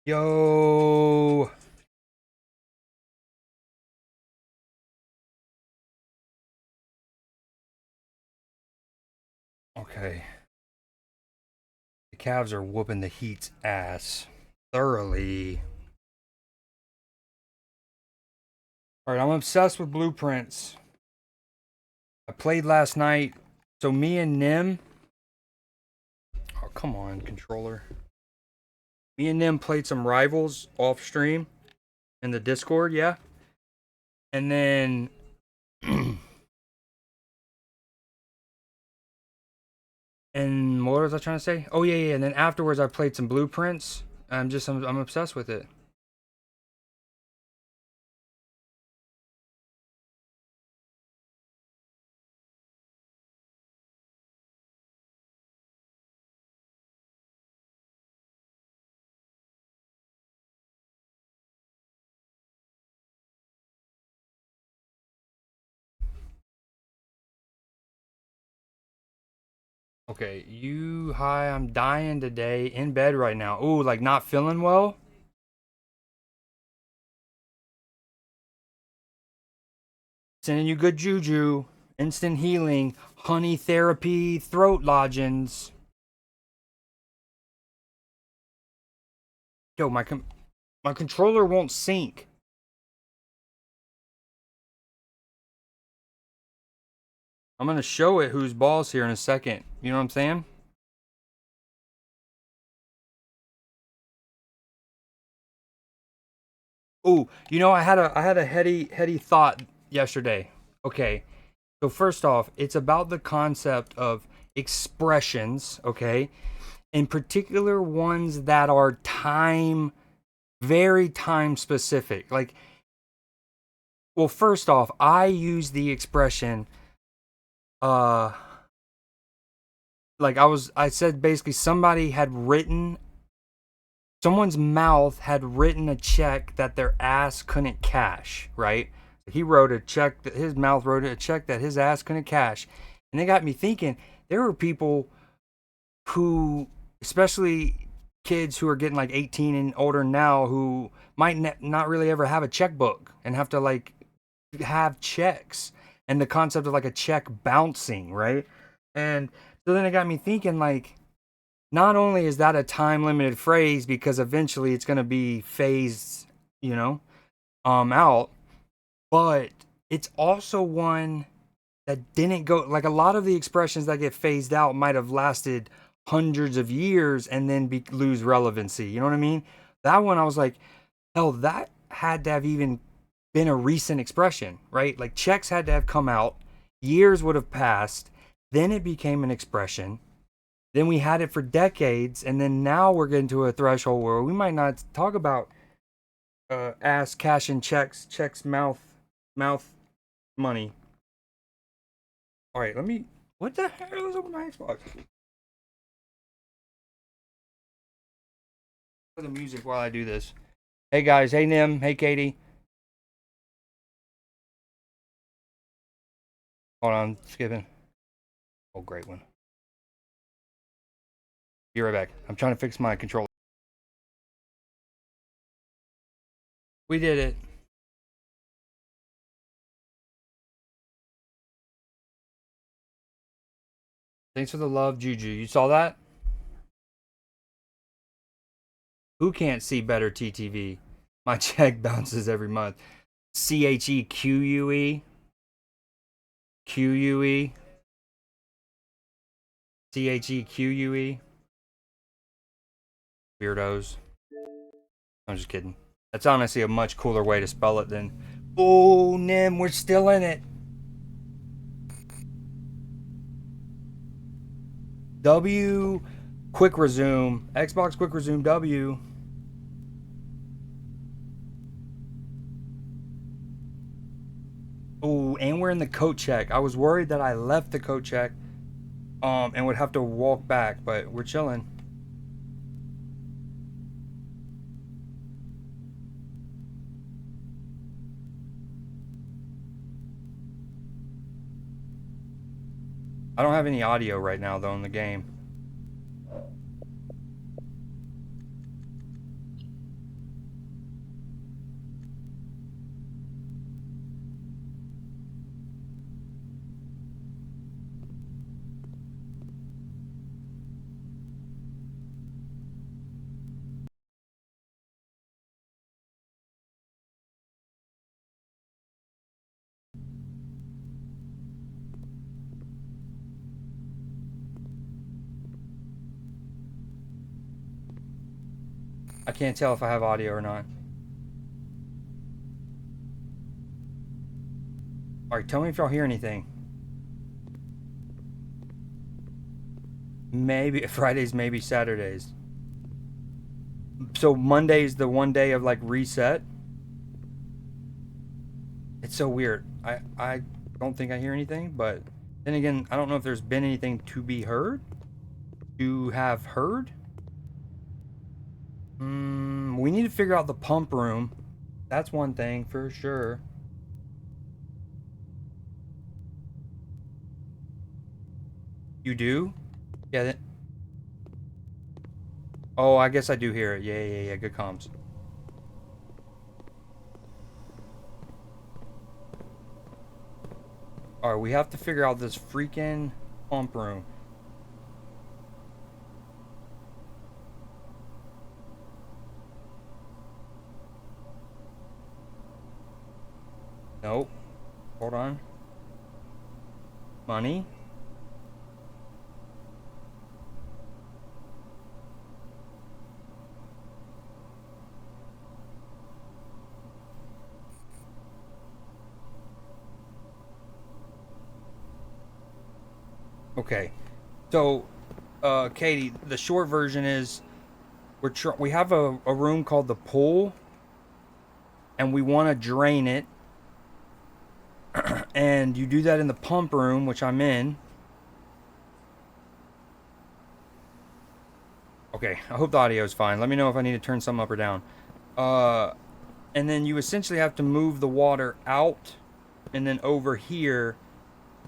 Yo. Okay. The Cavs are whooping the Heat's ass thoroughly. All right, I'm obsessed with blueprints. I played last night. So me and Nim. Oh, come on, controller. Me and Nim played some rivals off stream in the Discord, yeah. And then and what was I trying to say? Oh yeah. And then afterwards I played some blueprints. I'm obsessed with it. Okay, hi, I'm dying today in bed right now. Ooh, like not feeling well. Sending you good juju, instant healing, honey therapy, throat lodgings. Yo, my controller won't sync. I'm gonna show it whose balls here in a second. You know what I'm saying? Ooh, I had a heady thought yesterday. Okay, so first off, it's about the concept of expressions. Okay, in particular ones that are very time specific. Like, well, first off, I use the expression, uh, like I said basically someone's mouth had written a check that their ass couldn't cash, right? He wrote a check that his mouth wrote a check that his ass couldn't cash. And they got me thinking there were people who, especially kids who are getting like 18 and older now, who might not really ever have a checkbook and have to like have checks and the concept of like a check bouncing, right? And so then it got me thinking, like, not only is that a time limited phrase because eventually it's going to be phased, you know, out, but it's also one that didn't go, like, a lot of the expressions that get phased out might have lasted hundreds of years and then lose relevancy. You know what I mean? That one I was like, hell, that had to have even been a recent expression, right? Like, checks had to have come out, years would have passed, then it became an expression. Then we had it for decades, and then now we're getting to a threshold where we might not talk about ass cashing checks, mouth money. All right, let me. What the hell? Let's open my Xbox. For the music while I do this. Hey guys, hey Nim, hey Katie. Hold on, skipping. Oh, great one. Be right back. I'm trying to fix my controller. We did it. Thanks for the love, Juju. You saw that? Who can't see better TTV? My check bounces every month. CHEQUE. QUE. CHEQUE. Weirdos. I'm just kidding. That's honestly a much cooler way to spell it than. Oh, Nim, we're still in it. W. Quick resume. Xbox quick resume W. Oh, and we're in the coat check. I was worried that I left the coat check and would have to walk back, but we're chilling. I don't have any audio right now though in the game. I can't tell if I have audio or not. Alright, tell me if y'all hear anything. Maybe Fridays, maybe Saturdays. So Monday's the one day of like reset. It's so weird. I don't think I hear anything, but then again, I don't know if there's been anything to be heard. To have heard. We need to figure out the pump room. That's one thing for sure. You do? Yeah. Oh, I guess I do hear it. Yeah. Good comms. Alright, we have to figure out this freaking pump room. Nope. Hold on. Money. Okay. So, Katie, the short version is we have a room called the pool, and we want to drain it. And you do that in the pump room, which I'm in. Okay, I hope the audio is fine. Let me know if I need to turn something up or down. And then you essentially have to move the water out and then over here.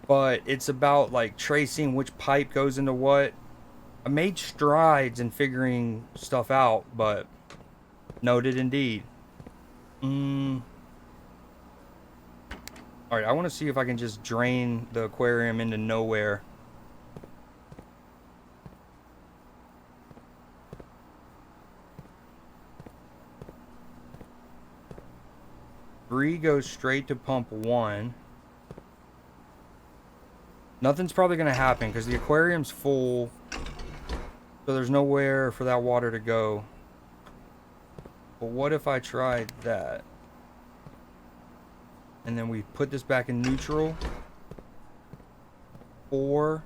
But it's about like tracing which pipe goes into what. I made strides in figuring stuff out, but noted indeed. Alright, I want to see if I can just drain the aquarium into nowhere. Three goes straight to pump 1. Nothing's probably going to happen because the aquarium's full. So there's nowhere for that water to go. But what if I tried that? And then we put this back in neutral. 4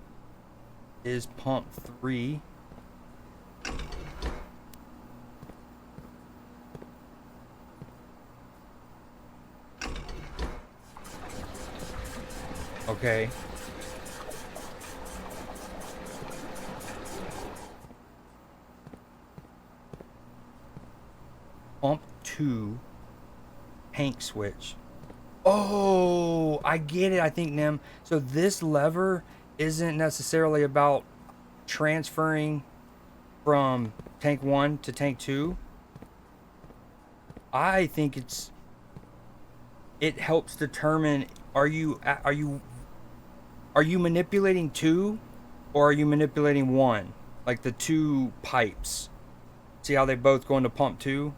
is pump 3. Okay. Pump 2. Tank switch. Oh, I get it, I think, Nim. So this lever isn't necessarily about transferring from tank 1 to tank 2. I think it helps determine are you manipulating 2 or are you manipulating 1? Like the 2 pipes. See how they both go into pump 2?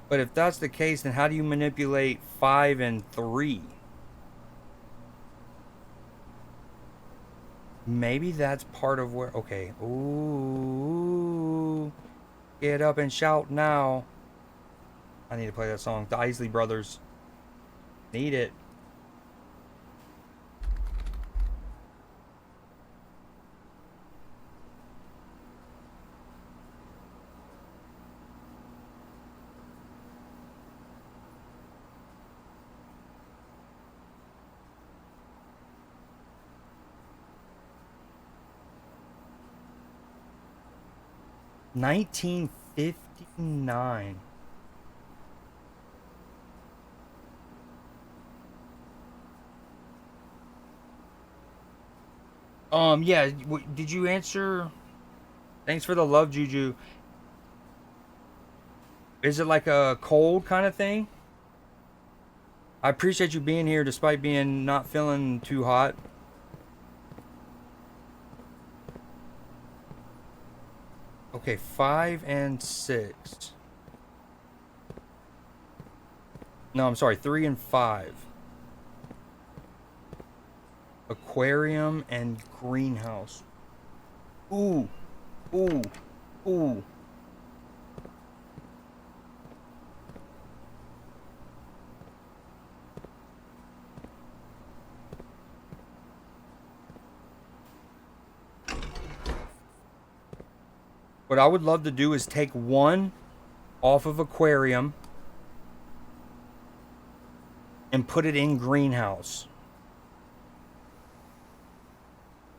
But if that's the case, then how do you manipulate 5 and 3? Maybe that's part of where... Okay. Ooh. Get up and shout now. I need to play that song. The Isley Brothers. Need it. $19.59. Yeah, did you answer? Thanks for the love, Juju. Is it like a cold kind of thing? I appreciate you being here despite being not feeling too hot. Okay, 5 and 6. No, I'm sorry, 3 and 5. Aquarium and greenhouse. Ooh. Ooh. What I would love to do is take one off of aquarium and put it in greenhouse.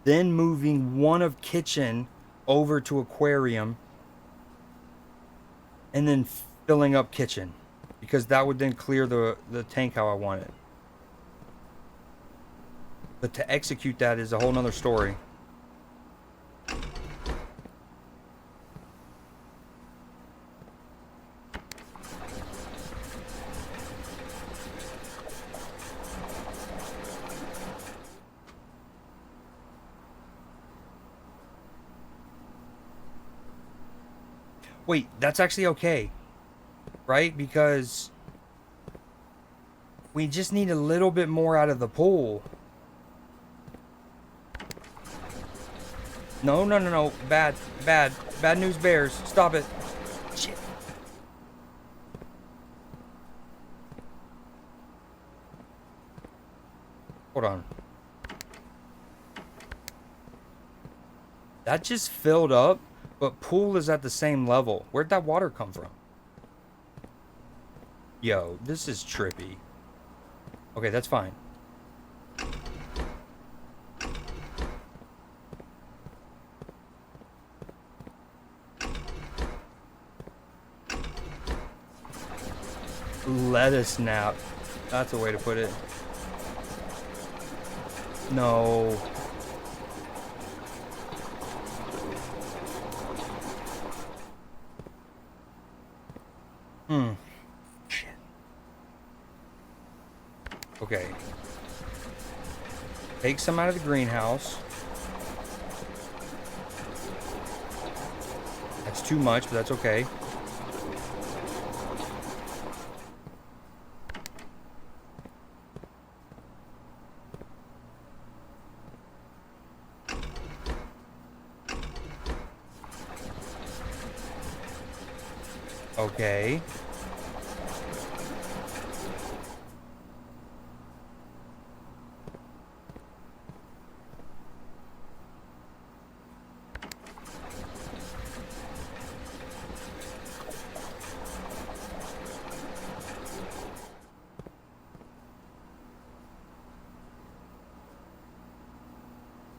Then moving one of kitchen over to aquarium and then filling up kitchen, because that would then clear the tank how I want it. But to execute that is a whole nother story. Wait, that's actually okay, right? Because we just need a little bit more out of the pool. No, no, no, no. Bad, bad. Bad news bears. Stop it. Shit. Hold on. That just filled up, but pool is at the same level. Where'd that water come from? Yo, this is trippy. Okay, that's fine. Lettuce nap. That's a way to put it. No. Shit. Okay. Take some out of the greenhouse. That's too much, but that's okay. Okay.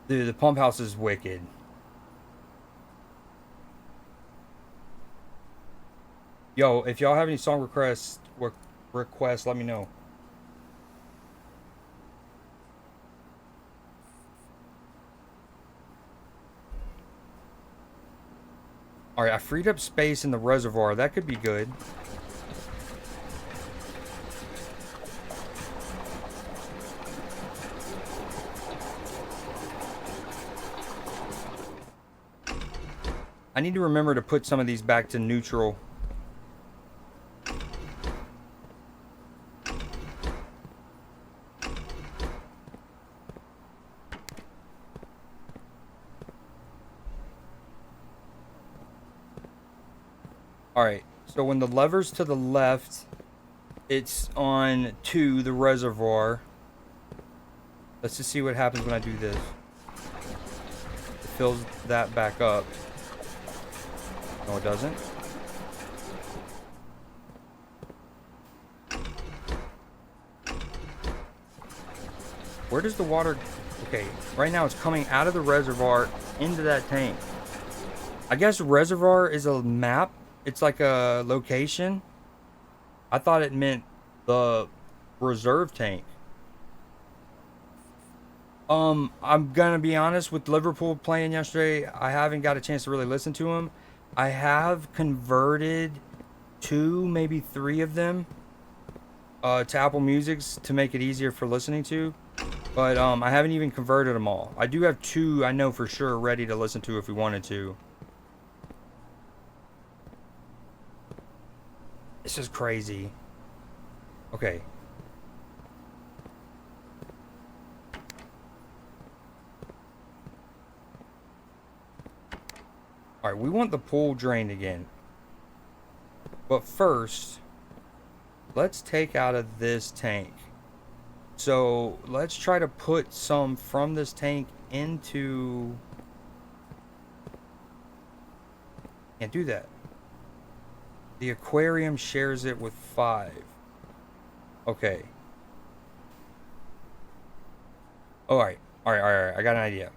Dude, the pump house is wicked. Yo, if y'all have any song requests, let me know. Alright, I freed up space in the reservoir. That could be good. I need to remember to put some of these back to neutral. Alright, so when the lever's to the left, it's on to the reservoir. Let's just see what happens when I do this. It fills that back up. No, it doesn't. Where does the water... Okay, right now it's coming out of the reservoir into that tank. I guess reservoir is a map. It's like a location. I thought it meant the reserve tank. I'm gonna be honest, with Liverpool playing yesterday, I haven't got a chance to really listen to them. I have converted 2, maybe 3 of them to Apple Music's to make it easier for listening to. But I haven't even converted them all. I do have 2 I know for sure ready to listen to if we wanted to. This is crazy. Okay. Alright, we want the pool drained again. But first, let's take out of this tank. So let's try to put some from this tank into... Can't do that. The aquarium shares it with 5. Okay. Alright. Alright. I got an idea.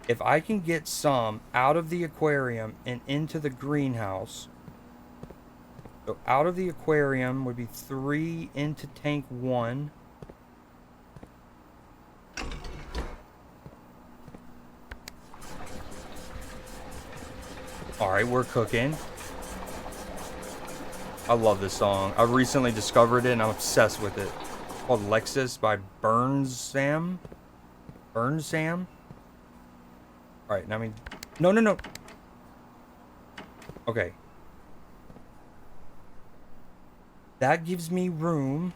If I can get some out of the aquarium and into the greenhouse... So out of the aquarium would be 3 into tank 1. Alright, we're cooking. I love this song. I recently discovered it and I'm obsessed with it. It's called Lexus by Burnsam. Alright, now I mean... No. Okay. That gives me room.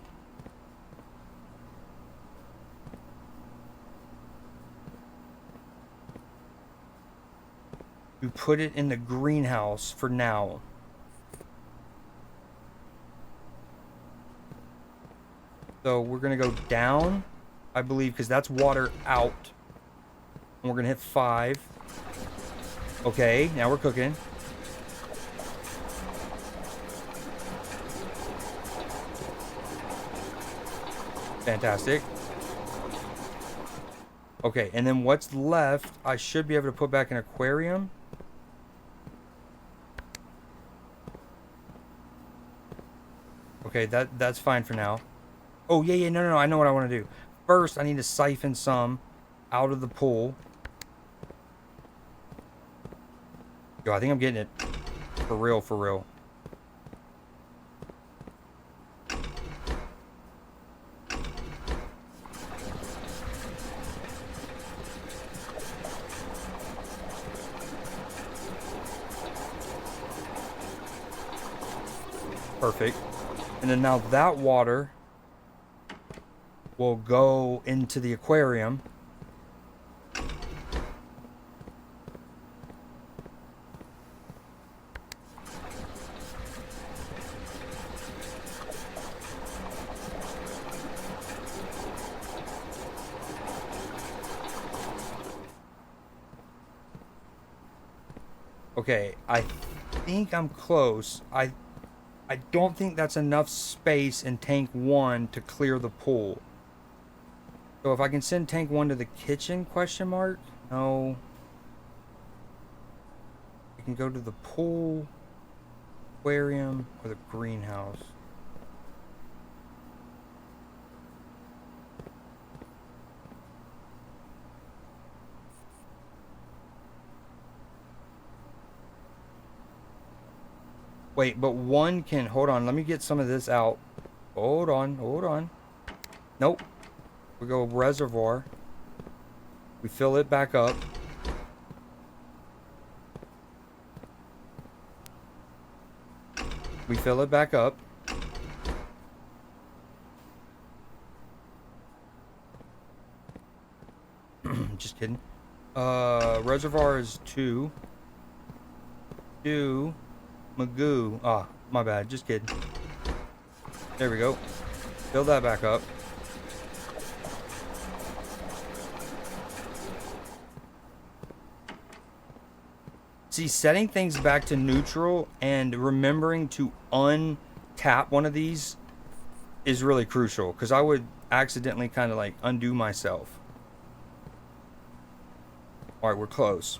To put it in the greenhouse for now. So we're going to go down, I believe, because that's water out. And we're going to hit 5. Okay, now we're cooking. Fantastic. Okay, and then what's left, I should be able to put back an aquarium. Okay, that's fine for now. Oh, yeah, no, I know what I want to do. First, I need to siphon some out of the pool. Yo, I think I'm getting it. For real. Perfect. And then now that water will go into the aquarium. Okay, I think I'm close. I don't think that's enough space in tank 1 to clear the pool. So if I can send tank 1 to the kitchen, question mark? No. I can go to the pool, aquarium, or the greenhouse. Wait, but one can... Hold on, let me get some of this out. Hold on. Nope. We go reservoir. We fill it back up. We fill it back up. Just kidding. Reservoir is 2. Magoo. Ah, my bad. Just kidding. There we go. Fill that back up. See, setting things back to neutral and remembering to untap one of these is really crucial, because I would accidentally kind of like undo myself. Alright, we're close.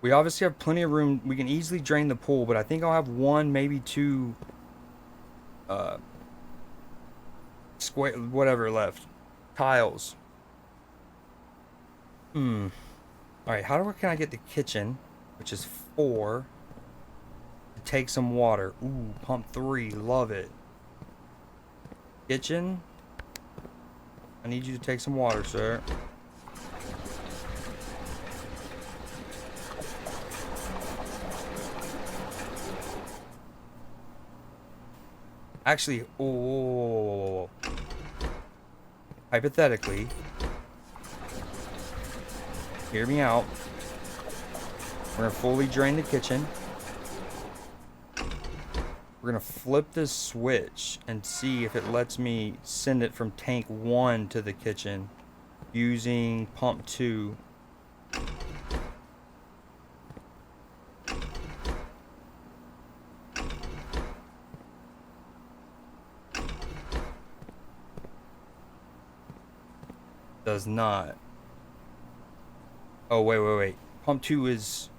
We obviously have plenty of room. We can easily drain the pool, but I think I'll have 1, maybe 2 square, whatever left. Tiles. Alright, can I get the kitchen, which is 4, to take some water? Ooh, pump 3, love it. Kitchen, I need you to take some water, sir. Actually, oh, hypothetically, hear me out. We're gonna fully drain the kitchen. We're gonna flip this switch and see if it lets me send it from tank 1 to the kitchen using pump 2. Does not. Oh, wait. Pump 2 is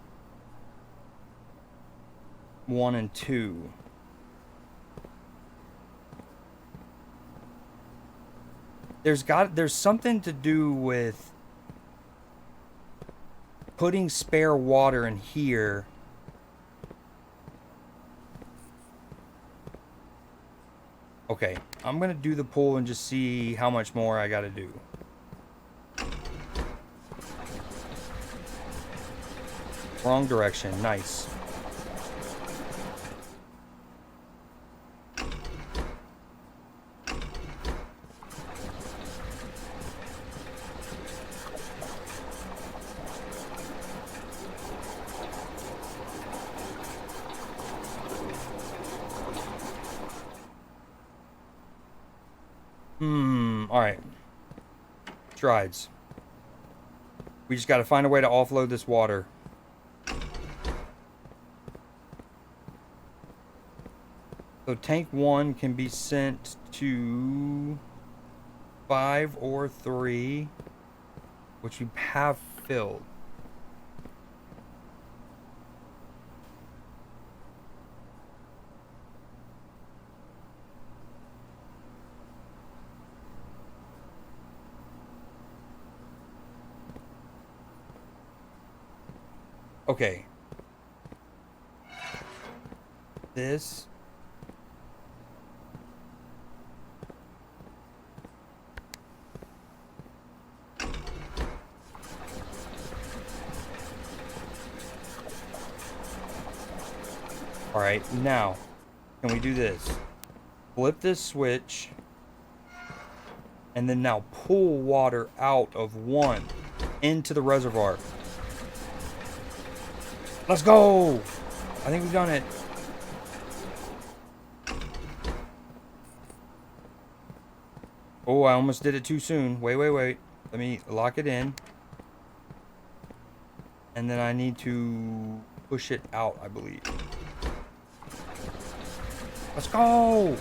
1 and 2. There's something to do with putting spare water in here. Okay, I'm gonna do the pull and just see how much more I gotta do. Wrong direction. Nice. Alright. Strides. We just gotta find a way to offload this water. So tank 1 can be sent to 5 or 3, which we have filled. Okay. This. Alright, now, can we do this? Flip this switch, and then now pull water out of 1 into the reservoir. Let's go! I think we've done it. Oh, I almost did it too soon. Wait. Let me lock it in. And then I need to push it out, I believe. Let's go!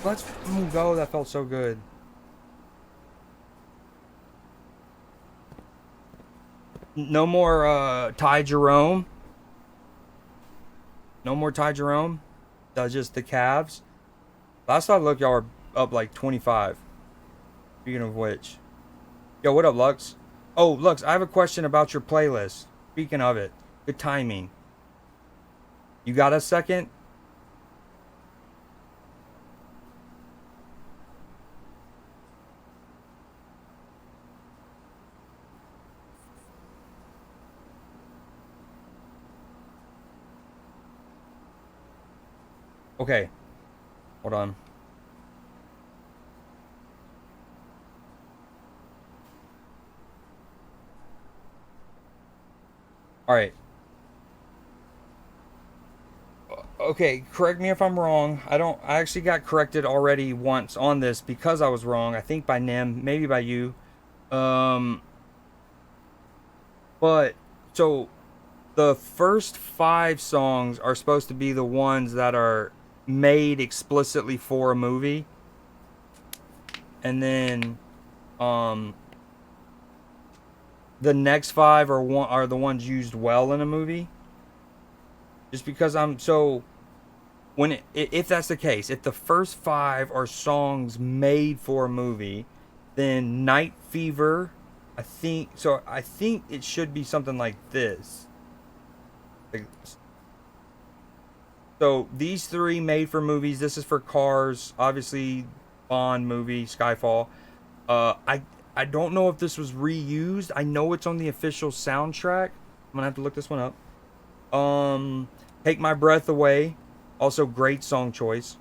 Let's go. That felt so good. No more Ty Jerome. No more Ty Jerome. That's just the Cavs. Last I looked, y'all were up like 25. Speaking of which. Yo, what up, Lux? Oh, Lux, I have a question about your playlist. Speaking of it. Good timing. You got a second? Okay. Hold on. Alright. Okay, correct me if I'm wrong. I actually got corrected already once on this because I was wrong. I think by Nim, maybe by you. But, so, the first 5 songs are supposed to be the ones that are made explicitly for a movie, and then the next 5 are the ones used well in a movie. Just because if that's the case, if the first 5 are songs made for a movie, then Night Fever, I think it should be something like this. So these 3 made for movies. This is for Cars, obviously Bond movie, Skyfall. I don't know if this was reused. I know it's on the official soundtrack. I'm gonna have to look this one up. Take My Breath Away, also great song choice.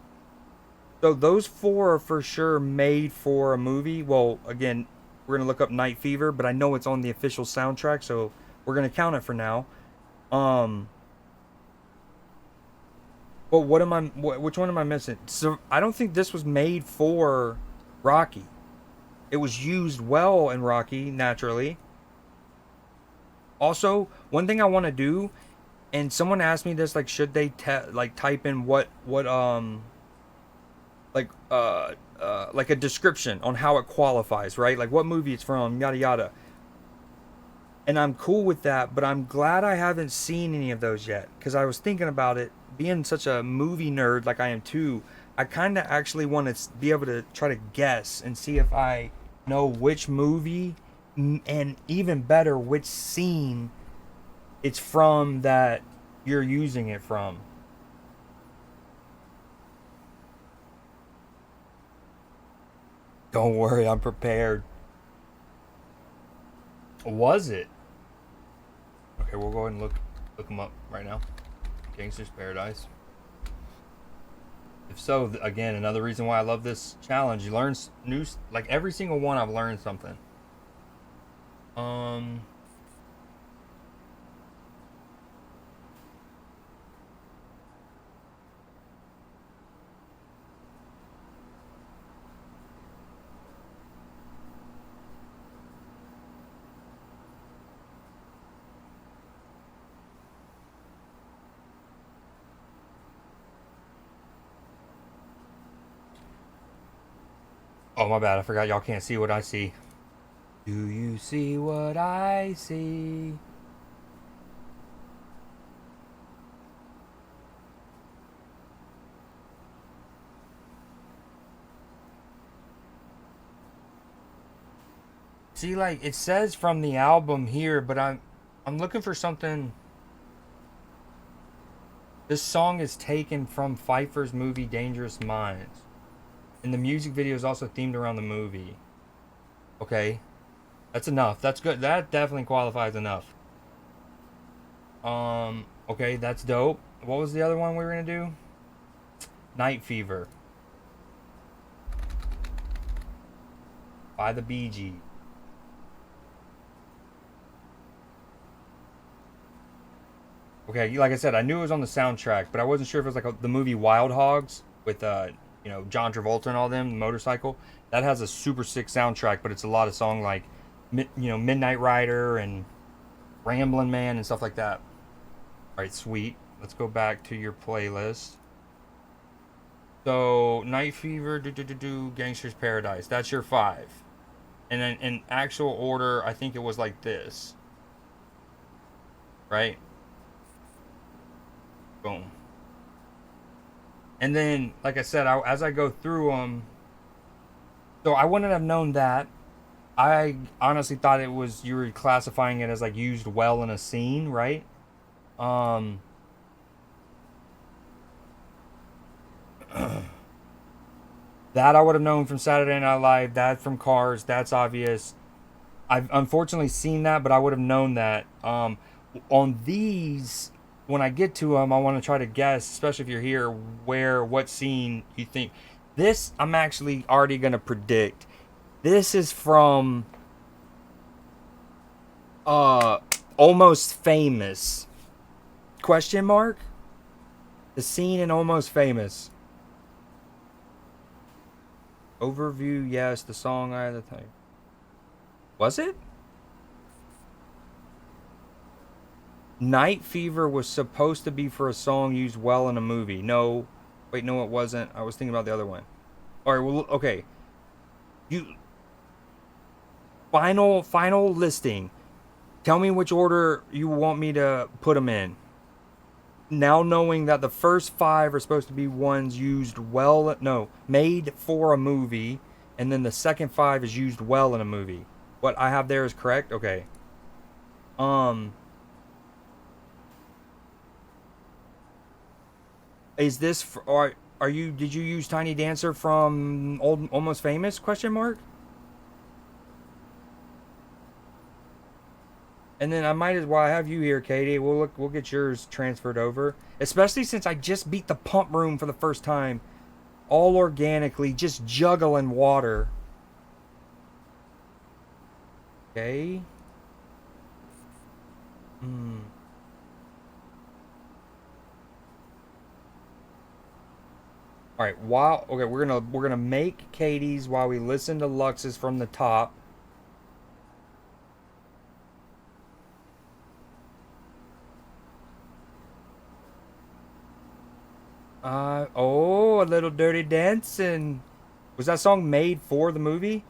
So those four are for sure made for a movie. Well, again, we're gonna look up Night Fever, but I know it's on the official soundtrack, so we're gonna count it for now. Um, but what am I? Which one am I missing? So I don't think this was made for Rocky. It was used well in Rocky, naturally. Also, one thing I want to do, and someone asked me this, like, should they like type in like like a description on how it qualifies, right? Like what movie it's from, yada yada. And I'm cool with that, but I'm glad I haven't seen any of those yet because I was thinking about it. Being such a movie nerd like I am too, I kind of actually want to be able to try to guess and see if I know which movie and even better which scene it's from that you're using it from. Don't worry, I'm prepared. Was it? Okay, we'll go ahead and look them up right now. Gangster's Paradise. If so, again, another reason why I love this challenge. You learn new, like every single one. I've learned something. Um. Oh, my bad. I forgot y'all can't see what I see. Do you see what I see? See, like it says from the album here, but I'm looking for something. This song is taken from Pfeiffer's movie Dangerous Minds, and the music video is also themed around the movie. Okay, that's enough. That's good. That definitely qualifies enough. Okay, that's dope. What was the other one we were gonna do? Night Fever by the Bee Gees. Okay, like I said, I knew it was on the soundtrack, but I wasn't sure if it was like the movie Wild Hogs with John Travolta and all them, the motorcycle. That has a super sick soundtrack, but it's a lot of song like Midnight Rider and Ramblin' Man and stuff like that. All right, sweet. Let's go back to your playlist. So, Night Fever, Gangster's Paradise. That's your 5. And then in actual order, I think it was like this. Right? Boom. And then, like I said, as I go through them, so I wouldn't have known that. I honestly thought it was you were classifying it as like used well in a scene, right? Um, that I would have known from Saturday Night Live. That from Cars. That's obvious. I've unfortunately seen that, but I would have known that. On these, when I get to them, I want to try to guess, especially if you're here, what scene you think. This, I'm actually already going to predict. This is from Almost Famous. Question mark? The scene in Almost Famous. Overview, yes. The song, I had the time. Was it? Night Fever was supposed to be for a song used well in a movie. No. Wait, no, it wasn't. I was thinking about the other one. Alright, well, okay. You... Final listing. Tell me which order you want me to put them in. Now knowing that the first 5 are supposed to be ones used well... No, made for a movie. And then the second 5 is used well in a movie. What I have there is correct? Okay. Is this... Are you... Did you use Tiny Dancer from Almost Famous? Question mark? And then I might as well have you here, Katie. We'll get yours transferred over. Especially since I just beat the pump room for the first time. all organically, just juggling water. Okay. Hmm. All right. Okay, we're gonna make Katie's while we listen to Lux's from the top. Oh, a little Dirty Dancing. Was that song made for the movie?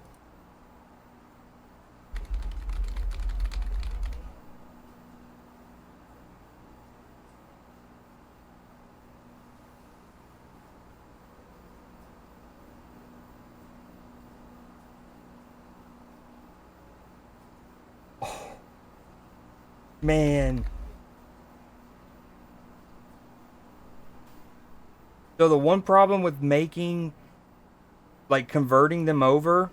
Man. So the one problem with making, like converting them over,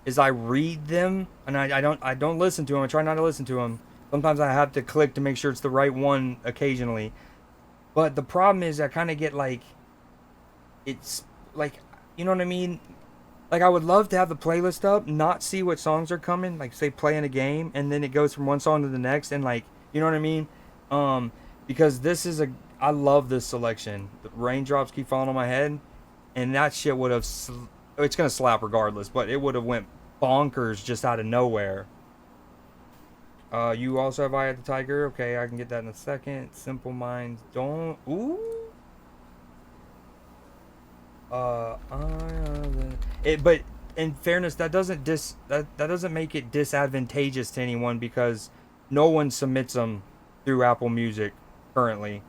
is I read them and I don't listen to them. I try not to listen to them. Sometimes I have to click to make sure it's the right one occasionally. But the problem is I kind of get like it's like, you know what I mean? Like I would love to have the playlist up, not see what songs are coming, like say playing a game, and then it goes from one song to the next, and like, you know what I mean? Um, because I love this selection. The raindrops keep falling on my head, and that shit would have, it's gonna slap regardless, but it would have went bonkers just out of nowhere. You also have Eye of the Tiger. Okay, I can get that in a second. Simple Minds don't. Ooh. But in fairness, that doesn't make it disadvantageous to anyone because no one submits them through Apple Music currently.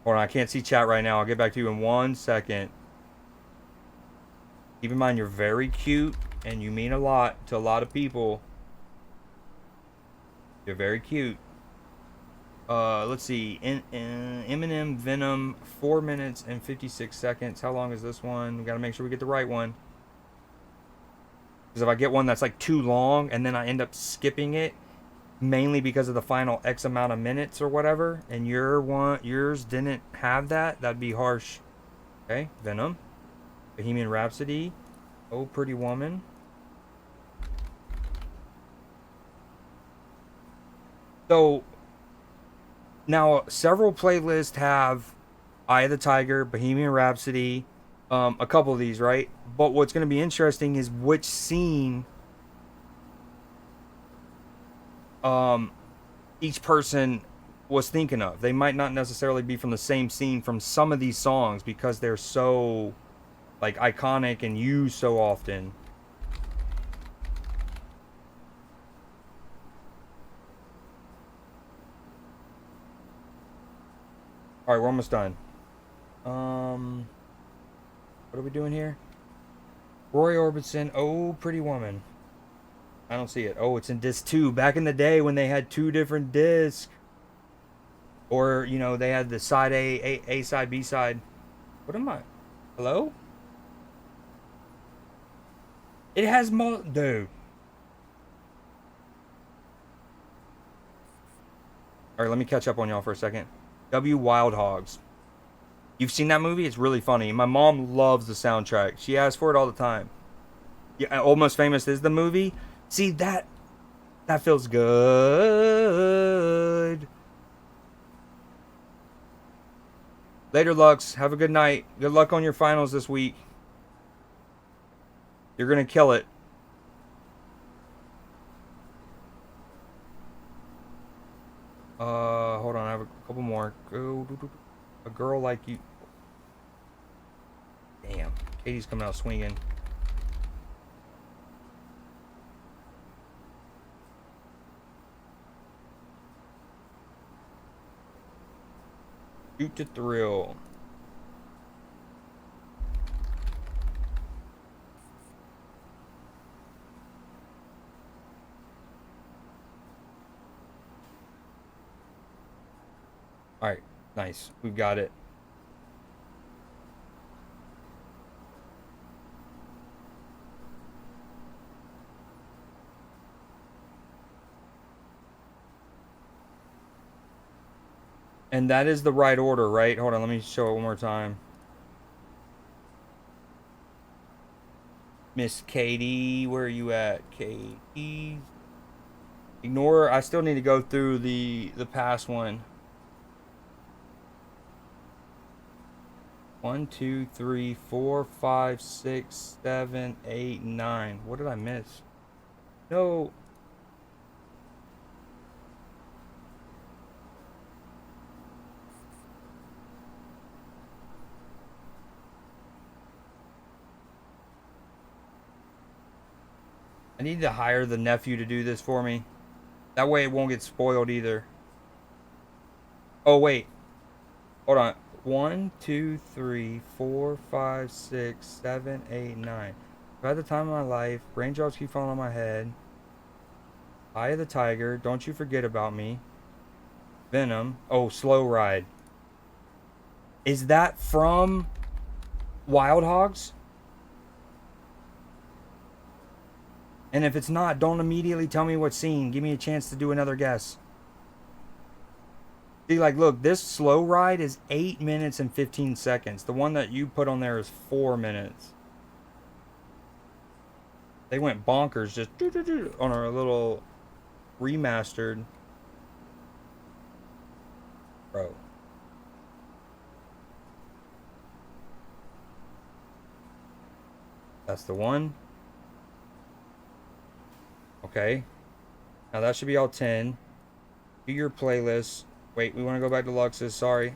Hold on, I can't see chat right now. I'll get back to you in 1 second. Keep in mind, you're very cute and you mean a lot to a lot of people. You're very cute. Let's see. Eminem Venom, 4 minutes and 56 seconds. How long is this one? We gotta make sure we get the right one. Because if I get one that's like too long and then I end up skipping it, mainly because of the final X amount of minutes or whatever, and yours didn't have that, that'd be harsh. Okay, Venom, Bohemian Rhapsody, Oh Pretty Woman. So now several playlists have Eye of the Tiger, Bohemian Rhapsody, a couple of these, right? But what's going to be interesting is which scene um each person was thinking of. They might not necessarily be from the same scene from some of these songs because they're so like iconic and used so often. All right, we're almost done. Um, what are we doing here? Roy Orbison, Oh Pretty Woman. I don't see it. Oh, it's in disc 2. Back in the day when they had two different discs. Or, they had the side A side, B side. What am I? Hello? It has more. Dude. All right, let me catch up on y'all for a second. W Wild Hogs. You've seen that movie? It's really funny. My mom loves the soundtrack. She asks for it all the time. Yeah, Almost Famous is the movie. See that feels good. Later, Lux. Have a good night. Good luck on your finals this week. You're gonna kill it. Hold on. I have a couple more. A girl like you. Damn. Katie's coming out swinging. Shoot to thrill. All right. Nice. We've got it. And that is the right order, right? Hold on, let me show it one more time. Miss Katie, where are you at? Katie. Ignore, I still need to go through the past one. 1, 2, 3, 4, 5, 6, 7, 8, 9. What did I miss? No. I need to hire the nephew to do this for me. That way it won't get spoiled either. Oh, wait. Hold on. 1, 2, 3, 4, 5, 6, 7, 8, 9. I've had the time of my life. Raindrops keep falling on my head. Eye of the Tiger. Don't you forget about me. Venom. Oh, Slow Ride. Is that from Wild Hogs? And if it's not, don't immediately tell me what scene. Give me a chance to do another guess. See, like, look, this Slow Ride is 8 minutes and 15 seconds. The one that you put on there is 4 minutes. They went bonkers just on our little remastered. Bro. That's the one. Okay. Now that should be all 10. Do your playlist. Wait, we want to go back to Lux's. Sorry.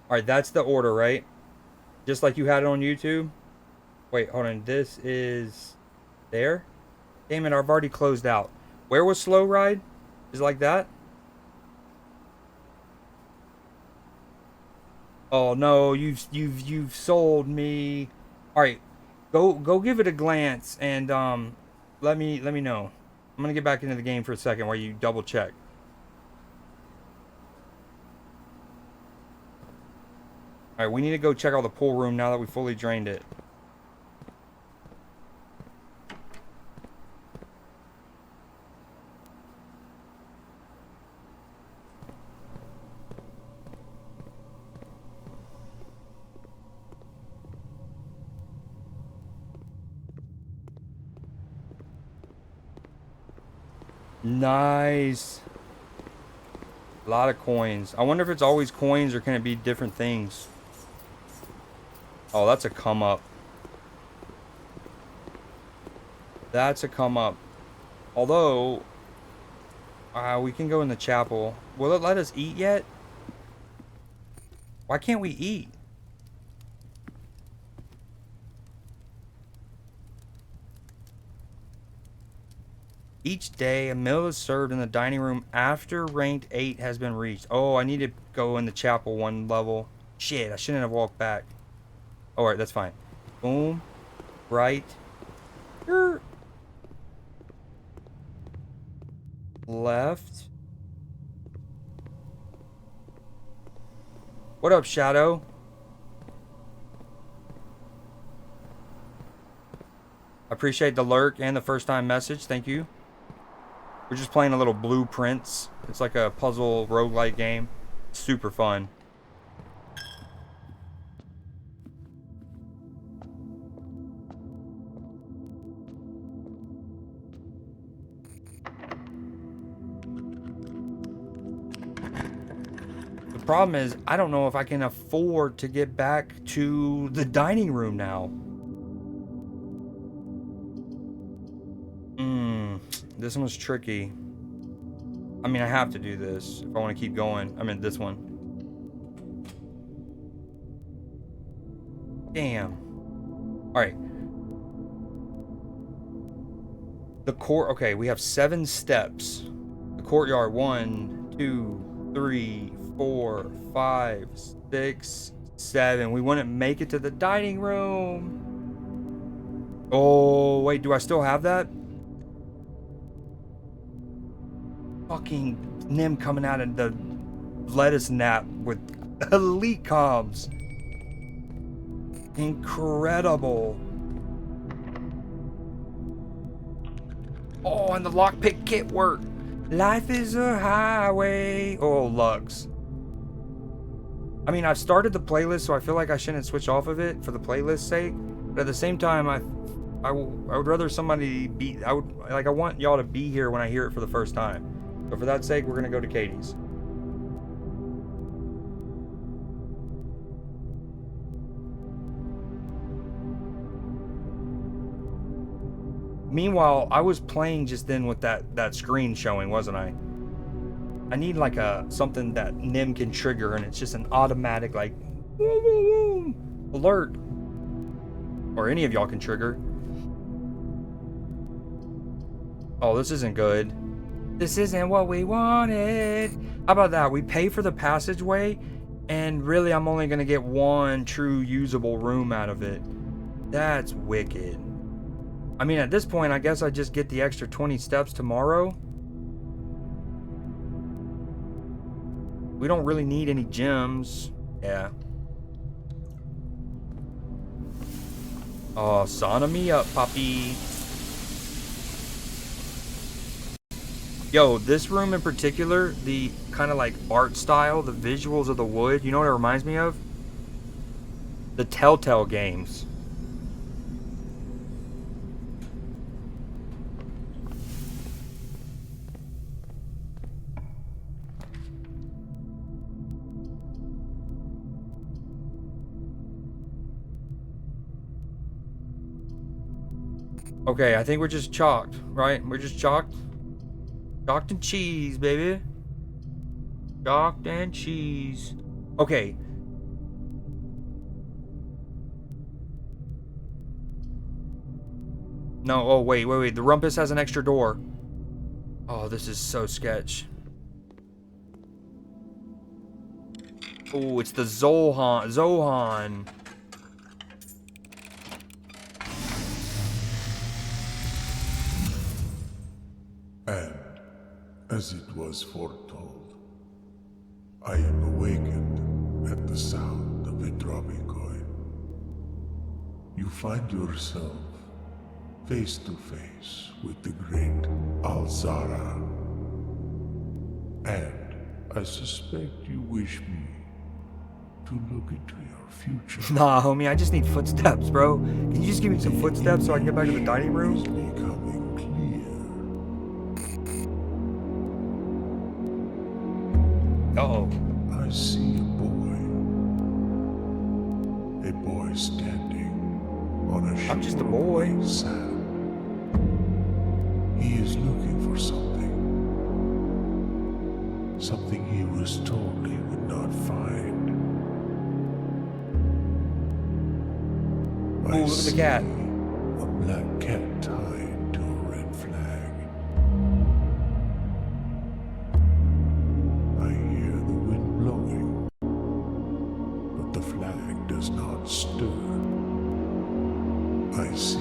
Alright, that's the order, right? Just like you had it on YouTube? Wait, hold on. This is there? Damn it, I've already closed out. Where was Slow Ride? Is it like that? Oh no, you've sold me. All right, go give it a glance and let me know. I'm gonna get back into the game for a second while you double check. All right, we need to go check out the pool room now that we fully drained it. Nice. A lot of coins. I wonder if it's always coins or can it be different things? Oh, that's a come up. That's a come up. Although, we can go in the chapel. Will it let us eat yet? Why can't we eat? Each day, a meal is served in the dining room after ranked 8 has been reached. Oh, I need to go in the chapel one level. Shit, I shouldn't have walked back. Alright, that's fine. Boom. Right. Here. Left. What up, Shadow? Appreciate the lurk and the first time message. Thank you. We're just playing a little Blueprints. It's like a puzzle roguelike game. Super fun. The problem is, I don't know if I can afford to get back to the dining room now. This one's tricky. I mean, I have to do this if I want to keep going. I mean, this one. Damn. Alright. The court. Okay, we have 7 steps. The courtyard. 1, 2, 3, 4, 5, 6, 7. We wouldn't make it to the dining room. Oh, wait. Do I still have that? Fucking Nim coming out of the lettuce nap with elite comms. Incredible. Oh, and the lockpick kit worked. Life is a highway. Oh, Lux. I mean, I've started the playlist, so I feel like I shouldn't switch off of it for the playlist's sake. But at the same time, I would rather somebody be. I want y'all to be here when I hear it for the first time. So for that sake, we're gonna go to Katie's. Meanwhile, I was playing just then with that screen showing, wasn't I? I need like something that Nim can trigger, and it's just an automatic like woo, woo, woo, alert, or any of y'all can trigger. Oh, this isn't good. This isn't what we wanted. How about that? We pay for the passageway, and really, I'm only gonna get one true usable room out of it. That's wicked. I mean, at this point, I guess I just get the extra 20 steps tomorrow. We don't really need any gems. Yeah. Oh, sauna me up, Poppy. Yo, this room in particular, the kind of like art style, the visuals of the wood, you know what it reminds me of? The Telltale games. Okay, I think we're just chalked, right? We're just chalked. Chalked and cheese, baby. Chalked and cheese. Okay. No, oh, wait. The Rumpus has an extra door. Oh, this is so sketch. Oh, it's the Zohan. And, as it was foretold, I am awakened at the sound of a dropping coin. You find yourself face to face with the great Alzara. And I suspect you wish me to look into your future. Nah, homie, I just need footsteps, bro. Can you just give me some footsteps so I can get back to the dining room? Is becoming clear. Uh-oh. I see a boy standing on a I'm just a boy. shore of sand. He is looking for something he was told he would not find. Ooh, look at the cat. A black cat tied to a red flag. I hear the wind blowing, but the flag does not stir. I see.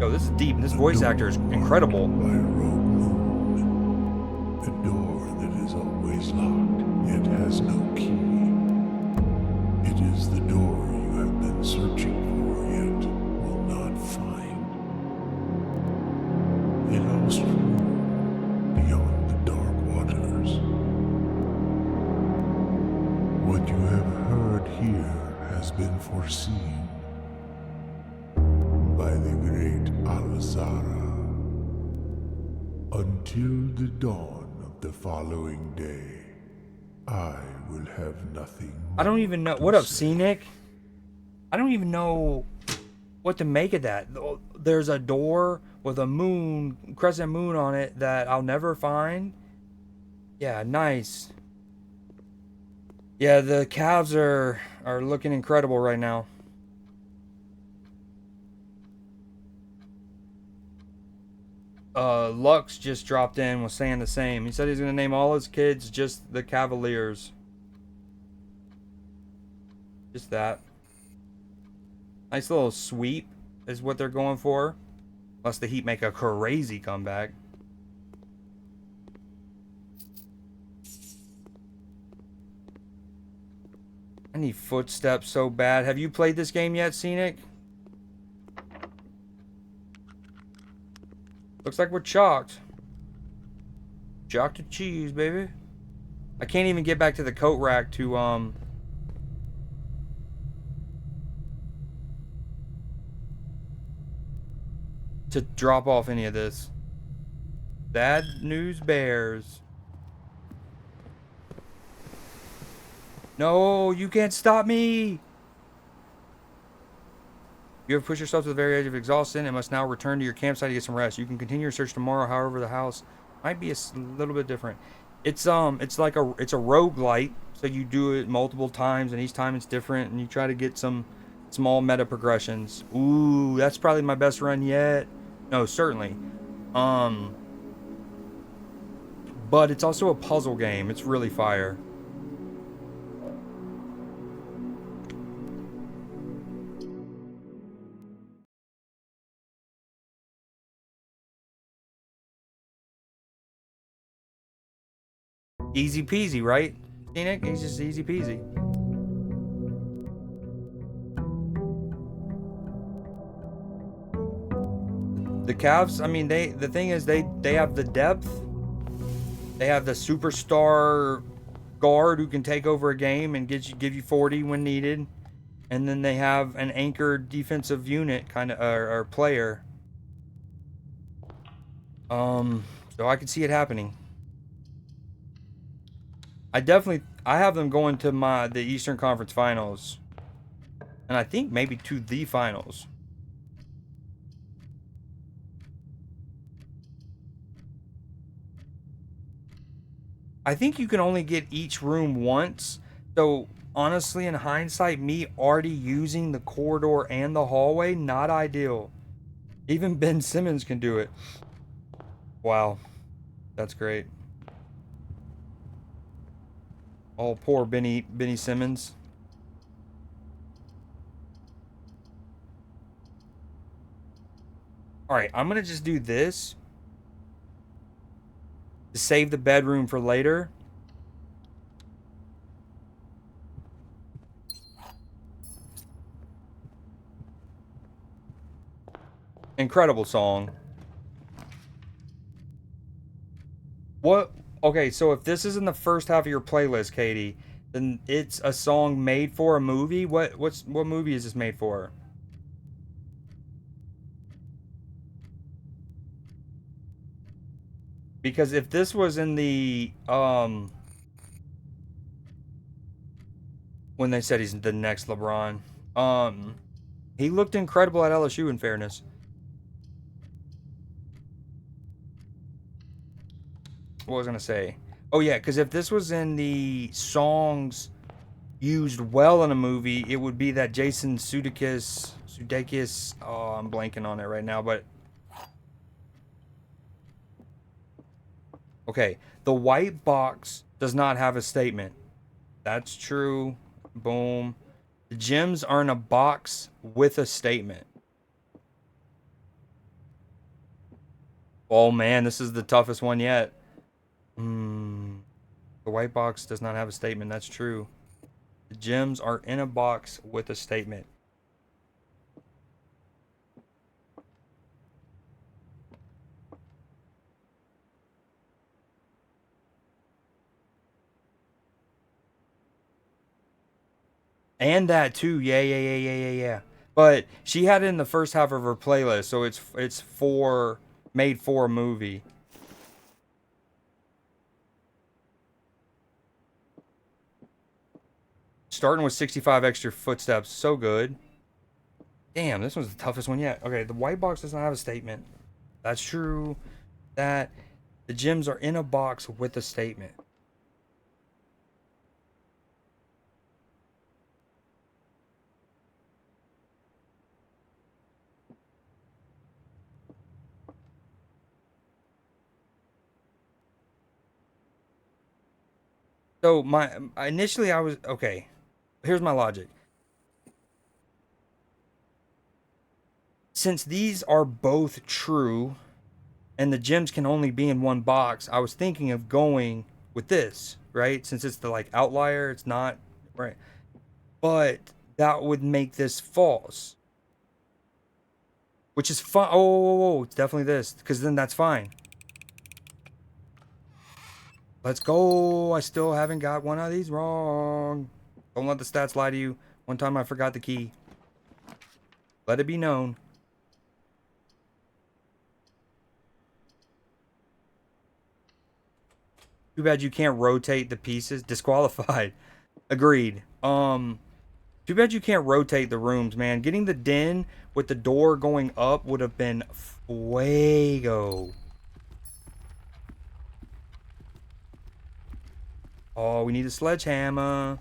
Yo, this is deep, and this voice actor is incredible. By a rogue moon. A door that is always locked, yet has no key. It is the door you have been searching for, yet will not find. A lost room beyond the dark waters. What you have heard here has been foreseen by the great Alzara. Until the dawn of the following day, I will have nothing. I don't even know. What up, Scenic? I don't even know what to make of that. There's a door with a moon, crescent moon on it that I'll never find. Yeah, nice. Yeah, the calves are looking incredible right now. Lux just dropped in, was saying the same. He said he's gonna name all his kids just the Cavaliers. Just that. Nice little sweep is what they're going for. Unless the Heat make a crazy comeback. I need footsteps so bad. Have you played this game yet, Scenic? Looks like we're chalked. Chalk to cheese, baby. I can't even get back to the coat rack to drop off any of this. Bad news bears. No, you can't stop me. You have pushed yourself to the very edge of exhaustion and must now return to your campsite to get some rest. You can continue your search tomorrow. However, the house might be a little bit different. It's like it's a roguelite, so you do it multiple times and each time it's different and you try to get some small meta progressions. Ooh, that's probably my best run yet. No, certainly. But it's also a puzzle game. It's really fire. Easy peasy, right? Scenic? He's just easy peasy. The Cavs, I mean, the thing is they have the depth. They have the superstar guard who can take over a game and give you 40 when needed. And then they have an anchored defensive unit kind of or player. So I could see it happening. I have them going to the Eastern Conference Finals. And I think maybe to the finals. I think you can only get each room once. So honestly, in hindsight, me already using the corridor and the hallway, not ideal. Even Ben Simmons can do it. Wow. That's great. Oh, poor Benny Simmons. Alright, I'm going to just do this. To save the bedroom for later. Incredible song. What? Okay, so if this is in the first half of your playlist, Katie, then it's a song made for a movie. What movie is this made for? Because if this was in the when they said he's the next LeBron, he looked incredible at LSU, in fairness. What was I gonna say? Oh yeah, because if this was in the songs used well in a movie, it would be that Jason Sudeikis. Oh, I'm blanking on it right now, but okay. The white box does not have a statement. That's true. Boom. The gems are in a box with a statement. Oh man, this is the toughest one yet. The white box does not have a statement. That's true. The gems are in a box with a statement. And that too. Yeah. But she had it in the first half of her playlist, so it's made for a movie. Starting with 65 extra footsteps. So good. Damn, this one's the toughest one yet. Okay, the white box does not have a statement. That's true. That the gems are in a box with a statement. So initially I was okay. Here's my logic. Since these are both true and the gems can only be in one box, I was thinking of going with this, right? Since it's the like outlier, it's not right. but that would make this false. Which is fine. Oh, it's definitely this, because then that's fine. Let's go. I still haven't got one of these wrong. Don't let the stats lie to you. One time I forgot the key. Let it be known. Too bad you can't rotate the pieces. Disqualified. Agreed. Too bad you can't rotate the rooms, man. Getting the den with the door going up would have been fuego. Oh, we need a sledgehammer.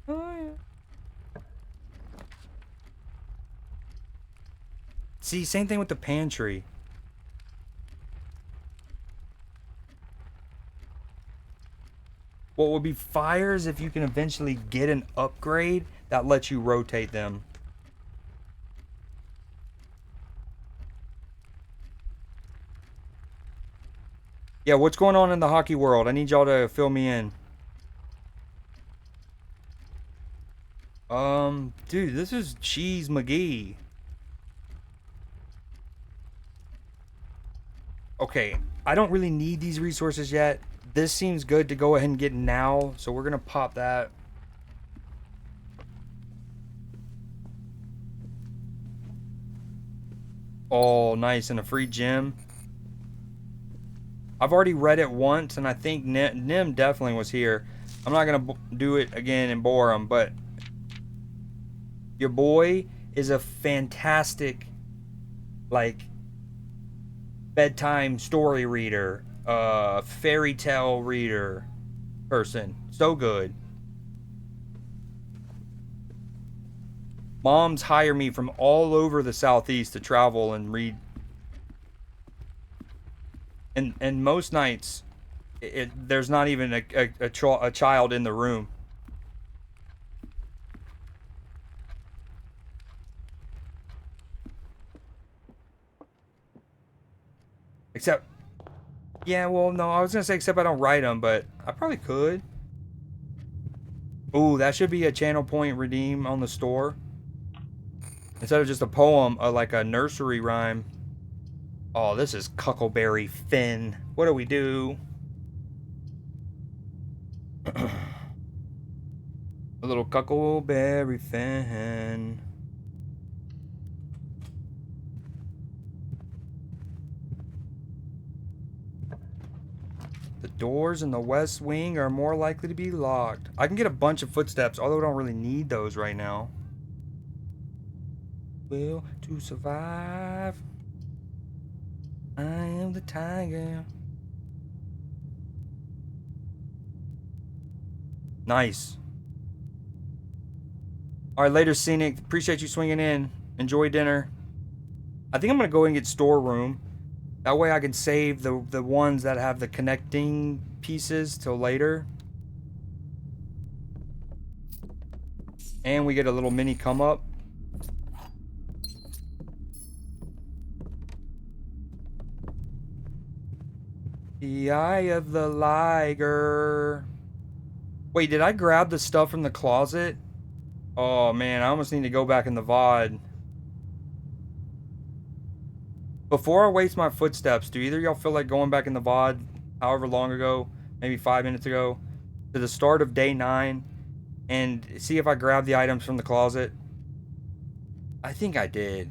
Oh, yeah. See, same thing with the pantry. What would be fires if you can eventually get an upgrade that lets you rotate them. Yeah, what's going on in the hockey world? I need y'all to fill me in. Dude, this is Cheese McGee. Okay, I don't really need these resources yet. This seems good to go ahead and get now, so we're gonna pop that. Oh, nice, and a free gem. I've already read it once, and I think Nim definitely was here. I'm not gonna do it again and bore him, but your boy is a fantastic, like, bedtime story reader, fairy tale reader person. So good. Moms hire me from all over the Southeast to travel and read. And most nights, there's not even a child in the room. Except, yeah, well, no, I was gonna say except I don't write them, but I probably could. Ooh, that should be a channel point redeem on the store. Instead of just a poem, like a nursery rhyme. Oh, this is Cuckleberry Finn. What do we do? A little Cuckleberry Finn. The doors in the west wing are more likely to be locked. I can get a bunch of footsteps, although I don't really need those right now. Will to survive. I am the tiger. Nice. Alright, later, Scenic. Appreciate you swinging in. Enjoy dinner. I think I'm going to go and get storeroom. That way I can save the ones that have the connecting pieces till later. And we get a little mini come up. The eye of the liger. Wait, did I grab the stuff from the closet? Oh man, I almost need to go back in the VOD. Before I waste my footsteps, do either of y'all feel like going back in the VOD however long ago, maybe 5 minutes ago, to the start of day 9 and see if I grabbed the items from the closet? I think I did.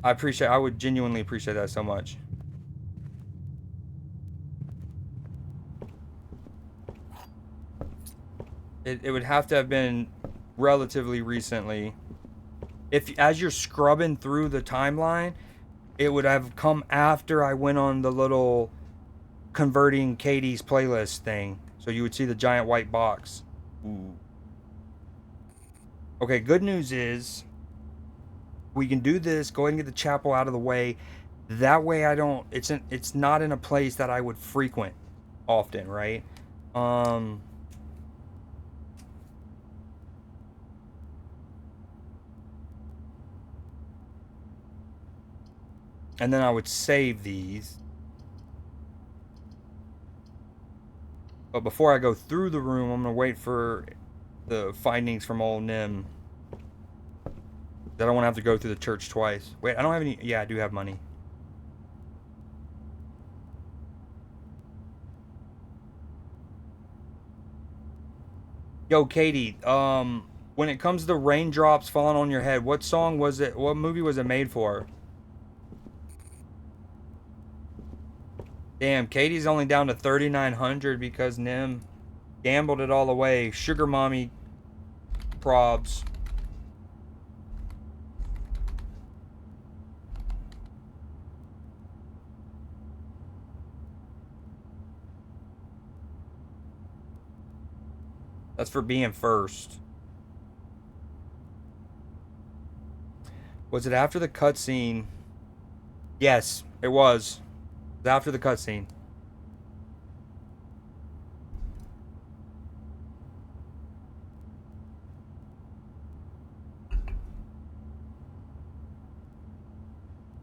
I would genuinely appreciate that so much. It would have to have been relatively recently. If as you're scrubbing through the timeline, it would have come after I went on the little converting Katie's playlist thing. So you would see the giant white box. Ooh. Okay, good news is we can do this, go ahead and get the chapel out of the way. That way I don't it's not in a place that I would frequent often, right? And then I would save these. But before I go through the room, I'm going to wait for the findings from old Nim. I don't want to have to go through the church twice. Wait, I don't have any. Yeah, I do have money. Yo, Katie, when it comes to raindrops falling on your head, what song was it? What movie was it made for? Damn, Katie's only down to 3,900 because Nim gambled it all away. Sugar mommy probs. That's for being first. Was it after the cutscene? Yes, it was. It was after the cutscene.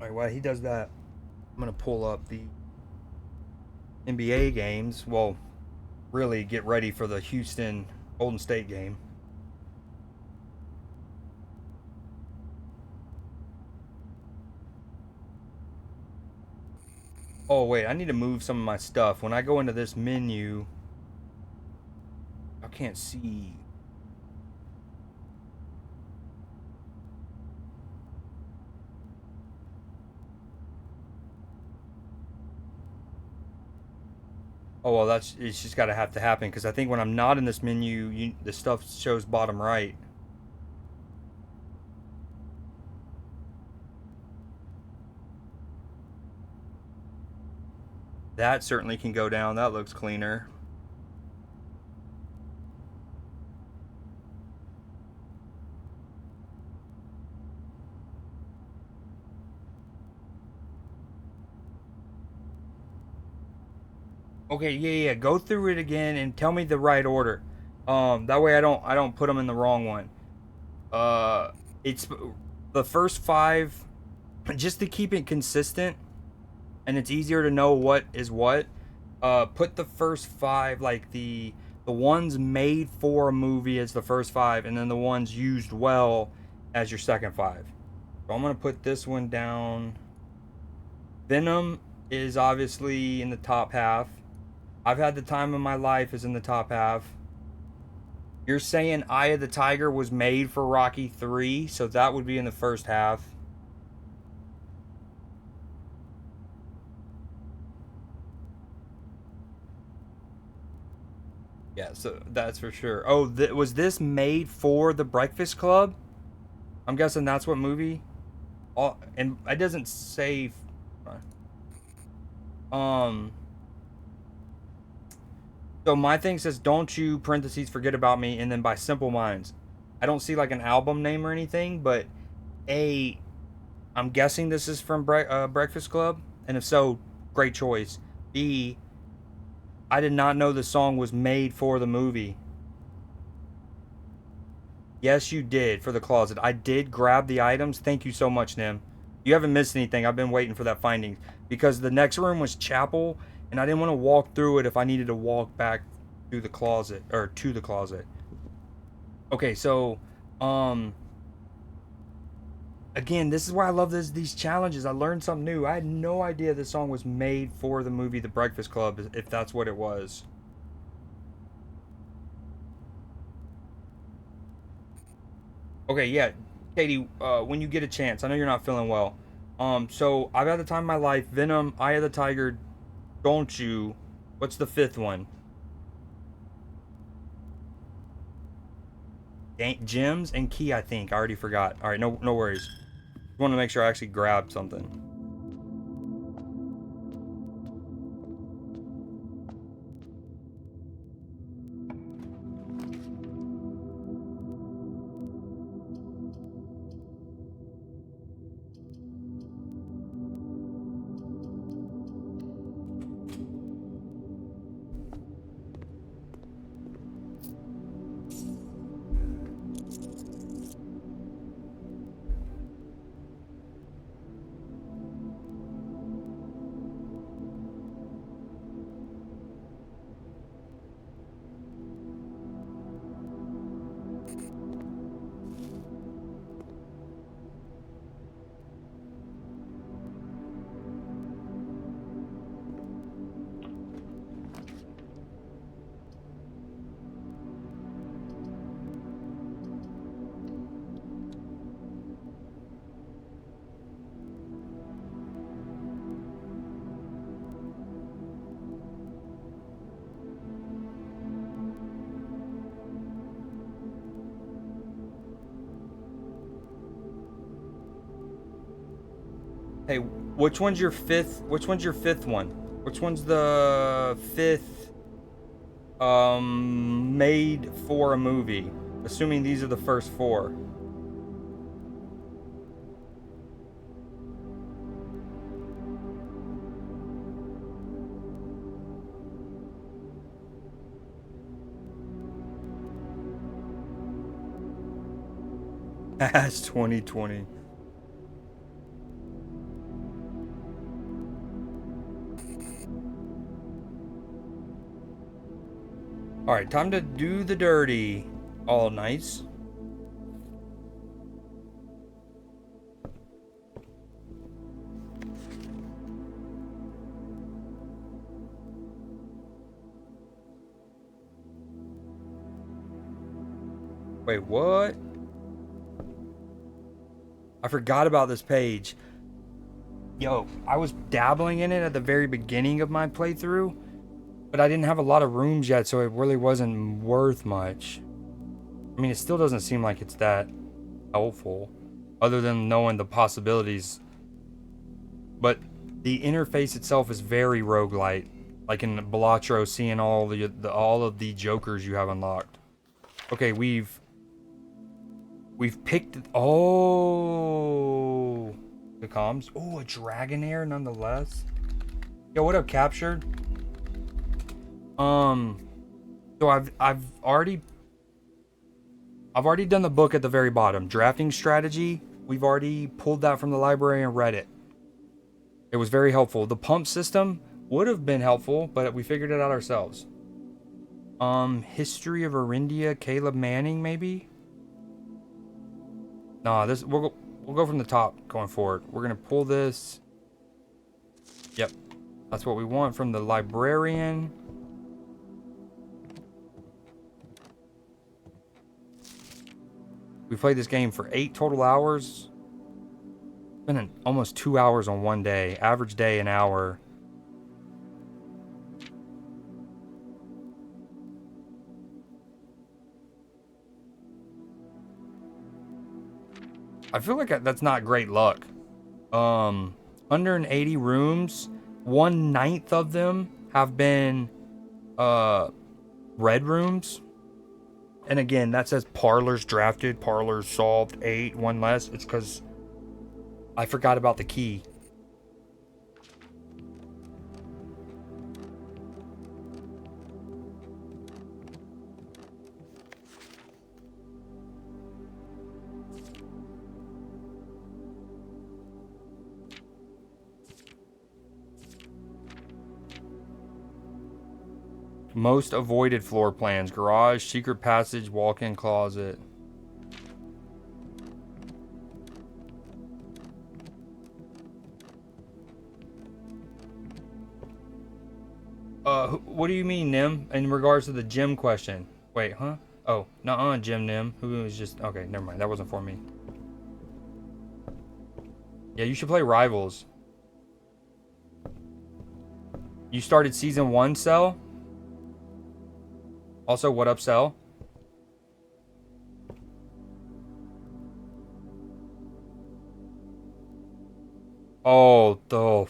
Alright, while he does that, I'm gonna pull up the NBA games. Well, really get ready for the Houston Golden State game. Oh wait, I need to move some of my stuff. When I go into this menu, I can't see. Oh well, it's just gotta have to happen because I think when I'm not in this menu, the stuff shows bottom right. That certainly can go down. That looks cleaner. Okay, yeah. Go through it again and tell me the right order. That way I don't put them in the wrong one. It's the first five, just to keep it consistent, and it's easier to know what is what. Put the first five, like the ones made for a movie as the first five, and then the ones used well as your second five. So I'm gonna put this one down. Venom is obviously in the top half. I've Had the Time of My Life is in the top half. You're saying Eye of the Tiger was made for Rocky 3, so that would be in the first half. Yeah, so that's for sure. Oh, was this made for The Breakfast Club? I'm guessing that's what movie. And it doesn't say. Um. So my thing says, "Don't you parentheses forget about me," and then by Simple Minds. I don't see like an album name or anything, but a. I'm guessing this is from Breakfast Club, and if so, great choice. B. I did not know the song was made for the movie. Yes, you did for the closet. I did grab the items. Thank you so much, Nim. You haven't missed anything. I've been waiting for that finding because the next room was chapel, and I didn't want to walk through it if I needed to walk back through the closet or to the closet. Okay, so again, this is why I love these challenges. I learned something new. I had no idea this song was made for the movie The Breakfast Club, if that's what it was. Okay, yeah, Katie, when you get a chance, I know you're not feeling well. So I've Had the Time of My Life, Venom, Eye of the Tiger, Don't You? What's the fifth one? Gems and Key, I think. I already forgot. All right, no worries. Just want to make sure I actually grabbed something. Hey, which one's your fifth? Which one's your fifth one? Which one's the fifth made for a movie? Assuming these are the first four. That's 2020. All right, time to do the dirty. All nice. Wait, what? I forgot about this page. Yo, I was dabbling in it at the very beginning of my playthrough, but I didn't have a lot of rooms yet, so it really wasn't worth much. I mean, it still doesn't seem like it's that helpful, other than knowing the possibilities. But the interface itself is very roguelite, like in Balatro, seeing all of the jokers you have unlocked. Okay, we've picked. Oh, the comms. Oh, a Dragonair nonetheless. Yo, what up, Captured? So I've already done the book at the very bottom. Drafting strategy. We've already pulled that from the library and read it. It was very helpful. The pump system would have been helpful, but we figured it out ourselves. History of Arindia, Caleb Manning, maybe? Nah, this we'll go from the top going forward. We're gonna pull this. Yep, that's what we want from the librarian. We played this game for 8 total hours. Spending almost 2 hours on one day. Average day an hour. I feel like that's not great luck. 180 rooms, 1/9 of them have been red rooms. And again, that says parlors drafted, parlors solved, 8, 1 less. It's because I forgot about the key. Most avoided floor plans: garage, secret passage, walk-in closet. What do you mean, Nim? In regards to the gym question? Wait, huh? Oh, nuh-uh, Jim Nim. Who was just... Okay, never mind. That wasn't for me. Yeah, you should play Rivals. You started Season 1, Cell? Also, what up, Cell? Oh, the...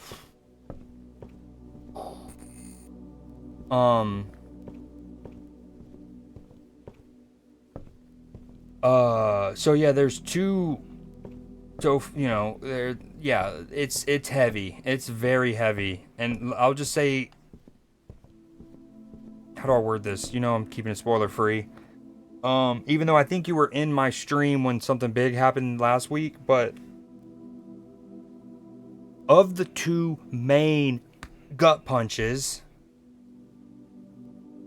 So yeah, there's two... So, you know, there... Yeah, it's heavy. It's very heavy. And I'll just say... How do I word this? You know I'm keeping it spoiler free. Even though I think you were in my stream when something big happened last week, but... Of the two main gut punches...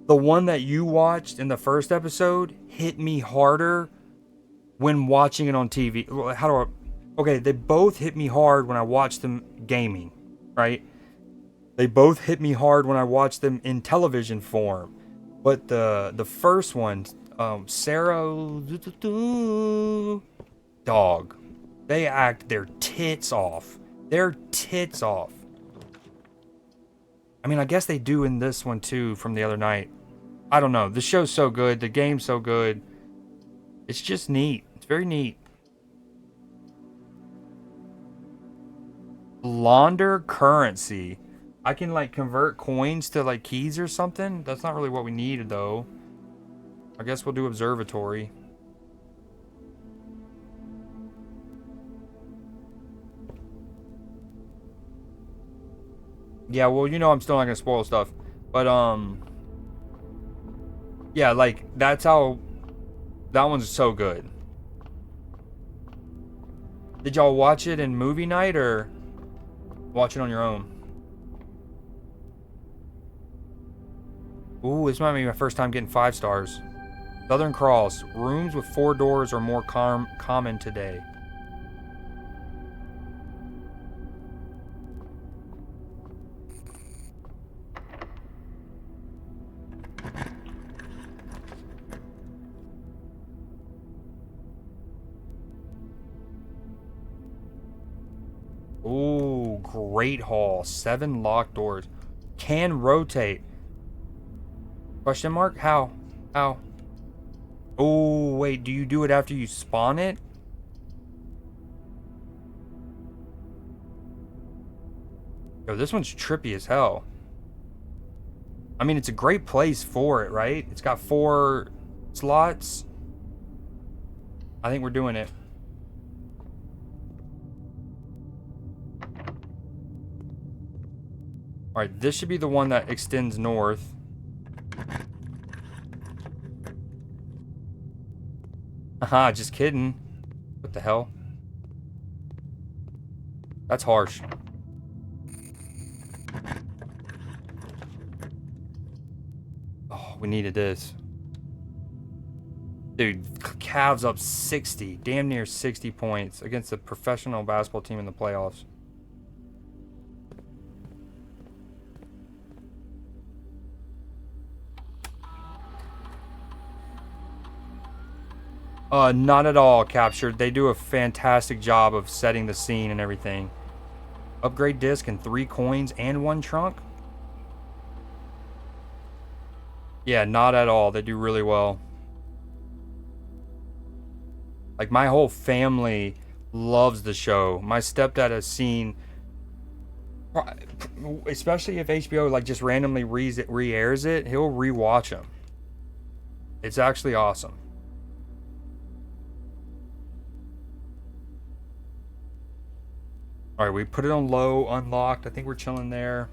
The one that you watched in the first episode hit me harder when watching it on TV. How do I... Okay, they both hit me hard when I watched them gaming, right? They both hit me hard when I watched them in television form. But the first one, Sarah... Dog. They act their tits off. Their tits off. I mean, I guess they do in this one too from the other night. I don't know. The show's so good. The game's so good. It's just neat. It's very neat. Launder currency. I can like convert coins to like keys or something. That's not really what we need though. I guess we'll do observatory. Yeah, well, you know I'm still not gonna spoil stuff. But yeah, like that's how that one's so good. Did y'all watch it in movie night or watch it on your own? Ooh, this might be my first time getting 5 stars. Southern Cross. Rooms with 4 doors are more common today. Ooh, Great Hall. 7 locked doors. Can rotate. Question mark? How? How? Oh, wait. Do you do it after you spawn it? Yo, this one's trippy as hell. I mean, it's a great place for it, right? It's got 4 slots. I think we're doing it. Alright, this should be the one that extends north. Haha, just kidding. What the hell? That's harsh. Oh, we needed this. Dude, Cavs up 60. Damn near 60 points against a professional basketball team in the playoffs. Not at all captured. They do a fantastic job of setting the scene and everything. Upgrade disc and 3 coins and 1 trunk. Yeah, not at all. They do really well. Like, my whole family loves the show. My stepdad has seen, especially if HBO like just randomly re-airs it, he'll re-watch them. It's actually awesome. All right, we put it on low, unlocked. I think we're chilling there.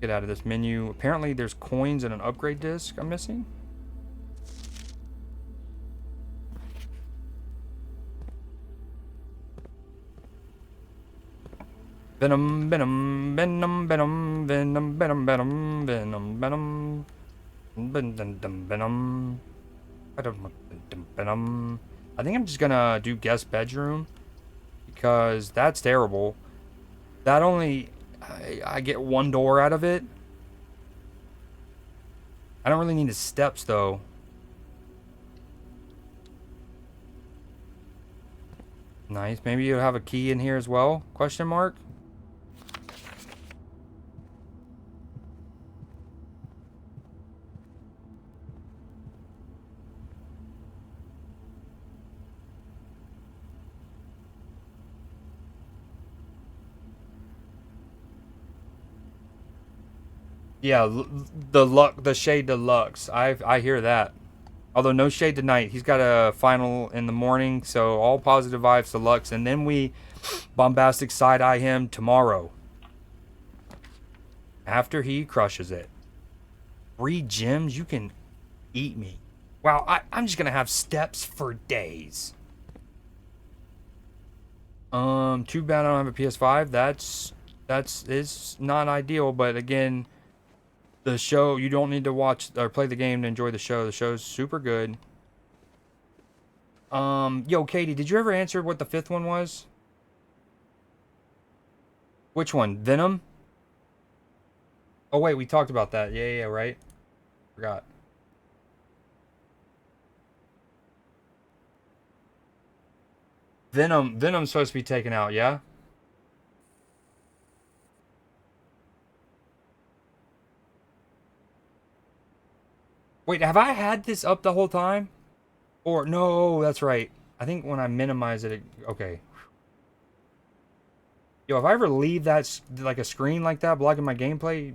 Get out of this menu. Apparently, there's coins and an upgrade disc I'm missing. Venom, venom, venom, venom, venom, venom, venom, venom, venom, venom, venom, venom. I think I'm just gonna do guest bedroom because that's terrible. That only I get 1 door out of it. I don't really need the steps though. Nice. Maybe you'll have a key in here as well? Question mark. Yeah, the Shade Deluxe. I hear that. Although no shade tonight. He's got a final in the morning, so all positive vibes Deluxe, and then we bombastic side eye him tomorrow. After he crushes it. 3 gems, you can eat me. Wow, I'm just gonna have steps for days. Too bad I don't have a PS5. It's not ideal, but again, the show, you don't need to watch or play the game to enjoy the show. The show's super good. Yo, Katie, did you ever answer what the 5th one was? Which one? Venom? Oh, wait, we talked about that. Yeah, right? Forgot. Venom's supposed to be taken out, yeah? Wait, have I had this up the whole time? Or, no, that's right. I think when I minimize it, okay. Yo, if I ever leave that like a screen like that blocking my gameplay,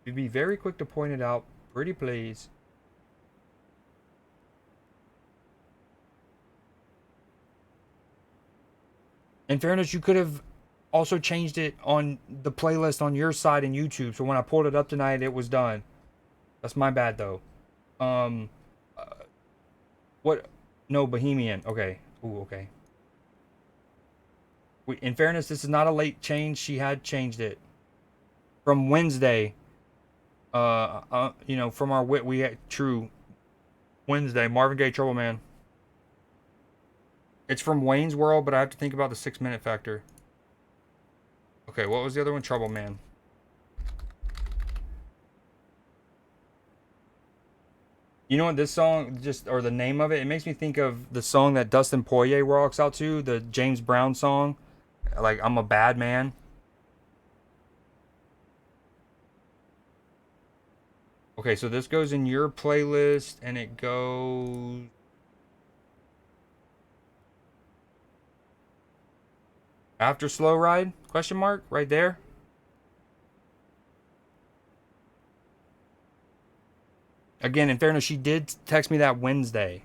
be very quick to point it out. Pretty please. In fairness, you could have also changed it on the playlist on your side in YouTube. So when I pulled it up tonight, it was done. That's my bad though. Um, uh, what? No, Bohemian. Okay. Ooh, okay. In fairness, this is not a late change. She had changed it from Wednesday. You know, from our we had true Wednesday. Marvin Gaye, Trouble Man. It's from Wayne's World, but I have to think about the 6-minute factor. Okay, what was the other one? Trouble Man. You know what this song just, or the name of it, it makes me think of the song that Dustin Poirier rocks out to, the James Brown song. Like, I'm a bad man. Okay, so this goes in your playlist, and it goes... After Slow Ride? Question mark? Right there? Again, in fairness, she did text me that Wednesday.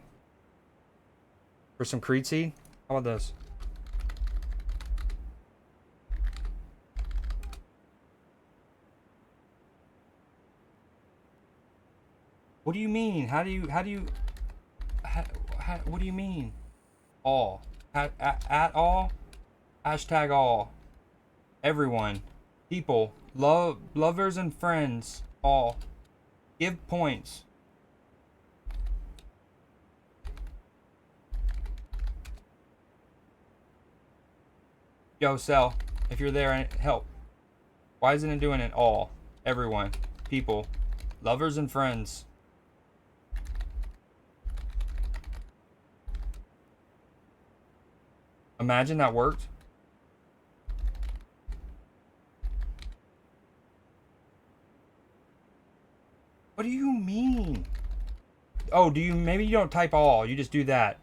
For some Creed seed? How about this? What do you mean? How do you, what do you mean? All. At all? Hashtag all. Everyone. People. Lovers and friends. All. Give points. Yo, Cell. If you're there, help. Why isn't it doing it all? Everyone. People. Lovers and friends. Imagine that worked. What do you mean? Oh, maybe you don't type all, you just do that.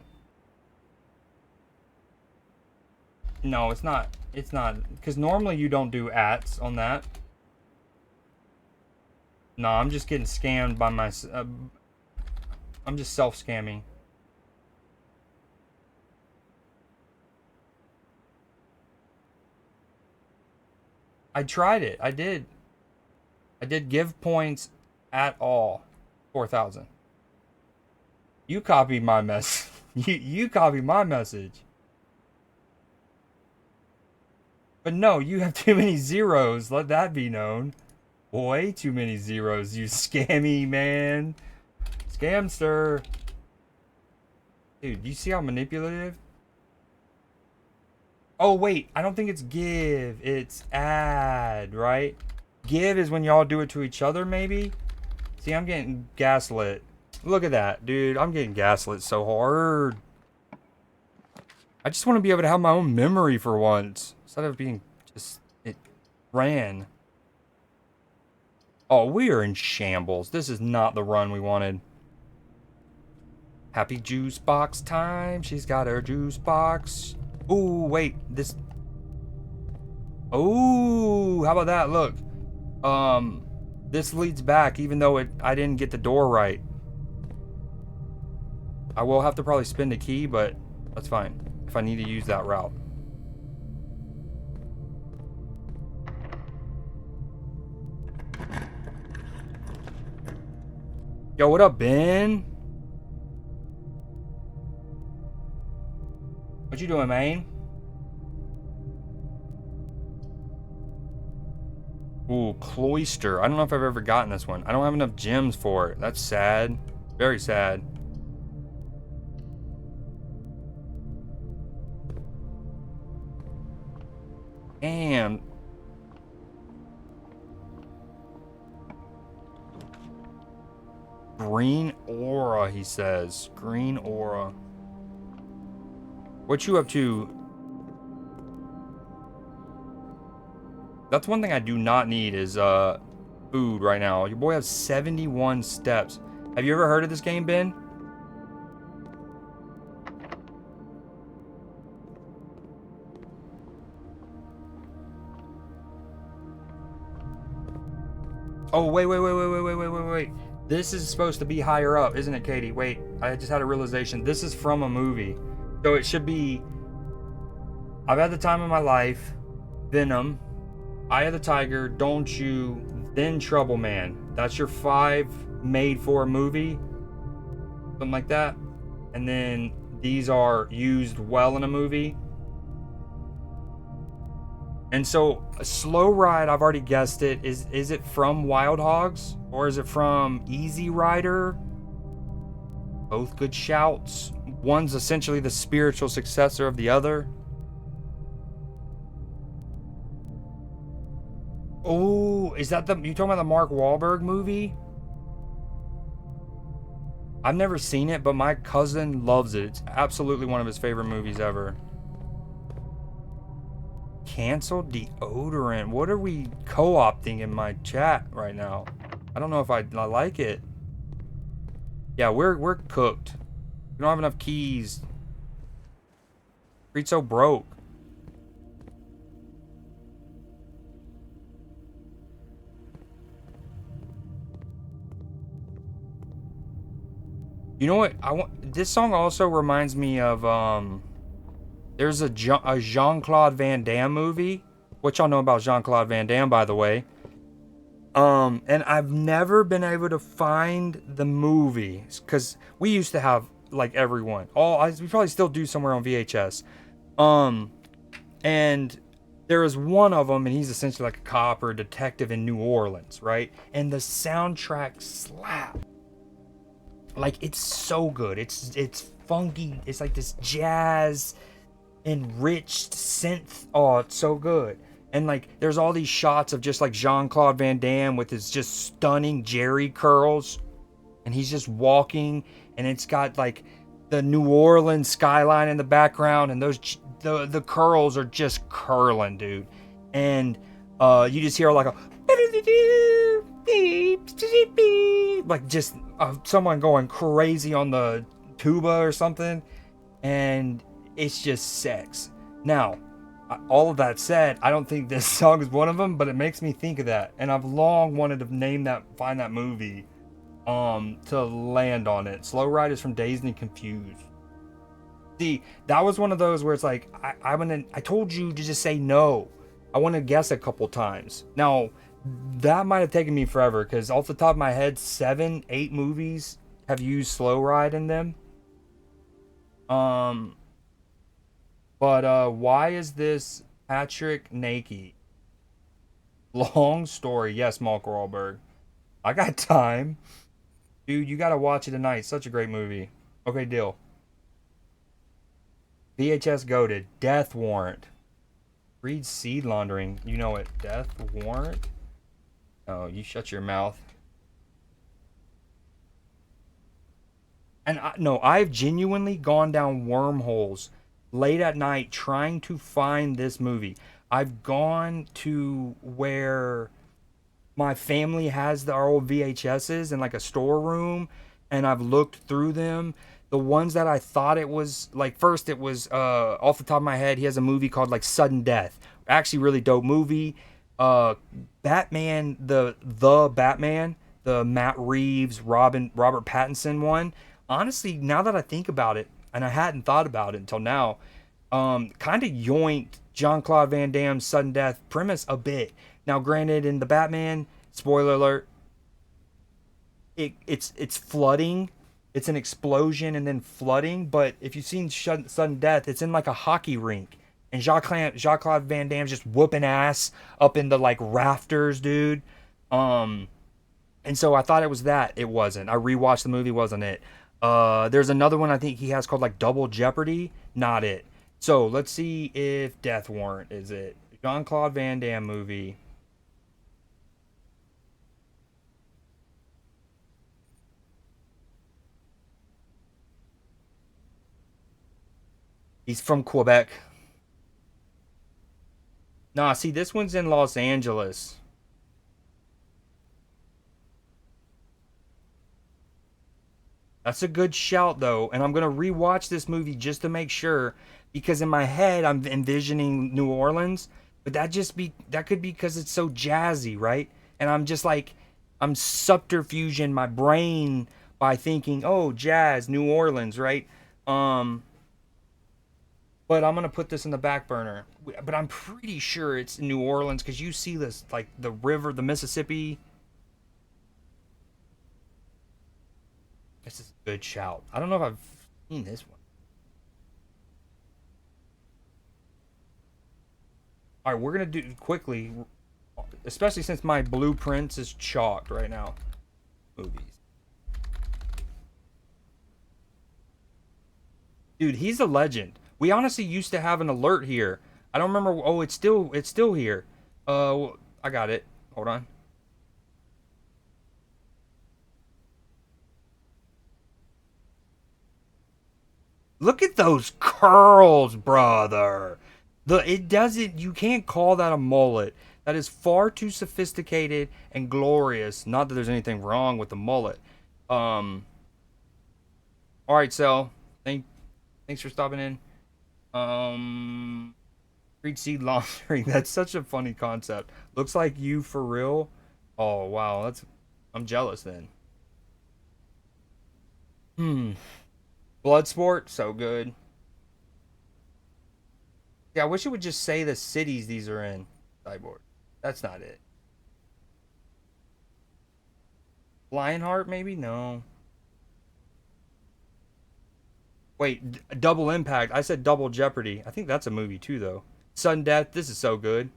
No, it's not, because normally you don't do ats on that. No, I'm just getting scammed by my, I'm just self-scamming. I tried it, I did give points at all. 4,000. You copied my mess. you copied my message. But no, you have too many zeros. Let that be known. Way too many zeros, you scammy man. Scamster. Dude, you see how manipulative? Oh, wait. I don't think it's give. It's add, right? Give is when y'all do it to each other, maybe? See, I'm getting gaslit. Look at that, dude. I'm getting gaslit so hard. I just want to be able to have my own memory for once. Instead of being just... It ran. Oh, we are in shambles. This is not the run we wanted. Happy juice box time. She's got her juice box. Ooh, wait. This... Ooh, how about that? Look. This leads back, even though I didn't get the door right. I will have to probably spend a key, but that's fine. If I need to use that route. Yo, what up, Ben? What you doing, man? Ooh, Cloister. I don't know if I've ever gotten this one. I don't have enough gems for it. That's sad. Very sad. Damn. Green aura, he says. Green aura. What you up to? That's one thing I do not need is food right now. Your boy has 71 steps. Have you ever heard of this game, Ben? Oh, wait. This is supposed to be higher up, isn't it, Katie? Wait, I just had a realization. This is from a movie. So it should be I've Had the Time of My Life, Venom, Eye of the Tiger, Don't You, then Trouble Man. That's your 5 made for a movie. Something like that. And then these are used well in a movie. And so a Slow Ride, I've already guessed it. Is it from Wild Hogs? Or is it from Easy Rider? Both good shouts. One's essentially the spiritual successor of the other. Oh, is that you talking about the Mark Wahlberg movie? I've never seen it, but my cousin loves it. It's absolutely one of his favorite movies ever. Canceled deodorant. What are we co-opting in my chat right now? I don't know if I like it. Yeah, we're cooked. We don't have enough keys. Street's so broke. You know what? This song also reminds me of there's a Jean-Claude Van Damme movie, which y'all know about Jean-Claude Van Damme, by the way. And I've never been able to find the movie because we used to have like everyone. We probably still do somewhere on VHS. And there is one of them, and he's essentially like a cop or a detective in New Orleans, right? And the soundtrack slaps. Like, it's so good. It's funky. It's like this jazz enriched synth. Oh, it's so good. And like there's all these shots of just like Jean-Claude Van Damme with his just stunning Jerry curls, and he's just walking, and it's got like the New Orleans skyline in the background, and the curls are just curling, dude. And you just hear like a like just someone going crazy on the tuba or something, and it's just sex. Now, all of that said, I don't think this song is one of them, but it makes me think of that, and I've long wanted to find that movie, to land on it. Slow Ride is from Dazed and Confused. See, that was one of those where it's like I told you to just say no. I want to guess a couple times. Now, that might have taken me forever because off the top of my head, 7-8 movies have used Slow Ride in them. But why is this Patrick naked? Long story. Yes, Mark Wahlberg. I got time. Dude, you gotta watch it tonight. Such a great movie. Okay, deal. VHS goated. Death Warrant. Read Seed Laundering. You know it. Death Warrant? Oh, you shut your mouth. And I've genuinely gone down wormholes late at night trying to find this movie. I've gone to where my family has our old VHSs in like a storeroom, and I've looked through them. The ones that I thought it was, like, first it was off the top of my head, he has a movie called like Sudden Death. Actually really dope movie. Batman, the Batman, the Matt Reeves, Robert Pattinson one. Honestly, now that I think about it, and I hadn't thought about it until now, kind of yoinked Jean-Claude Van Damme's Sudden Death premise a bit. Now, granted, in the Batman, spoiler alert, it's flooding. It's an explosion and then flooding. But if you've seen Sudden Death, it's in like a hockey rink. And Jean-Claude Van Damme's just whooping ass up in the like rafters, dude. And so I thought it was that. It wasn't. I rewatched the movie, wasn't it? There's another one I think he has called like Double Jeopardy. Not it. So let's see if Death Warrant is it. Jean-Claude Van Damme movie. He's from Quebec. Nah, see, this one's in Los Angeles. That's a good shout, though. And I'm going to rewatch this movie just to make sure. Because in my head, I'm envisioning New Orleans. But that could be because it's so jazzy, right? And I'm just like, I'm subterfuging my brain by thinking, oh, jazz, New Orleans, right? Um, but I'm gonna put this in the back burner. But I'm pretty sure it's New Orleans because you see this like the river, the Mississippi. This is a good shout. I don't know if I've seen this one. All right, we're gonna do quickly, especially since my blueprints is chalked right now. Movies. Dude, he's a legend. We honestly used to have an alert here. I don't remember. Oh, it's still here. I got it. Hold on. Look at those curls, brother. It doesn't. You can't call that a mullet. That is far too sophisticated and glorious. Not that there's anything wrong with the mullet. Um. All right, Sel. Thanks for stopping in. Um. Treat seed laundering. That's such a funny concept. Looks like you for real. Oh wow, I'm jealous then. Hmm. Bloodsport, so good. Yeah, I wish it would just say the cities these are in. Cyborg. That's not it. Lionheart, maybe? No. Wait, Double Impact. I said Double Jeopardy. I think that's a movie too, though. Sudden Death. This is so good.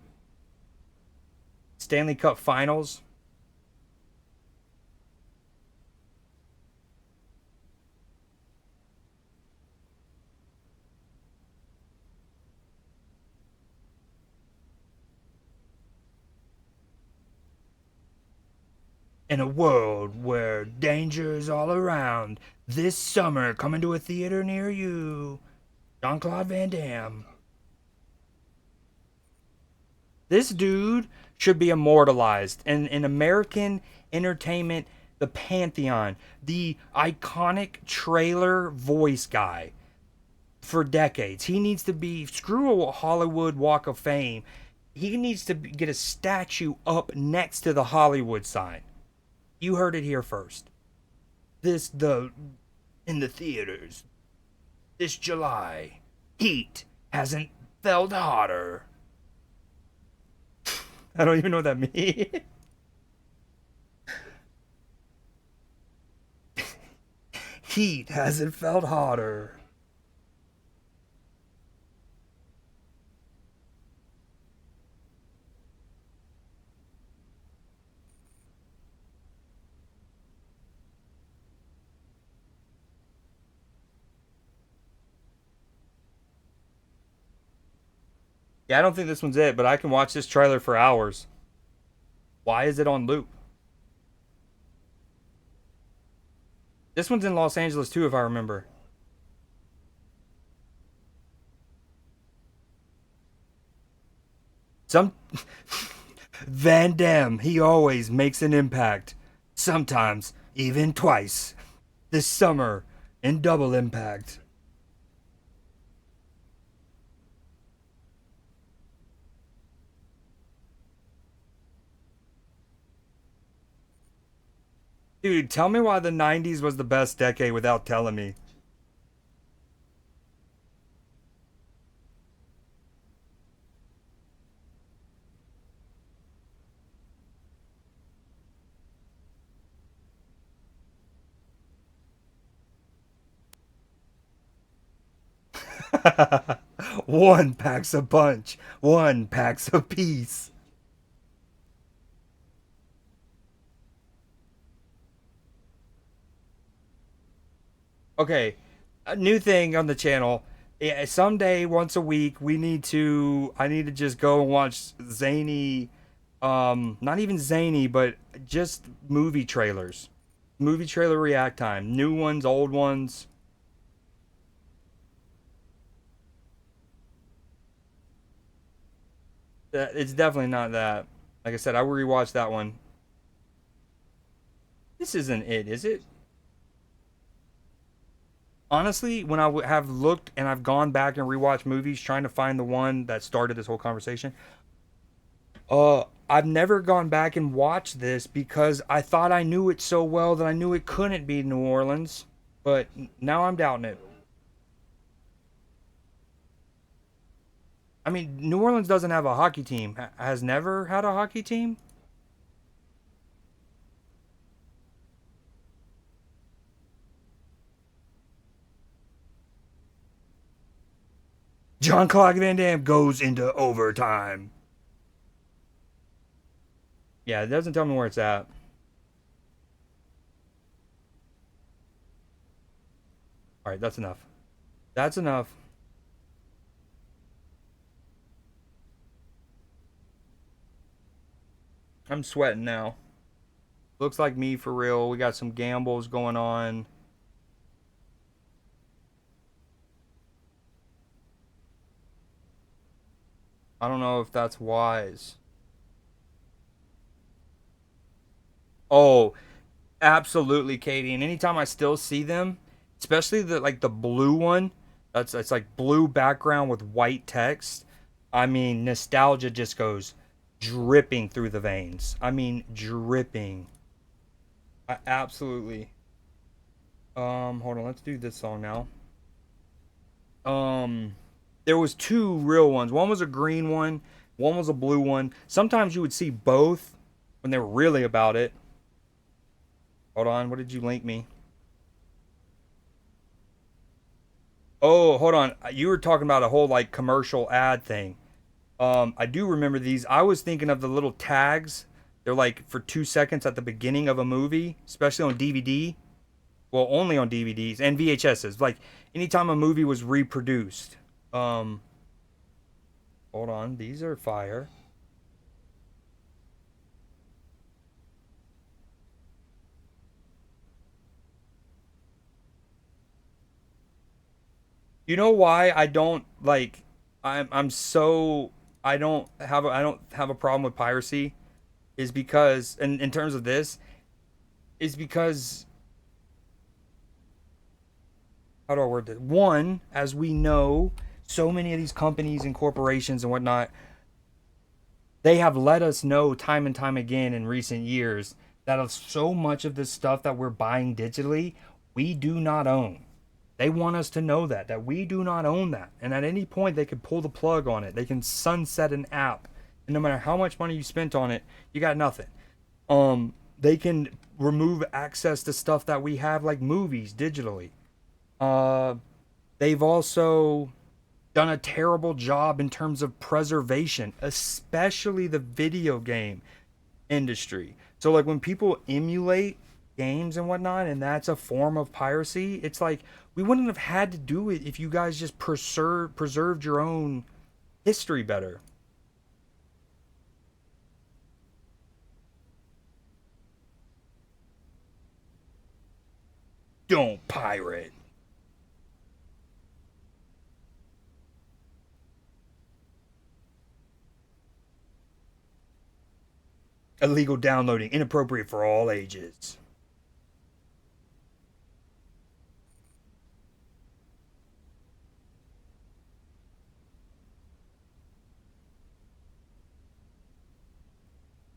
Stanley Cup Finals. In a world where danger is all around, this summer coming to a theater near you. Jean-Claude Van Damme. This dude should be immortalized in American entertainment, the pantheon, the iconic trailer voice guy for decades. He needs to be screw a Hollywood Walk of Fame. He needs to get a statue up next to the Hollywood sign. You heard it here first. This the in the theaters this July. Heat hasn't felt hotter. I don't even know what that means. Heat hasn't felt hotter. Yeah, I don't think this one's it, but I can watch this trailer for hours. Why is it on loop? This one's in Los Angeles too, if I remember. Some Van Damme, he always makes an impact. Sometimes even twice. This summer in Double Impact. Dude, tell me why the 90s was the best decade without telling me. One packs a punch, one packs a piece. Okay, a new thing on the channel. Yeah, someday, once a week, we need to. I need to just go and watch zany, not even zany, but just movie trailers, movie trailer react time, new ones, old ones. It's definitely not that. Like I said, I will rewatch that one. This isn't it, is it? Honestly, when have looked and I've gone back and rewatched movies trying to find the one that started this whole conversation, I've never gone back and watched this because I thought I knew it so well that I knew it couldn't be New Orleans, but now I'm doubting it. I mean, New Orleans doesn't have a hockey team. Has never had a hockey team. Jean-Claude Van Damme goes into overtime. Yeah, it doesn't tell me where it's at. All right, that's enough. That's enough. I'm sweating now. Looks like me for real. We got some gambles going on. I don't know if that's wise. Oh, absolutely, Katie. And anytime I still see them, especially the blue one, that's it's like blue background with white text. I mean, nostalgia just goes dripping through the veins. I mean, dripping. Absolutely. Hold on, let's do this song now. Um, there was two real ones. One was a green one was a blue one. Sometimes you would see both when they were really about it. Hold on, what did you link me? Oh, hold on. You were talking about a whole like commercial ad thing. I do remember these. I was thinking of the little tags. They're like for 2 seconds at the beginning of a movie, especially on DVD. Well, only on DVDs and VHSs. Like anytime a movie was reproduced. Um, Hold on. These are fire. You know why I don't like I'm so I don't have a problem with piracy is because in terms of this is because how do I word this? One, as we know, so many of these companies and corporations and whatnot, they have let us know time and time again in recent years that of so much of this stuff that we're buying digitally, we do not own. They want us to know that we do not own that. And at any point they could pull the plug on it. They can sunset an app. And no matter how much money you spent on it, you got nothing. They can remove access to stuff that we have like movies digitally. Uh they've also done a terrible job in terms of preservation, especially the video game industry. So like when people emulate games and whatnot, and that's a form of piracy, it's like we wouldn't have had to do it if you guys just preserved your own history better. Don't pirate. Illegal downloading, inappropriate for all ages.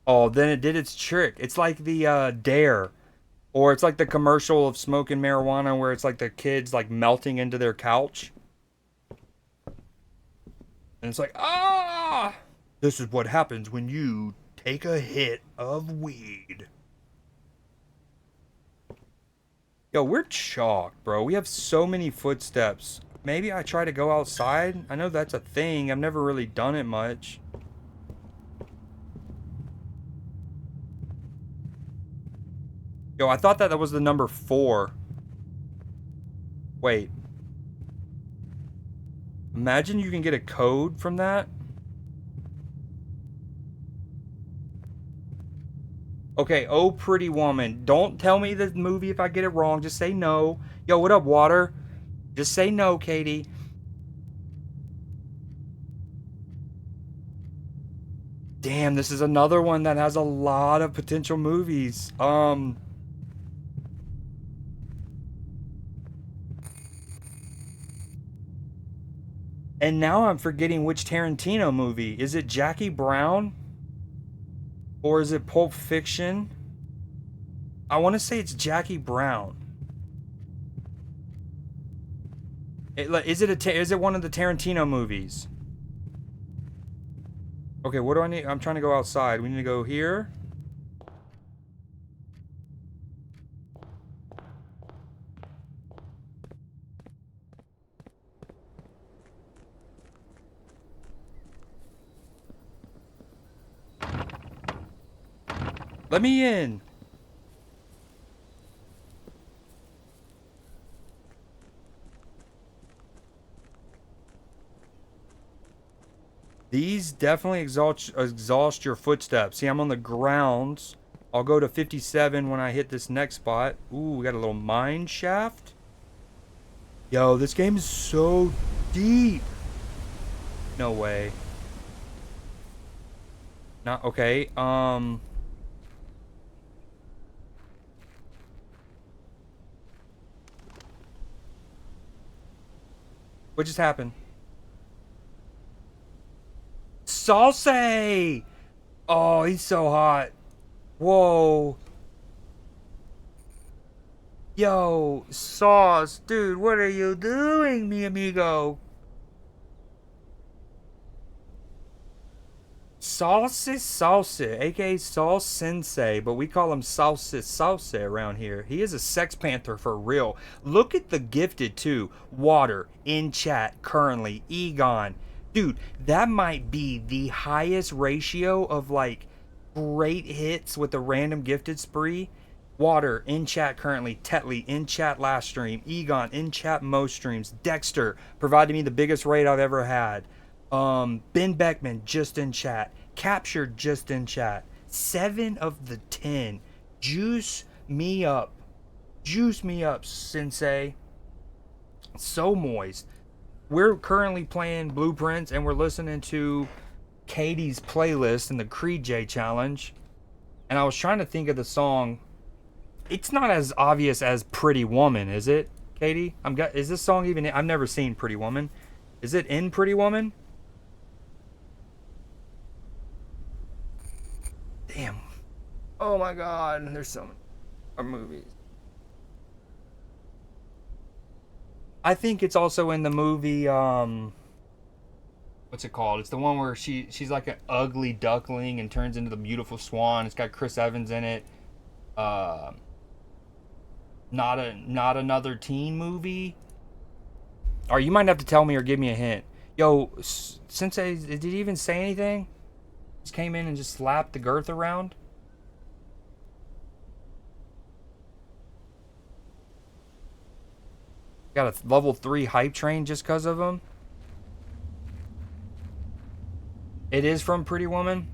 Oh, then it did its trick. It's like the dare, or it's like the commercial of smoking marijuana where it's like the kids like melting into their couch. And it's like, ah, this is what happens when you take a hit of weed. Yo, we're chalked, bro. We have so many footsteps. Maybe I try to go outside. I know that's a thing. I've never really done it much. Yo, I thought that that was the number 4. Wait. Imagine you can get a code from that. Okay, oh pretty woman. Don't tell me the movie if I get it wrong. Just say no. Yo, what up, water? Just say no, Katie. Damn, this is another one that has a lot of potential movies. And now I'm forgetting which Tarantino movie. Is it Jackie Brown? Or is it Pulp Fiction? I want to say it's Jackie Brown. Is it one of the Tarantino movies? Okay, what do I need? I'm trying to go outside. We need to go here. Let me in. These definitely exhaust your footsteps. See, I'm on the grounds. I'll go to 57 when I hit this next spot. Ooh, we got a little mine shaft. Yo, this game is so deep. No way. Not okay. What just happened? Salsa! Oh, he's so hot. Whoa. Yo, Sauce, dude, what are you doing, mi amigo? Salsa, aka Sauce Sensei, but we call him Salsa around here. He is a Sex Panther for real. Look at the gifted too. Water in chat currently. Egon. Dude, that might be the highest ratio of like great hits with the random gifted spree. Water in chat currently. Tetley in chat last stream. Egon in chat most streams. Dexter provided me the biggest raid I've ever had. Ben Beckman just in chat. Captured just in chat. 7 of the 10. Juice me up. Juice me up, Sensei. So moist. We're currently playing Blueprints and we're listening to Katie's playlist in the CreeDJ challenge. And I was trying to think of the song. It's not as obvious as Pretty Woman, is it, Katie? Is this song even? I've never seen Pretty Woman. Is it in Pretty Woman? Damn. Oh my god, there's so many movies. I think it's also in the movie, what's it called? It's the one where she's like an ugly duckling and turns into the beautiful swan. It's got Chris Evans in it. Not another teen movie. Or you might have to tell me or give me a hint. Yo, Sensei, did he even say anything? Just came in and just slapped the girth around. Got a level 3 hype train just because of him. It is from Pretty Woman.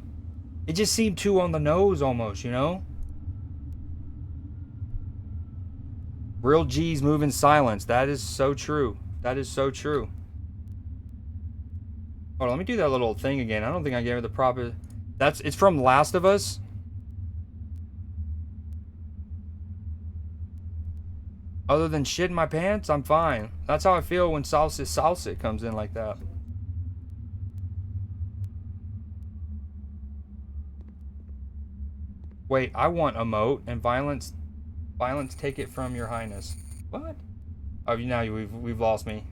It just seemed too on the nose almost, you know? Real G's move in silence. That is so true. That is so true. Hold on, let me do that little thing again. I don't think I gave her the proper... It's from Last of Us. Other than shit in my pants, I'm fine. That's how I feel when salsa comes in like that. Wait, I want emote and violence take it from your highness. What? Oh, now we've lost me.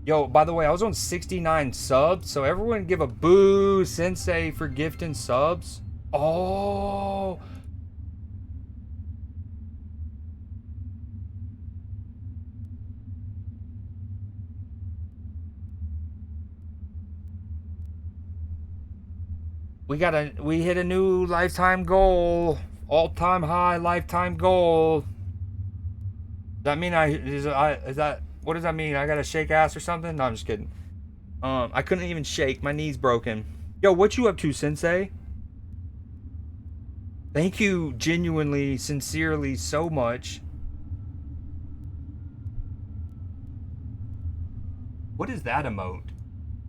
Yo, by the way, I was on 69 subs, so everyone give a boo Sensei for gifting subs. Oh. We hit a new lifetime goal. All-time high lifetime goal. Does that mean what does that mean? I gotta shake ass or something? No, I'm just kidding. I couldn't even shake. My knee's broken. Yo, what you up to, Sensei? Thank you genuinely, sincerely, so much. What is that emote?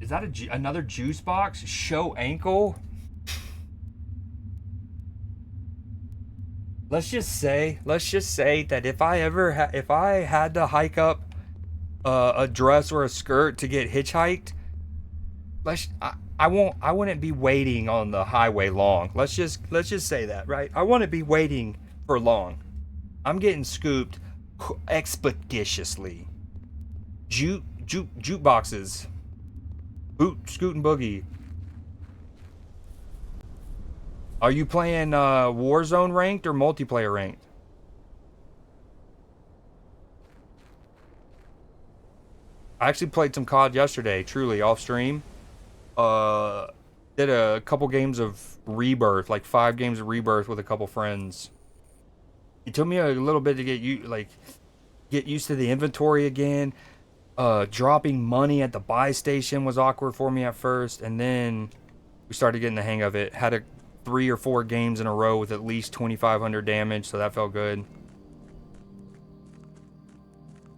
Is that another juice box? Show ankle? Let's just say that if I had to hike up a dress or a skirt to get hitchhiked, I wouldn't be waiting on the highway long. Let's just say that, right? I wouldn't be waiting for long. I'm getting scooped expeditiously. Jukeboxes. Scoot and boogie. Are you playing Warzone ranked or multiplayer ranked? I actually played some COD yesterday, truly off stream. Uh, did a couple games of Rebirth, like 5 games of Rebirth with a couple friends. It took me a little bit to get used to the inventory again. Dropping money at the buy station was awkward for me at first, and then we started getting the hang of it. Had 3 or 4 games in a row with at least 2,500 damage, so that felt good.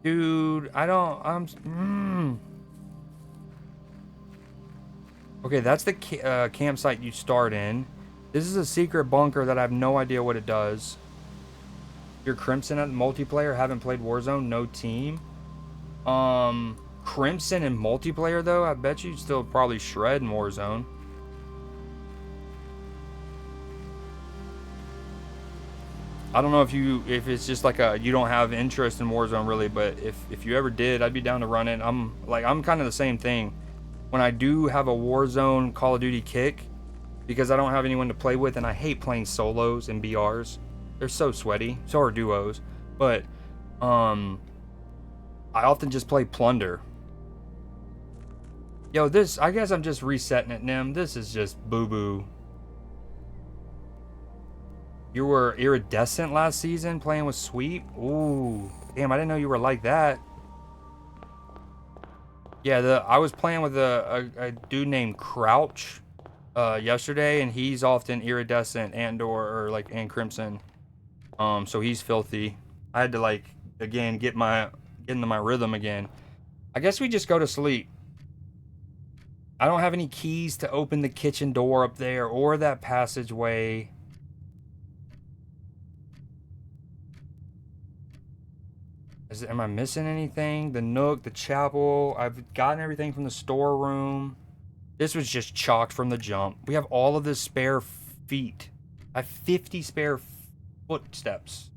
Dude, I don't. Okay, that's the campsite you start in. This is a secret bunker that I have no idea what it does. You're Crimson at multiplayer. Haven't played Warzone. No team. Crimson in multiplayer though. I bet you still probably shred in Warzone. I don't know if it's just like you don't have interest in Warzone really, but if you ever did, I'd be down to run it. I'm kind of the same thing. When I do have a Warzone Call of Duty kick, because I don't have anyone to play with, and I hate playing solos and BRs. They're so sweaty. So are duos. But I often just play Plunder. Yo, I guess I'm just resetting it, Nim. This is just boo-boo. You were iridescent last season playing with Sweep? Ooh. Damn, I didn't know you were like that. Yeah, I was playing with a dude named Crouch yesterday, and he's often iridescent and crimson. So he's filthy. I had to again get into my rhythm again. I guess we just go to sleep. I don't have any keys to open the kitchen door up there or that passageway. Am I missing anything? The nook, the chapel. I've gotten everything from the storeroom. This was just chalked from the jump. We have all of the spare feet. I have 50 spare footsteps.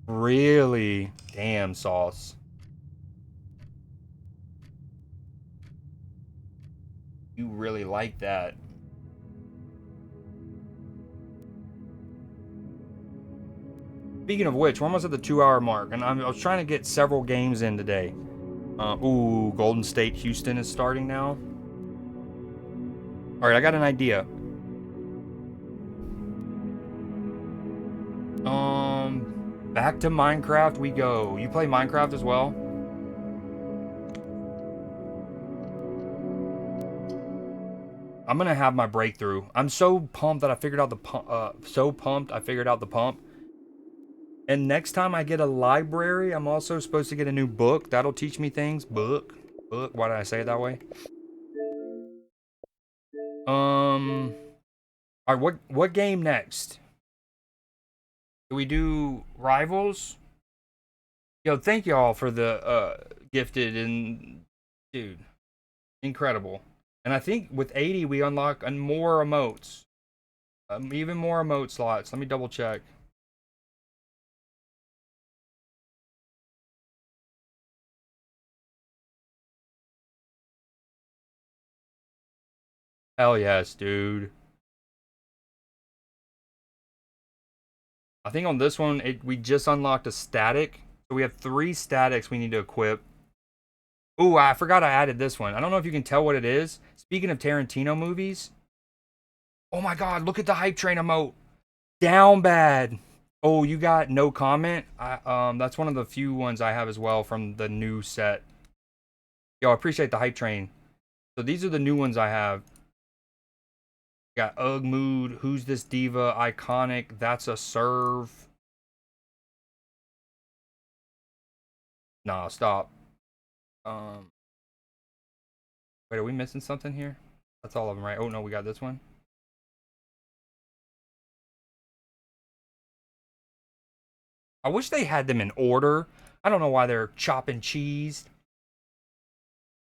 Really? Damn, Sauce. You really like that. Speaking of which, we're almost at the 2-hour mark, and I was trying to get several games in today. Ooh, Golden State Houston is starting now. All right, I got an idea. Back to Minecraft we go. You play Minecraft as well? I'm gonna have my breakthrough. I'm so pumped that I figured out the pump. So pumped I figured out the pump. And next time I get a library, I'm also supposed to get a new book. That'll teach me things. Book. Why did I say it that way? All right. What game next? Do we do Rivals? Yo, thank y'all for the gifted and dude, incredible. And I think with 80 we unlock more emotes, even more emote slots. Let me double check. Hell yes, dude. I think on this one we just unlocked a static, so we have 3 statics we need to equip. Ooh, I forgot I added this one. I don't know if you can tell what it is. Speaking of Tarantino movies. Oh my god, look at the hype train emote. Down bad. Oh, you got no comment? That's one of the few ones I have as well from the new set. Yo, I appreciate the hype train. So these are the new ones I have. Got Ugg Mood, Who's This Diva, Iconic, That's a Serve. Nah, stop. Wait, are we missing something here? That's all of them, right? Oh no, we got this one. I wish they had them in order. I don't know why they're chopping cheese.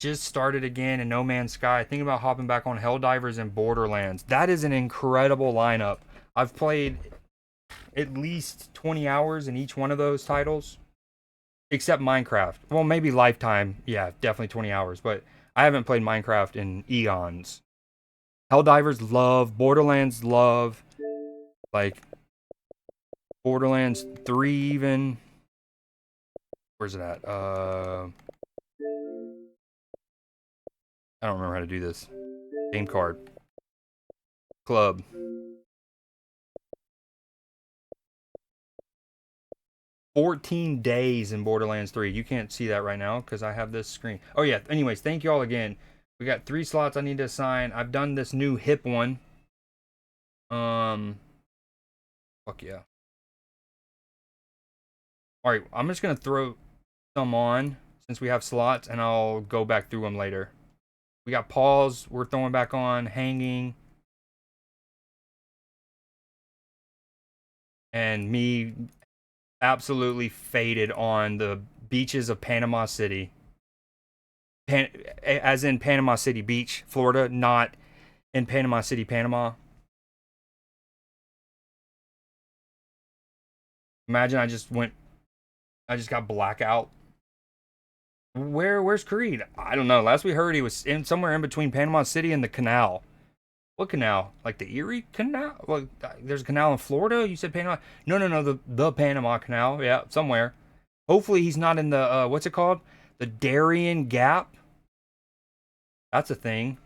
just started again in No Man's Sky. Thinking about hopping back on Helldivers and Borderlands. That is an incredible lineup. I've played at least 20 hours in each one of those titles, except Minecraft. Well, maybe Lifetime. Yeah, definitely 20 hours, but I haven't played Minecraft in eons. Helldivers love, Borderlands love, like Borderlands 3 even. Where's it at? I don't remember how to do this. Game card. Club. "14 days in Borderlands 3. You can't see that right now because I have this screen. Oh yeah, anyways, thank you all again. We got 3 slots I need to assign. I've done this new hip one. Fuck yeah. Alright, I'm just gonna throw some on since we have slots, and I'll go back through them later. We got Pause, we're throwing back on, Hanging, and me absolutely faded on the beaches of Panama City. As in Panama City Beach, Florida, not in Panama City, Panama. Imagine I just got blackout. Where's Creed? I don't know. Last we heard he was in somewhere in between Panama City and the canal. What canal? Like the Erie Canal? Well, there's a canal in Florida. You said Panama? No. The Panama Canal. Yeah, somewhere. Hopefully he's not in the what's it called? The Darien Gap. That's a thing.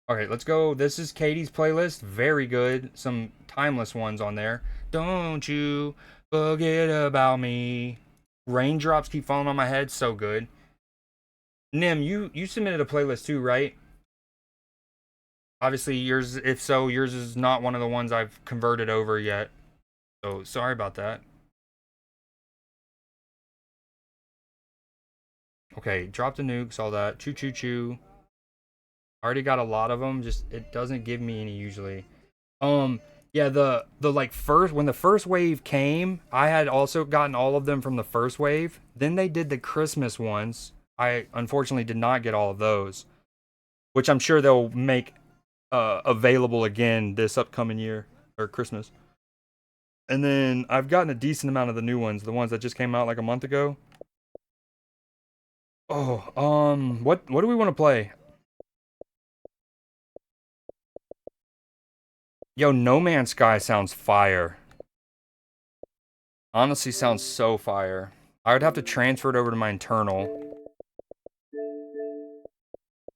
Okay, let's go. This is Katie's playlist. Very good. Some timeless ones on there. Don't you forget about me. Raindrops keep falling on my head. So good. Nim, you submitted a playlist too, right? Obviously, yours. If so, yours is not one of the ones I've converted over yet. So sorry about that. Okay, drop the nukes, all that. Choo choo choo. Already got a lot of them. Just it doesn't give me any usually. Yeah, the like first when the first wave came, I had also gotten all of them from the first wave. Then they did the Christmas ones. I unfortunately did not get all of those, which I'm sure they'll make available again this upcoming year or Christmas. And then I've gotten a decent amount of the new ones, the ones that just came out like a month ago. Oh, what do we want to play? Yo, No Man's Sky sounds fire. Honestly, sounds so fire. I would have to transfer it over to my internal.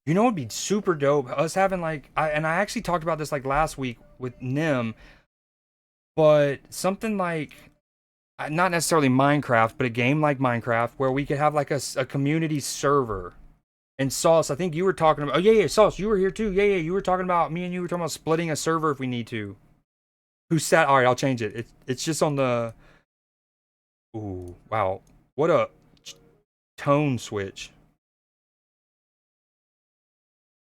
You know, it'd be super dope. Us having like, I actually talked about this like last week with Nim, but something like, not necessarily Minecraft, but a game like Minecraft where we could have like a community server. And Sauce, I think you were talking about. Oh yeah, Sauce, you were here too. Yeah, you were talking about. Me and you were talking about splitting a server if we need to. Who sat? All right, I'll change it. It's just on the. Ooh, wow, what a tone switch.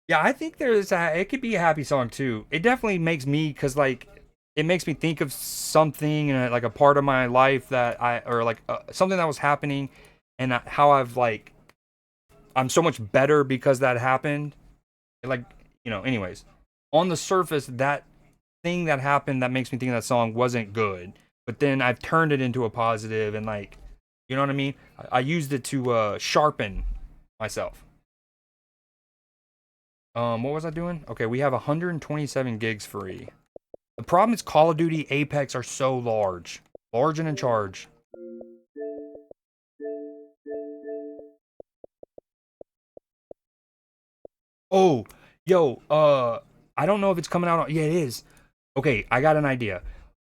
Yeah, I think it could be a happy song too. It definitely makes me, cause like it makes me think of something like a part of my life that or like something that was happening, and how I've like I'm so much better because that happened. Like anyways, on the surface, that thing that happened that makes me think that song wasn't good, but then I've turned it into a positive and like, you know what I mean? I used it to sharpen myself. What was I doing? Okay, we have 127 gigs free. The problem is Call of Duty Apex are so large and in charge. Oh, yo, I don't know if it's coming out. Yeah, it is. Okay, I got an idea.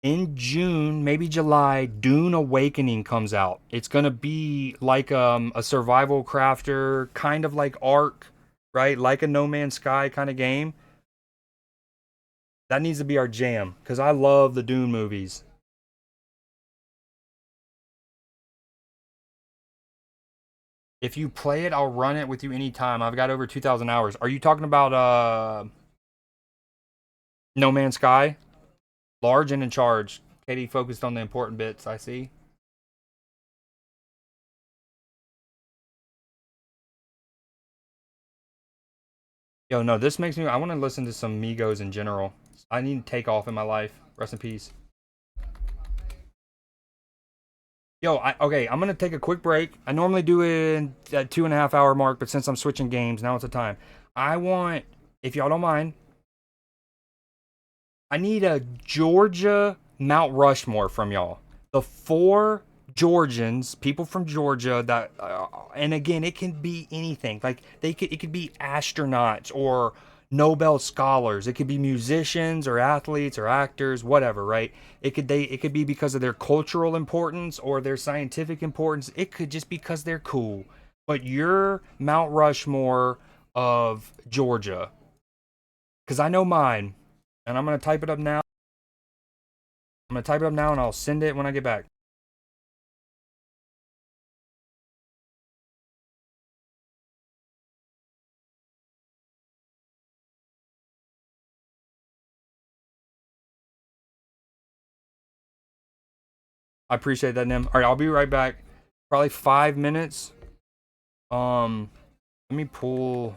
In June, maybe July, Dune Awakening comes out. It's gonna be like a survival crafter, kind of like Ark, right? Like a No Man's Sky kind of game. That needs to be our jam because I love the Dune movies. If you play it, I'll run it with you anytime. I've got over 2,000 hours. Are you talking about No Man's Sky? Large and in charge. Katie focused on the important bits, I see. Yo, no, this makes me. I want to listen to some Migos in general. I need to take off in my life. Rest in peace. Yo, okay, I'm gonna take a quick break. I normally do it in that 2.5 hour mark, but since I'm switching games, now it's the time. I want, if y'all don't mind, I need a Georgia Mount Rushmore from y'all. The four Georgians, people from Georgia that, and again, it can be anything. Like it could be astronauts or Nobel scholars. It could be musicians or athletes or actors, whatever. Right? It could be because of their cultural importance or their scientific importance. It could just because they're cool. But you're Mount Rushmore of Georgia, because I know mine, and I'm gonna type it up now. I'm gonna type it up now, and I'll send it when I get back. I appreciate that, Nim. All right, I'll be right back. Probably 5 minutes. Let me pull.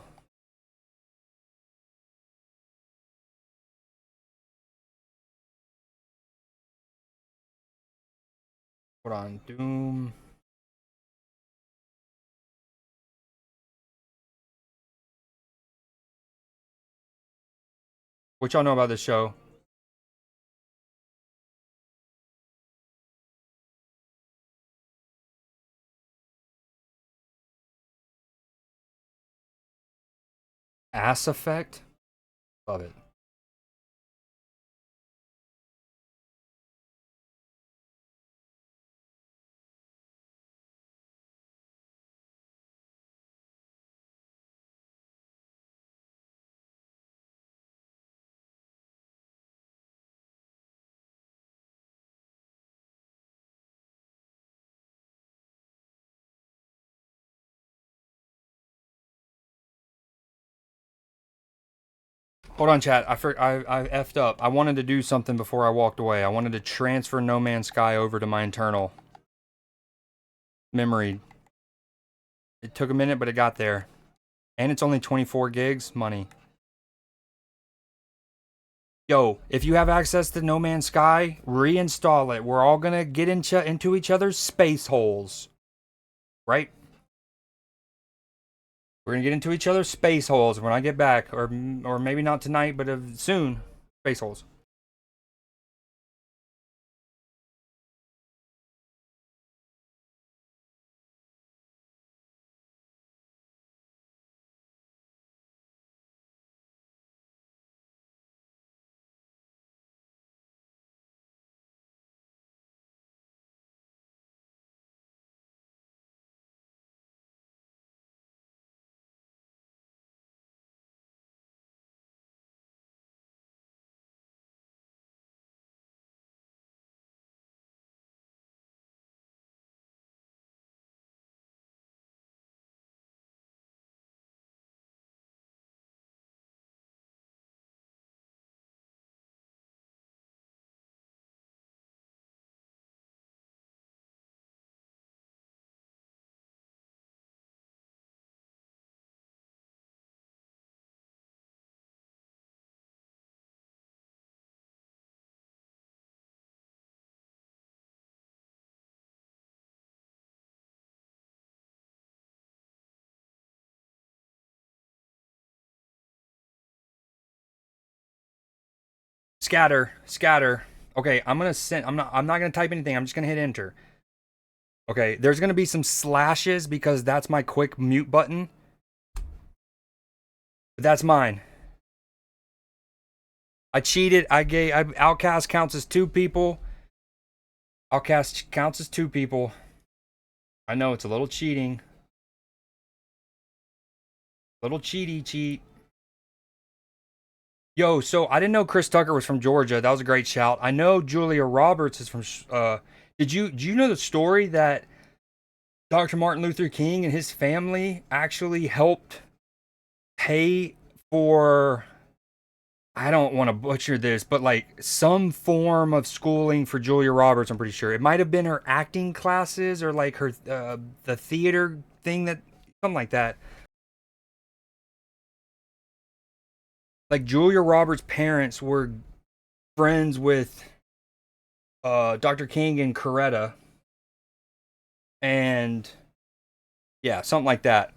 Hold on, Doom. What y'all know about this show? Ass Effect. Love it. Hold on, chat. I effed up. I wanted to do something before I walked away. I wanted to transfer No Man's Sky over to my internal memory. It took a minute, but it got there. And it's only 24 gigs. Money. Yo, if you have access to No Man's Sky, reinstall it. We're all gonna get into each other's space holes. Right? We're gonna get into each other's space holes when I get back, or maybe not tonight, but soon. Space holes. Scatter. Okay, I'm gonna send. I'm not gonna type anything. I'm just gonna hit enter. Okay, there's gonna be some slashes because that's my quick mute button. But that's mine. I cheated. Outcast counts as 2 people. Outcast counts as 2 people. I know it's a little cheating. Little cheat. Yo, so I didn't know Chris Tucker was from Georgia. That was a great shout. I know Julia Roberts is from. Do you know the story that Dr. Martin Luther King and his family actually helped pay for? I don't want to butcher this, but like some form of schooling for Julia Roberts. I'm pretty sure it might have been her acting classes or like her the theater thing, that something like that. Like Julia Roberts' parents were friends with Dr. King and Coretta, and yeah, something like that.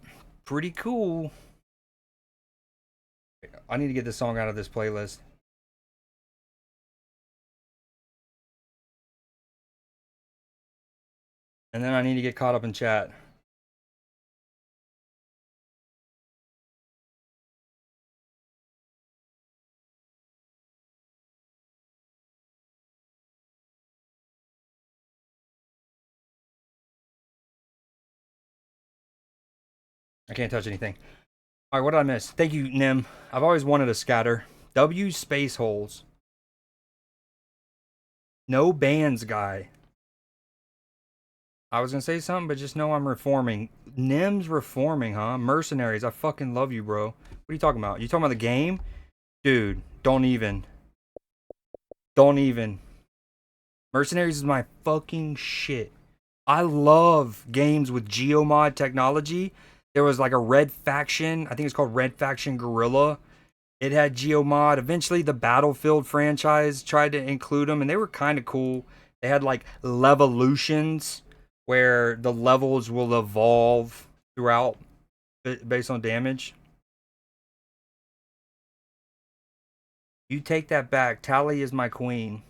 Pretty cool. I need to get this song out of this playlist. And then I need to get caught up in chat. I can't touch anything. All right, what did I miss? Thank you, Nim. I've always wanted a scatter. W space holes. No bands guy. I was gonna say something, but just know I'm reforming. Nim's reforming, huh? Mercenaries. I fucking love you, bro. What are you talking about? You talking about the game? Dude, don't even. Don't even. Mercenaries is my fucking shit. I love games with geomod technology. There was like a Red Faction, I think it's called Red Faction Guerrilla. It had geomod. Eventually, the Battlefield franchise tried to include them, and they were kind of cool. They had like levolutions where the levels will evolve throughout based on damage. You take that back. Tally is my queen.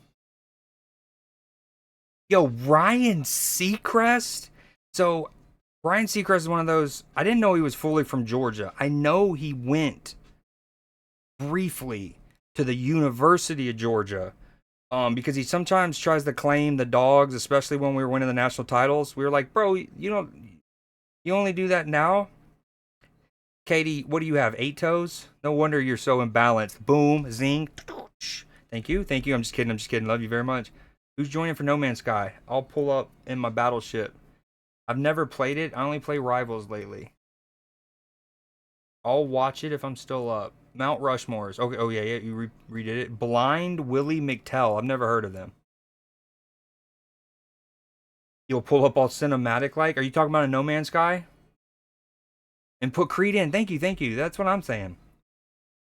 Yo, Ryan Seacrest. So Ryan Seacrest is one of those. I didn't know he was fully from Georgia. I know he went briefly to the University of Georgia, because he sometimes tries to claim the dogs, especially when we were winning the national titles. We were like, bro, you only do that now. Katie, what do you have? 8 toes? No wonder you're so imbalanced. Boom, zing. Thank you, thank you. I'm just kidding. I'm just kidding. Love you very much. Who's joining for No Man's Sky? I'll pull up in my battleship. I've never played it. I only play Rivals lately. I'll watch it if I'm still up. Mount Rushmore's. Okay. Oh yeah, yeah. You redid it. Blind Willie McTell. I've never heard of them. You'll pull up all cinematic like. Are you talking about a No Man's Sky? And put Creed in. Thank you, thank you. That's what I'm saying.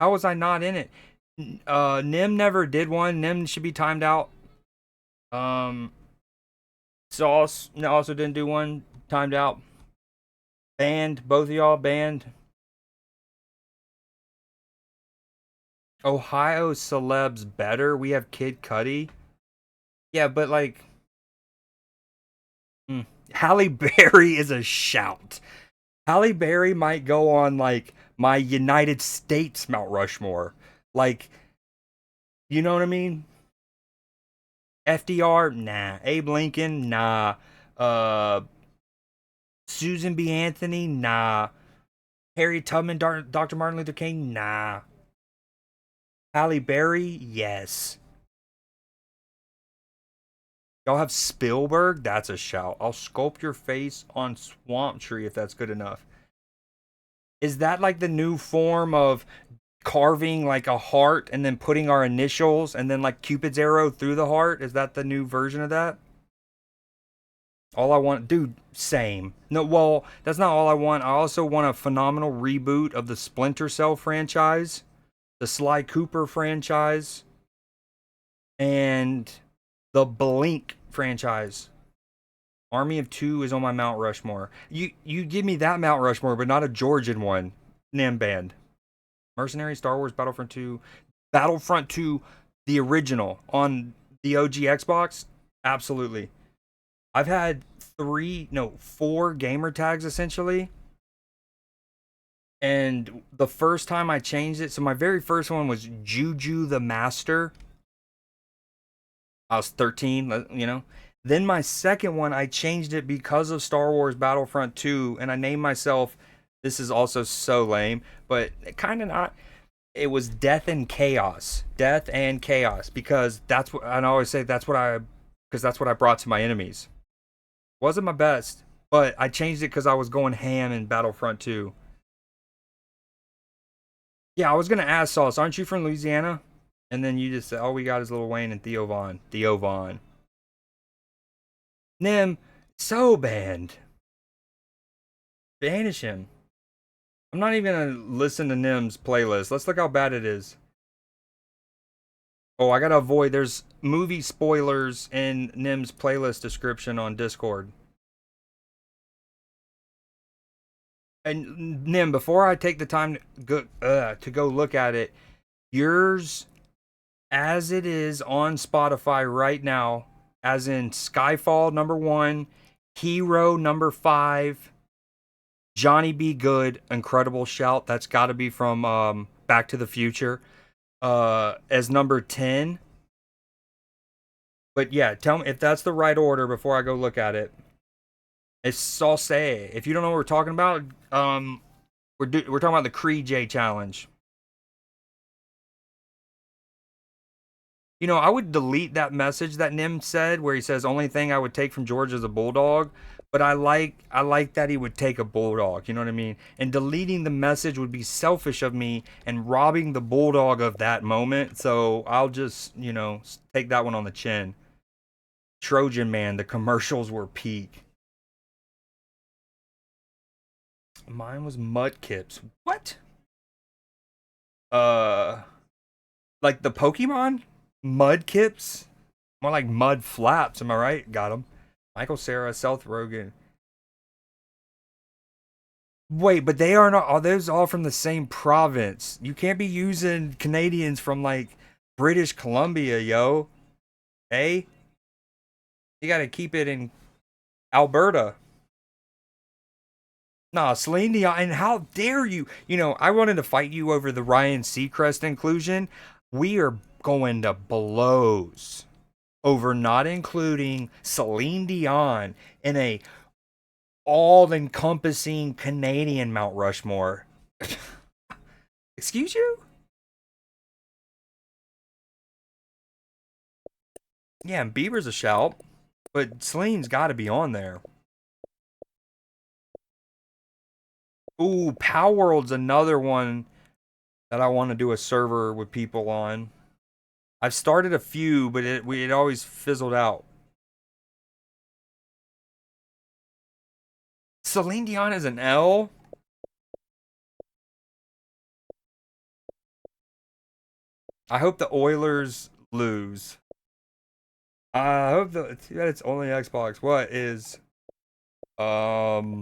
How was I not in it? Nim never did one. Nim should be timed out. Sauce also didn't do one. Timed out. Banned. Both of y'all banned. Ohio celebs better. We have Kid Cudi. Yeah, but like, Halle Berry is a shout. Halle Berry might go on like my United States Mount Rushmore. Like, you know what I mean? FDR, nah. Abe Lincoln, nah. Uh, Susan B. Anthony, nah. Harriet Tubman, Dr. Martin Luther King, nah. Halle Berry, yes. Y'all have Spielberg? That's a shout. I'll sculpt your face on Swamp Tree if that's good enough. Is that like the new form of carving like a heart and then putting our initials and then like Cupid's arrow through the heart? Is that the new version of that? All I want, dude, same. No, well, that's not all I want. I also want a phenomenal reboot of the Splinter Cell franchise, the Sly Cooper franchise, and the Blink franchise. Army of Two is on my Mount Rushmore. You give me that Mount Rushmore, but not a Georgian one. Nam band. Mercenary, Star Wars, Battlefront 2, the original on the OG Xbox. Absolutely. I've had 4 gamer tags essentially. And the first time I changed it, so my very first one was Juju the Master. I was 13, you know. Then my second one, I changed it because of Star Wars Battlefront 2, and I named myself, this is also so lame, but kind of not. It was Death and Chaos. Death and Chaos, because that's what I always say, because that's what I brought to my enemies. Wasn't my best, but I changed it because I was going ham in Battlefront 2. Yeah, I was gonna ask Sauce, aren't you from Louisiana? And then you just said, all we got is Lil Wayne and Theo Vaughn. Theo Vaughn. Nim, so banned. Banish him. I'm not even gonna listen to Nim's playlist. Let's look how bad it is. Oh, I gotta avoid. There's movie spoilers in Nim's playlist description on Discord. And Nim, before I take the time to go look at it, yours as it is on Spotify right now, as in Skyfall #1, Hero #5, Johnny B. Good, incredible shout. That's got to be from Back to the Future. As #10. But yeah, tell me if that's the right order before I go look at it. It's Sauce. If you don't know what we're talking about, we're talking about the CreeDJ challenge. You know, I would delete that message that Nim said where he says only thing I would take from George is a bulldog. But I like that he would take a bulldog. You know what I mean? And deleting the message would be selfish of me and robbing the bulldog of that moment. So I'll just take that one on the chin. Trojan Man, the commercials were peak. Mine was Mudkips. What? Uh, like the Pokemon Mudkips? More like Mud Flaps. Am I right? Got him. Michael Sarah, Seth Rogen. Wait, but they are not. Are those all from the same province? You can't be using Canadians from like British Columbia, yo. Hey, you got to keep it in Alberta. Nah, Celine Dion, and how dare you? You know, I wanted to fight you over the Ryan Seacrest inclusion. We are going to blows over not including Celine Dion in a all-encompassing Canadian Mount Rushmore. Excuse you? Yeah, and Bieber's a shout, but Celine's got to be on there. Ooh, Power World's another one that I want to do a server with people on. I've started a few, but it always fizzled out. Celine Dion is an L. I hope the Oilers lose. I hope that it's only Xbox. What is Power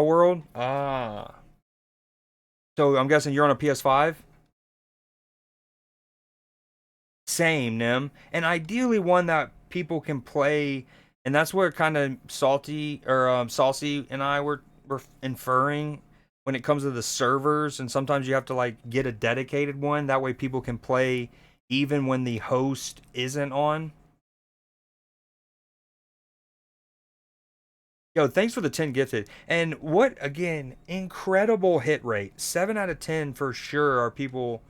World? Ah. So I'm guessing you're on a PS5? Same, Nim. And ideally one that people can play, and that's where kind of salty or saucy and I were inferring when it comes to the servers, and sometimes you have to like get a dedicated one that way people can play even when the host isn't on. Yo, thanks for the 10 gifted. And what again, incredible hit rate. 7 out of 10 for sure are people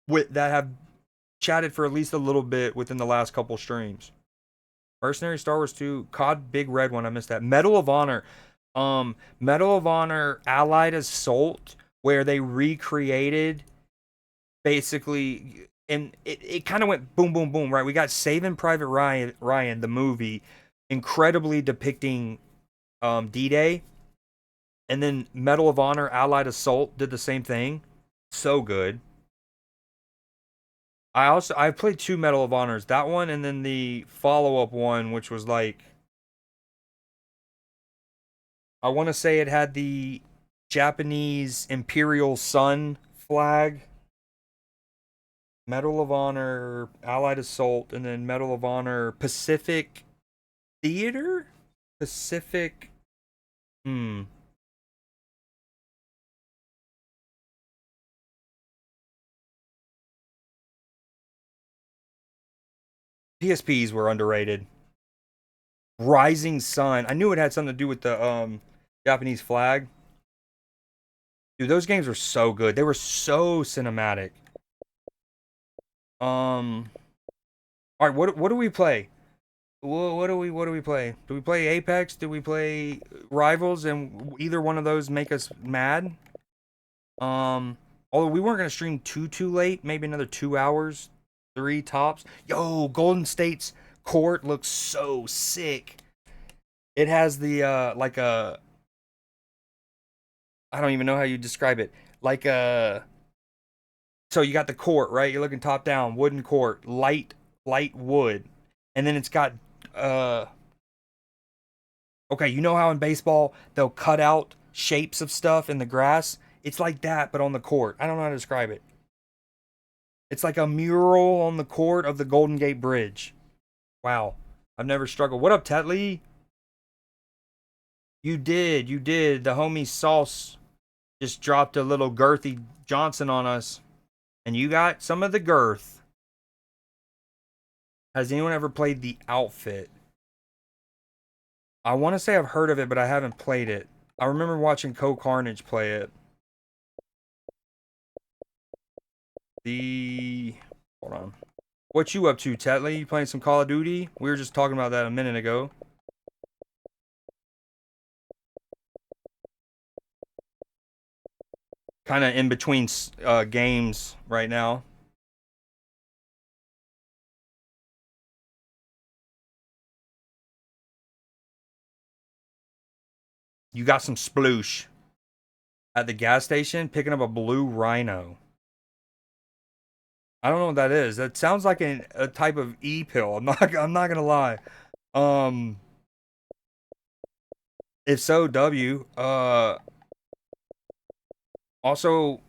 with that have chatted for at least a little bit within the last couple streams. Mercenary Star Wars 2, COD Big Red one, I missed that. Medal of Honor. Medal of Honor Allied Assault, where they recreated basically, and it kind of went boom boom boom, right? We got Saving Private Ryan, the movie, incredibly depicting D-Day. And then Medal of Honor Allied Assault did the same thing. So good. I played two Medal of Honors, that one and then the follow-up one, which was like, I want to say it had the Japanese Imperial Sun flag. Medal of Honor Allied Assault, and then Medal of Honor Pacific Theater? Pacific. Hmm. PSPs were underrated. Rising Sun. I knew it had something to do with the Japanese flag. Dude, those games were so good. They were so cinematic. Um all right, what do we play? What do we play? Do we play Apex? Do we play Rivals, and either one of those make us mad? Although we weren't gonna stream too late, maybe another 2 hours, three tops. Yo, Golden State's court looks so sick. It has the like a, I don't even know how you describe it. Like a So you got the court, right? You're looking top down, wooden court, light wood. And then it's got okay, you know how in baseball they'll cut out shapes of stuff in the grass? It's like that, but on the court. I don't know how to describe it. It's like a mural on the court of the Golden Gate Bridge. Wow. I've never struggled. What up, Tetley? You did. The homie Sauce just dropped a little girthy Johnson on us. And you got some of the girth. Has anyone ever played The Outfit? I want to say I've heard of it, but I haven't played it. I remember watching Carnage play it. Hold on. What you up to, Tetley? You playing some Call of Duty? We were just talking about that a minute ago. Kind of in between games right now. You got some sploosh at the gas station picking up a blue rhino. I don't know what that is. That sounds like a type of e-pill. I'm not gonna lie. If so, W. Also,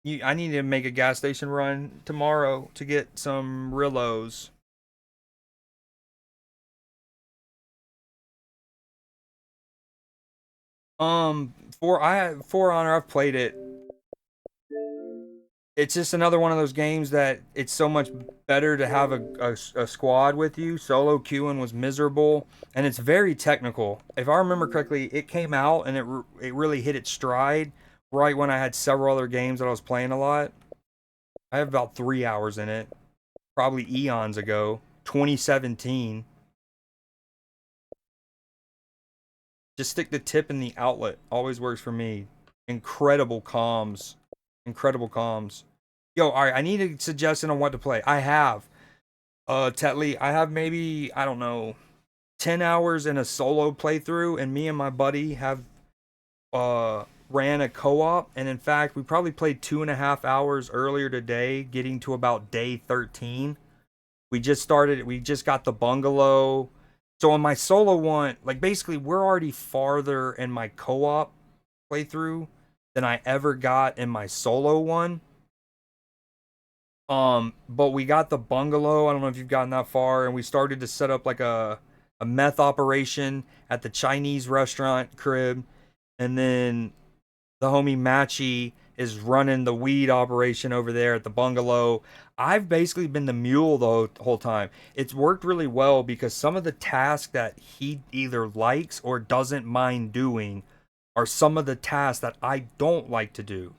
I need to make a gas station run tomorrow to get some Rillos. For Honor, I've played it. It's just another one of those games that it's so much better to have a squad with you. Solo queuing was miserable, and it's very technical. If I remember correctly, it came out and it really hit its stride right when I had several other games that I was playing a lot. I have about 3 hours in it, probably eons ago, 2017. Just stick the tip in the outlet. Always works for me. Incredible comms. Yo, alright, I need a suggestion on what to play. I have. Tetley, I have maybe, I don't know, 10 hours in a solo playthrough, and me and my buddy have ran a co-op, and in fact, we probably played 2.5 hours earlier today, getting to about day 13. We just got the bungalow. So on my solo one, like basically we're already farther in my co-op playthrough than I ever got in my solo one. But we got the bungalow. I don't know if you've gotten that far, and we started to set up like a meth operation at the Chinese restaurant crib, and then the homie Matchy is running the weed operation over there at the bungalow. I've basically been the mule the whole time. It's worked really well because some of the tasks that he either likes or doesn't mind doing are some of the tasks that I don't like to do.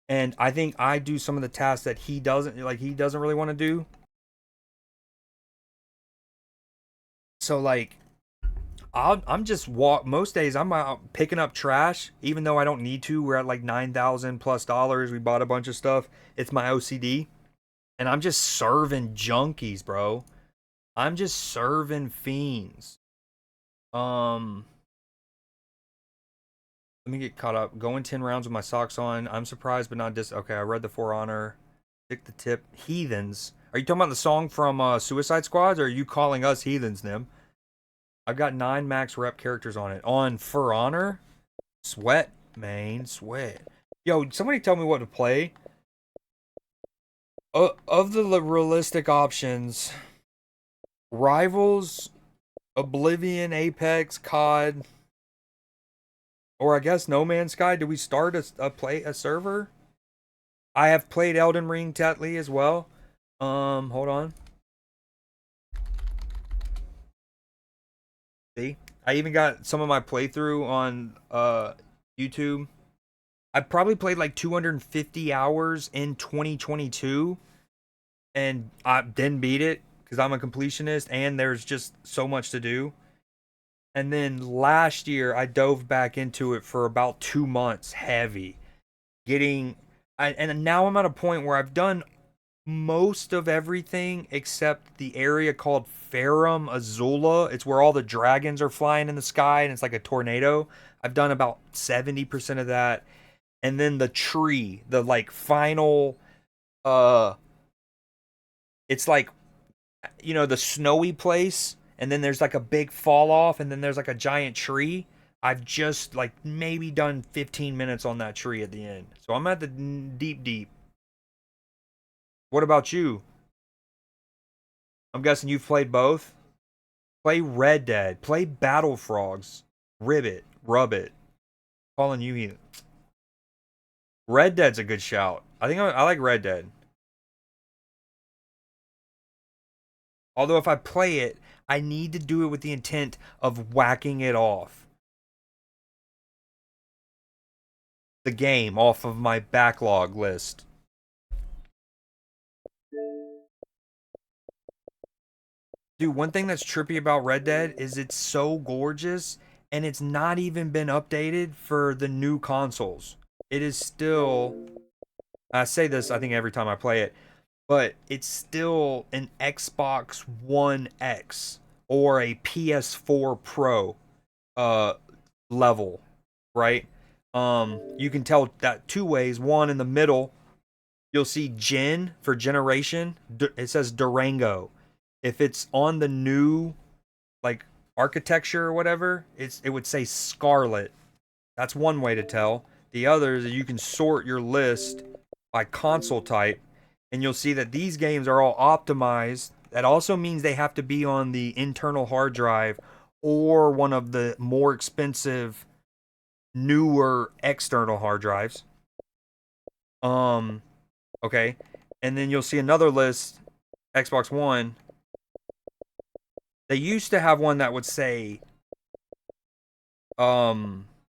And I think I do some of the tasks that he doesn't really want to do. So like I'm just most days I'm out picking up trash, even though I don't need to. We're at like $9,000+ we bought a bunch of stuff. It's my OCD, and I'm just serving junkies, bro. I'm just serving fiends. Let me get caught up. Going 10 rounds with my socks on. I'm surprised but not okay, I read the For Honor. Stick the tip. Heathens. Are you talking about the song from Suicide Squad, or are you calling us heathens, Nim? I've got 9 max rep characters on it. On For Honor? Sweat, man. Sweat. Yo, somebody tell me what to play. Of the realistic options, Rivals, Oblivion, Apex, COD, or I guess No Man's Sky. Do we start a server? I have played Elden Ring, Tetley, as well. Hold on. See? I even got some of my playthrough on YouTube. I probably played like 250 hours in 2022, and I didn't beat it because I'm a completionist and there's just so much to do. And then last year I dove back into it for about 2 months heavy, and now I'm at a point where I've done most of everything except the area called Ferrum Azula. It's where all the dragons are flying in the sky and it's like a tornado. I've done about 70% of that. And then the tree, the like final uh it's like, you know, the snowy place, and then there's like a big fall off, and then there's like a giant tree. I've just like maybe done 15 minutes on that tree at the end. So I'm at the deep. What about you? I'm guessing you've played both. Play Red Dead. Play Battle Frogs. Ribbit. Rub it. Calling you here. Red Dead's a good shout. I think I like Red Dead. Although if I play it, I need to do it with the intent of whacking it off. The game off of my backlog list. Dude, one thing that's trippy about Red Dead is it's so gorgeous and it's not even been updated for the new consoles. It is still, I say this I think every time I play it, but it's still an Xbox One X or a PS4 Pro uh level, right? You can tell that two ways. One, in the middle, you'll see Gen for generation. It says Durango. If it's on the new like architecture or whatever, it would say Scarlet. That's one way to tell. The other is that you can sort your list by console type, and you'll see that these games are all optimized. That also means they have to be on the internal hard drive or one of the more expensive, newer external hard drives. Um, okay, and then you'll see another list, Xbox One. They used to have one that would say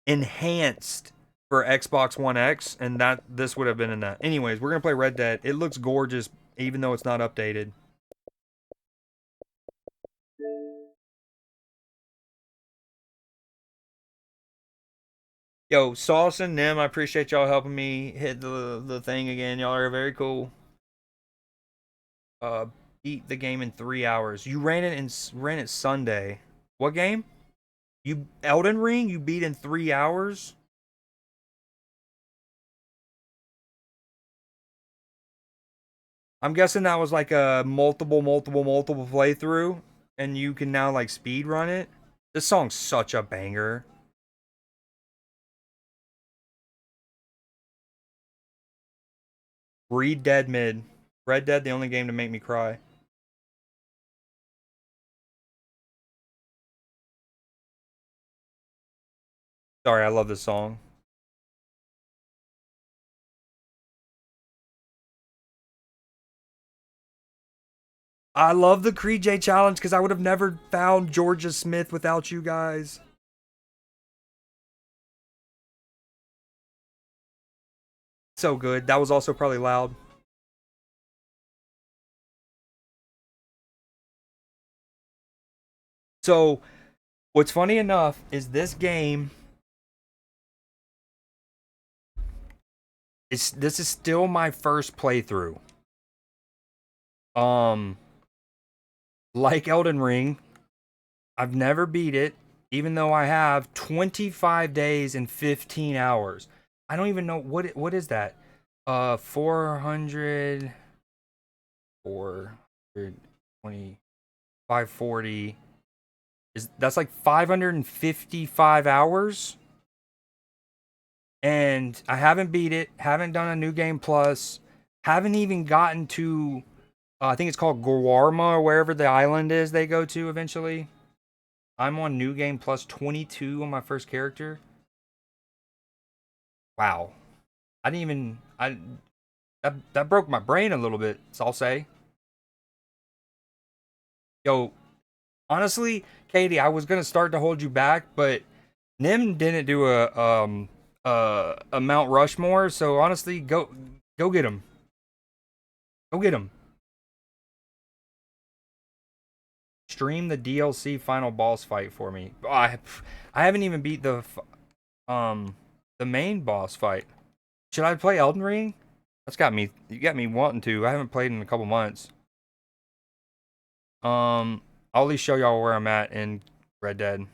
enhanced for Xbox One X, and that this would have been in that. Anyways, we're gonna play Red Dead. It looks gorgeous, even though it's not updated. Yo, Sauce and Nim, I appreciate y'all helping me hit the thing again. Y'all are very cool. Uh, beat the game in 3 hours. You ran it Sunday. What game? You Elden Ring? You beat in 3 hours? I'm guessing that was like a multiple playthrough, and you can now like speed run it. This song's such a banger. Read Dead Mid. Red Dead, the only game to make me cry. Sorry, I love this song. I love the CreeDJ challenge because I would have never found Georgia Smith without you guys. So good. That was also probably loud. So, what's funny enough is this game this is still my first playthrough. Um, like Elden Ring, I've never beat it, even though I have 25 days and 15 hours. I don't even know what is that. 400, 420, 540 is that's like 555 hours, and I haven't beat it, haven't done a new game plus, haven't even gotten to I think it's called Guarma or wherever the island is they go to eventually. I'm on new game plus 22 on my first character. Wow. I didn't even I that broke my brain a little bit, so I'll say. Yo, honestly, Katie, I was gonna start to hold you back, but Nim didn't do a Mount Rushmore, so honestly, go get him. Go get him. Stream the DLC final boss fight for me. Oh, I haven't even beat um the main boss fight. Should I play Elden Ring? That's got me. You got me wanting to. I haven't played in a couple months. I'll at least show y'all where I'm at in Red Dead.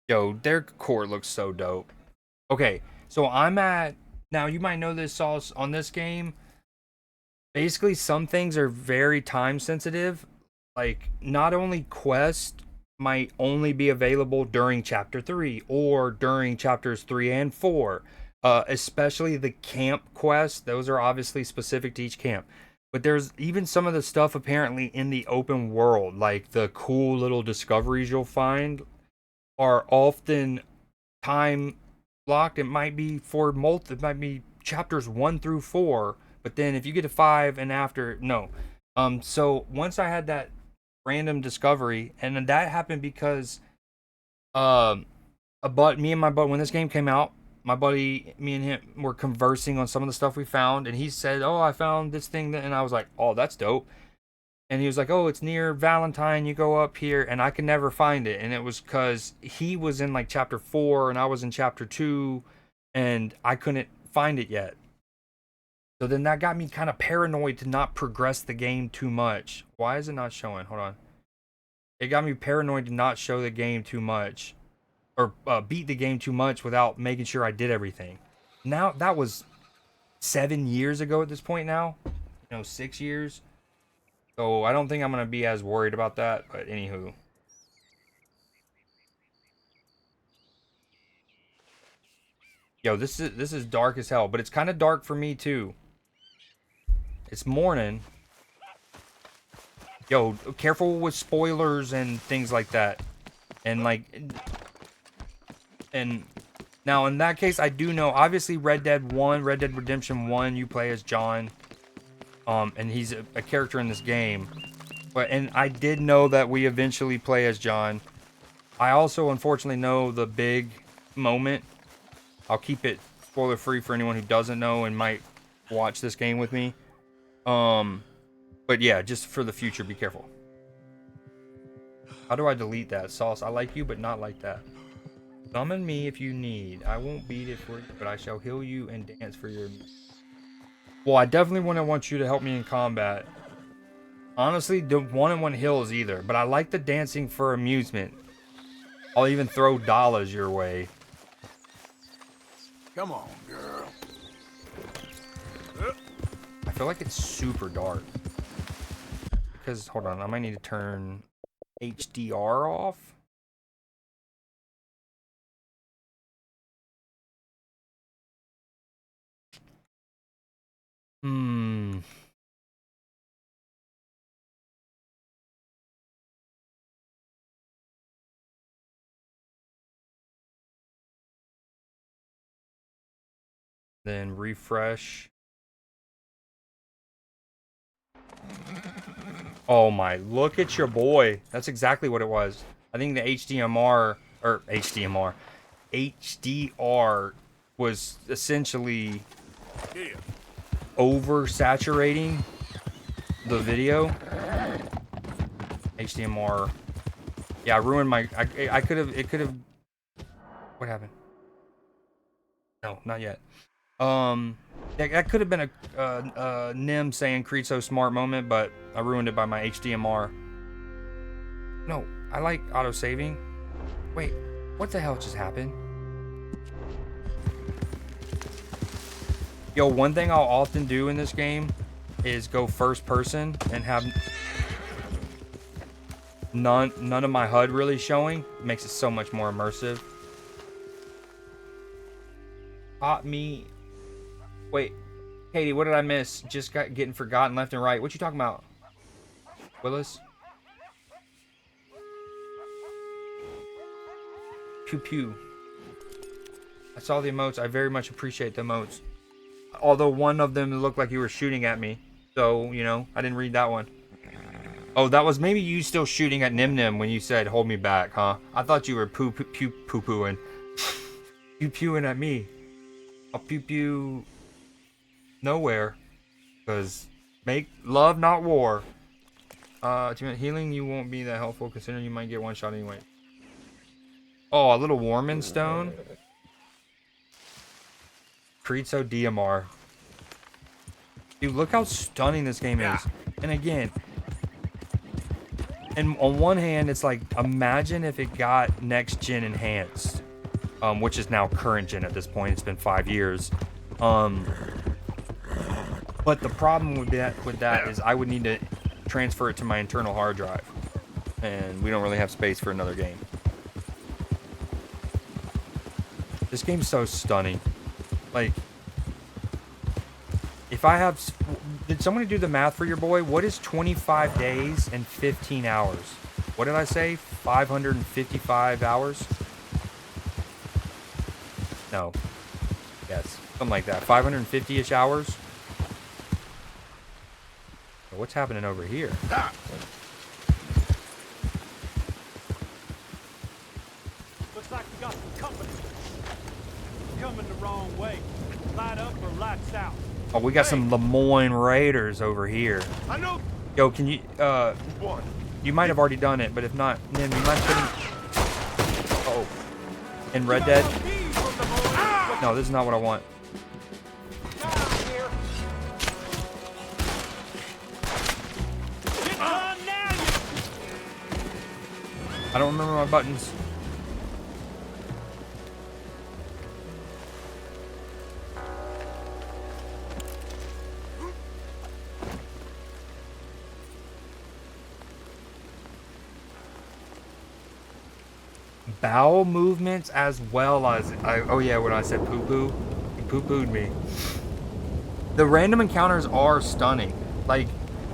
Yo, their core looks so dope. Okay, so I'm at now. You might know this, Sauce, on this game. Basically, some things are very time sensitive. Like, not only quest might only be available during chapter 3 or during chapters 3 and 4. Especially the camp quests. Those are obviously specific to each camp. But there's even some of the stuff apparently in the open world, like the cool little discoveries you'll find, are often time locked. It might be it might be chapters 1 through 4, but then if you get to 5 and after, no. So once I had that random discovery, and then that happened because me and my buddy, when this game came out, my buddy, me and him were conversing on some of the stuff we found, and he said, "Oh, I found this thing," and I was like, "Oh, that's dope." And he was like, "Oh, it's near Valentine. You go up here," and I could never find it. And it was because he was in like chapter 4, and I was in chapter 2, and I couldn't find it yet. So then that got me kind of paranoid to not progress the game too much. Why is it not showing? Hold on. It got me paranoid to not show the game too much, or beat the game too much without making sure I did everything. Now that was 7 years ago at this point. Now, 6 years. So I don't think I'm gonna be as worried about that. But anywho, yo, this is dark as hell, but it's kind of dark for me too. It's morning. Yo, careful with spoilers and things like that. And and now in that case, I do know, obviously Red Dead Redemption 1, you play as John. And he's a character in this game. And I did know that we eventually play as John. I also unfortunately know the big moment. I'll keep it spoiler free for anyone who doesn't know and might watch this game with me. But yeah, just for the future, be careful. How do I delete that? Sauce, I like you, but not like that. Summon me if you need. I won't beat it for you, but I shall heal you and dance for your... Well, I definitely wouldn't want you to help me in combat. Honestly, don't want heals either, but I like the dancing for amusement. I'll even throw dollars your way. Come on, girl. I feel like it's super dark. Because, hold on, I might need to turn HDR off. Then refresh. Oh my, look at your boy. That's exactly what it was. I think the HDR was essentially oversaturating the video. HDMR. Yeah, I ruined my... I could have... It could have... What happened? No, not yet. That could have been a Nim saying Creed so smart moment, but I ruined it by my HDMR. No, I like auto-saving. Wait, what the hell just happened? Yo, one thing I'll often do in this game is go first person and have none of my HUD really showing. It makes it so much more immersive. Pop me. Wait, Katie, what did I miss? Just getting forgotten left and right. What you talking about, Willis? Pew pew. I saw the emotes. I very much appreciate the emotes. Although one of them looked like you were shooting at me. So, I didn't read that one. Oh, that was maybe you still shooting at Nim Nim when you said hold me back, huh? I thought you were poo-pooing. Pew-pewing at me. I'll pew-pew nowhere. Because make love, not war. Healing you won't be that helpful considering you might get one shot anyway. Oh, a little Warman stone. Creed so DMR. Dude, look how stunning this game is. And again, And on one hand, it's like, imagine if it got next gen enhanced, which is now current gen at this point. It's been 5 years. But the problem with that is I would need to transfer it to my internal hard drive, and we don't really have space for another game. This game's so stunning. Like, if I have... Did somebody do the math for your boy? What is 25 days and 15 hours? What did I say? 555 hours? No. Yes. Something like that. 550-ish hours? What's happening over here? Looks like we got some company. Coming the wrong way. Light up or lights out. Oh, we got some Lemoyne Raiders over here. I know. Yo, can you, you might have already done it, but if not, then we might put in... Uh-oh. In Red Dead? No, this is not what I want. I don't remember my buttons. Bowel movements as well as... oh yeah, when I said poo-poo, you poo-pooed me. The random encounters are stunning. Like,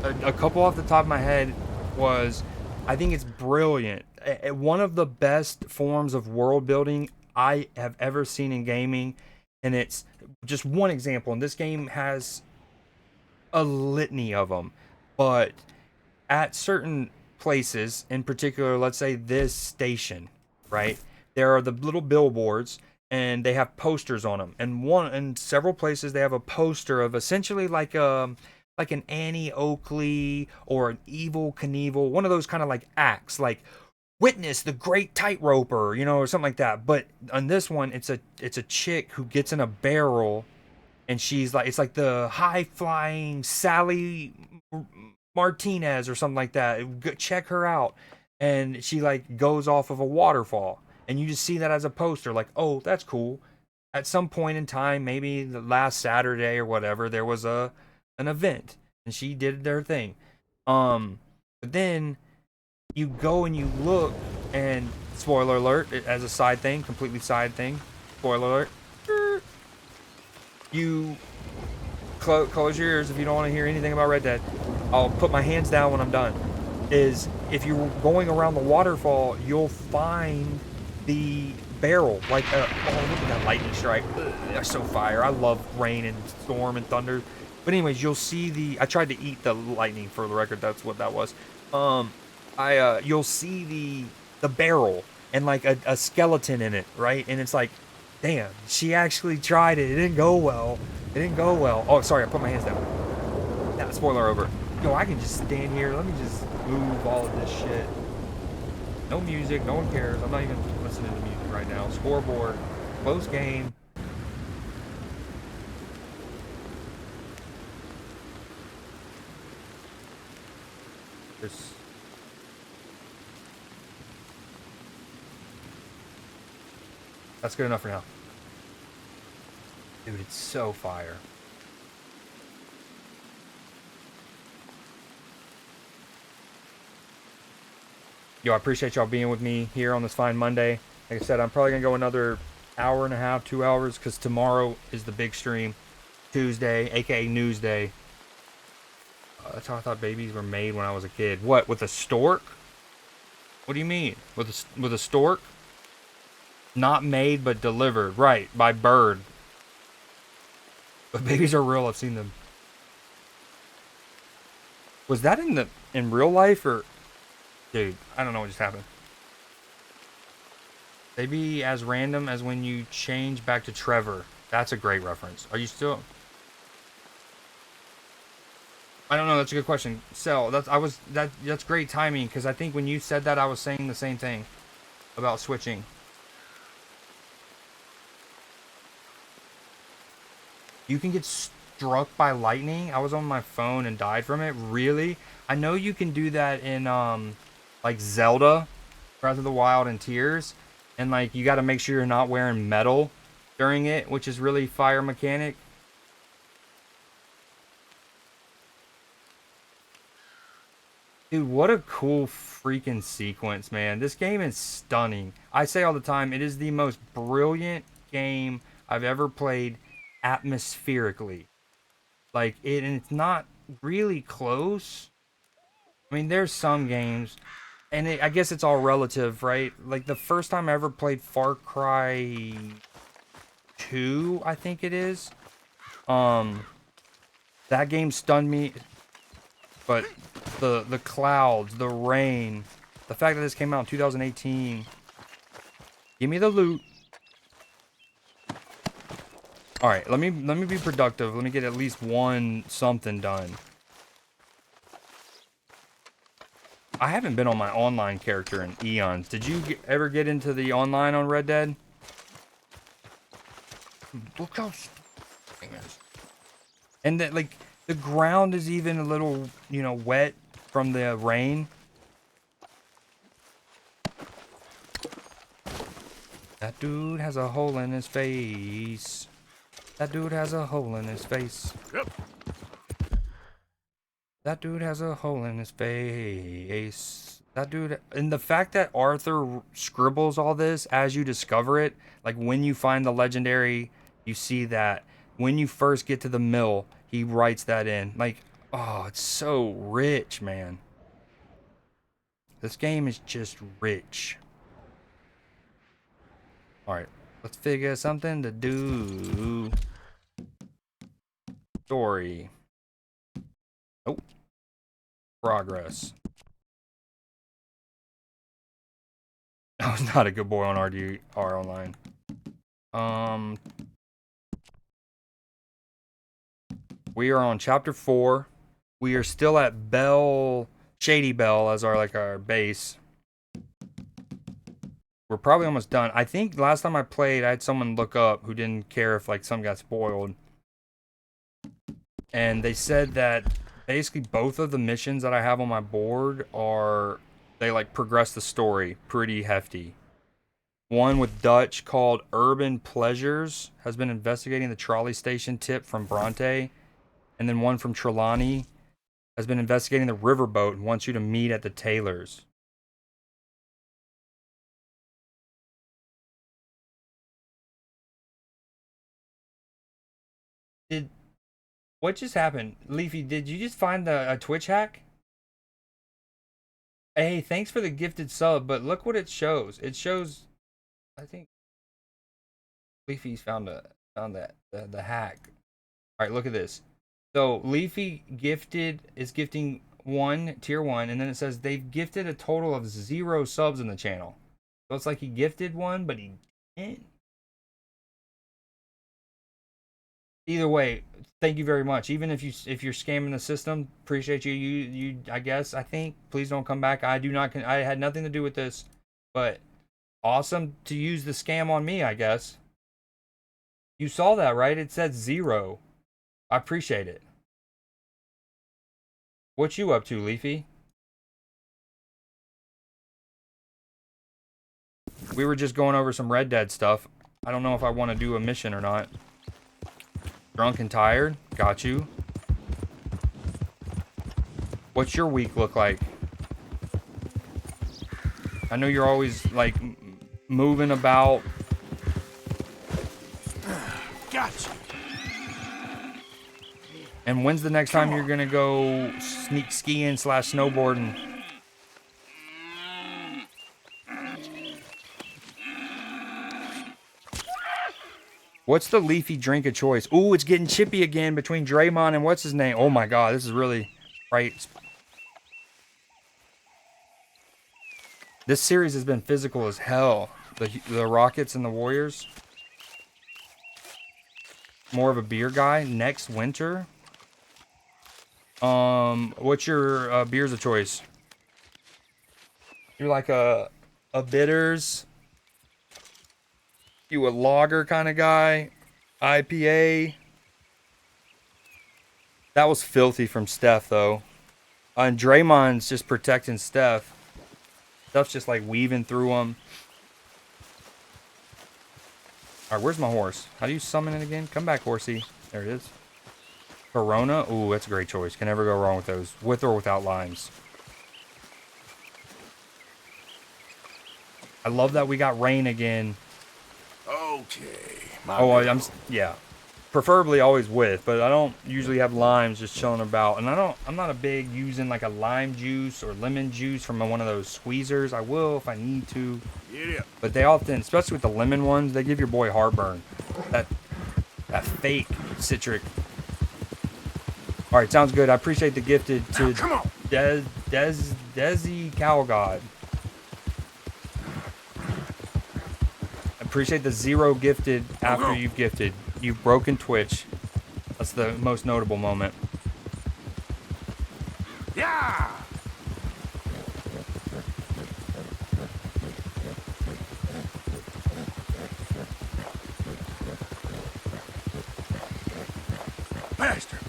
a couple off the top of my head was... I think it's brilliant. One of the best forms of world building I have ever seen in gaming, and it's just one example. And this game has a litany of them, but at certain places, in particular, let's say this station, right? There are the little billboards, and they have posters on them. And in several places, they have a poster of essentially like an Annie Oakley or an Evil Knievel, one of those kind of like acts, like witness the great tightroper, you know, or something like that. But on this one, it's a chick who gets in a barrel, and she's like, it's like the high flying Sally Martinez or something like that. Check her out, and she like goes off of a waterfall, and you just see that as a poster, like, oh, that's cool. At some point in time, maybe the last Saturday or whatever, there was an event, and she did their thing. But then you go and you look, and spoiler alert, as a side thing, completely side thing, spoiler alert, you close your ears if you don't want to hear anything about Red Dead. I'll put my hands down when I'm done. Is if you're going around the waterfall, you'll find the barrel, like, oh, look at that lightning strike. Ugh, that's so fire. I love rain and storm and thunder. But anyways, you'll see I tried to eat the lightning, for the record. That's what that was. You'll see the barrel and like a skeleton in it, right? And it's like, damn, she actually tried it. It didn't go well. Oh, sorry, I put my hands down. Nah, spoiler over. Yo, I can just stand here. Let me just move all of this shit. No music. No one cares. I'm not even listening to music right now. Scoreboard. Close game. That's good enough for now. Dude, it's so fire. Yo, I appreciate y'all being with me here on this fine Monday. Like I said, I'm probably going to go another hour and a half, 2 hours, because tomorrow is the big stream. Tuesday, aka Newsday. That's how I thought babies were made when I was a kid. What, with a stork? What do you mean? With a stork? Not made, but delivered. Right, by bird. But babies are real. I've seen them. Was that in real life, or... Dude, I don't know what just happened. They be as random as when you change back to Trevor. That's a great reference. Are you still... I don't know. That's a good question. Cell, that's great timing, because I think when you said that, I was saying the same thing about switching. You can get struck by lightning. I was on my phone and died from it. Really? I know you can do that in like Zelda, Breath of the Wild, and Tears, and like you got to make sure you're not wearing metal during it, which is really fire mechanic. Dude, what a cool freaking sequence, man. This game is stunning. I say all the time, it is the most brilliant game I've ever played atmospherically. Like, and it's not really close. I mean, there's some games, and I guess it's all relative, right? Like, the first time I ever played Far Cry 2, I think it is. That game stunned me, but the clouds, the rain, the fact that this came out in 2018. Give me the loot. All right, let me be productive. Let me get at least one something done. I haven't been on my online character in eons. Did you ever get into the online on Red Dead? Look how it is. And that, like, the ground is even a little, you know, wet from the rain. That dude has a hole in his face. That dude has a hole in his face. That dude has a hole in his face. That dude... And the fact that Arthur scribbles all this as you discover it, like when you find the legendary, you see that. When you first get to the mill, he writes that in. Like, oh, it's so rich, man. This game is just rich. Alright, let's figure something to do. Story. Nope. Progress. I was not a good boy on RDR online. We are on chapter 4. We are still at Shady Bell as our base. We're probably almost done. I think last time I played, I had someone look up who didn't care if like some got spoiled. And they said that basically both of the missions that I have on my board they like progress the story pretty hefty. One with Dutch called Urban Pleasures has been investigating the trolley station tip from Bronte. And then one from Trelawney has been investigating the riverboat and wants you to meet at the Taylors. What just happened? Leafy, did you just find a Twitch hack? Hey, thanks for the gifted sub, but look what it shows. It shows, I think, Leafy's found the hack. All right, look at this. So Leafy is gifting tier 1, and then it says they've gifted a total of 0 subs in the channel. So it's like he gifted one, but he didn't. Either way, thank you very much. Even if you're scamming the system, appreciate you. I guess, I think. Please don't come back. I had nothing to do with this, but awesome to use the scam on me, I guess. You saw that, right? It said 0. I appreciate it. What you up to, Leafy? We were just going over some Red Dead stuff. I don't know if I want to do a mission or not. Drunk and tired? Got you. What's your week look like? I know you're always, like, moving about. Gotcha. And when's the next time you're gonna go sneak skiing / snowboarding? What's the Leafy drink of choice? Ooh, it's getting chippy again between Draymond and what's his name? Oh my god, this is really right. This series has been physical as hell. The Rockets and the Warriors. More of a beer guy. Next winter. What's your beers of choice? You're like a bitters. You a lager kind of guy? IPA? That was filthy from Steph, though. And Draymond's just protecting Steph. Stuff's just like weaving through them. All right, where's my horse? How do you summon it again? Come back, horsey. There it is. Corona. Ooh, that's a great choice. Can never go wrong with those. With or without limes. I love that we got rain again. Okay. Yeah. Preferably always with, but I don't usually have limes just chilling about. And I'm not a big using like a lime juice or lemon juice from one of those squeezers. I will if I need to. Yeah. But they often, especially with the lemon ones, they give your boy heartburn. That fake citric. All right, sounds good. I appreciate the gifted to Come on. Desi Cowgod. Appreciate the 0 gifted after you've gifted. You've broken Twitch. That's the most notable moment. Yeah. Bastard.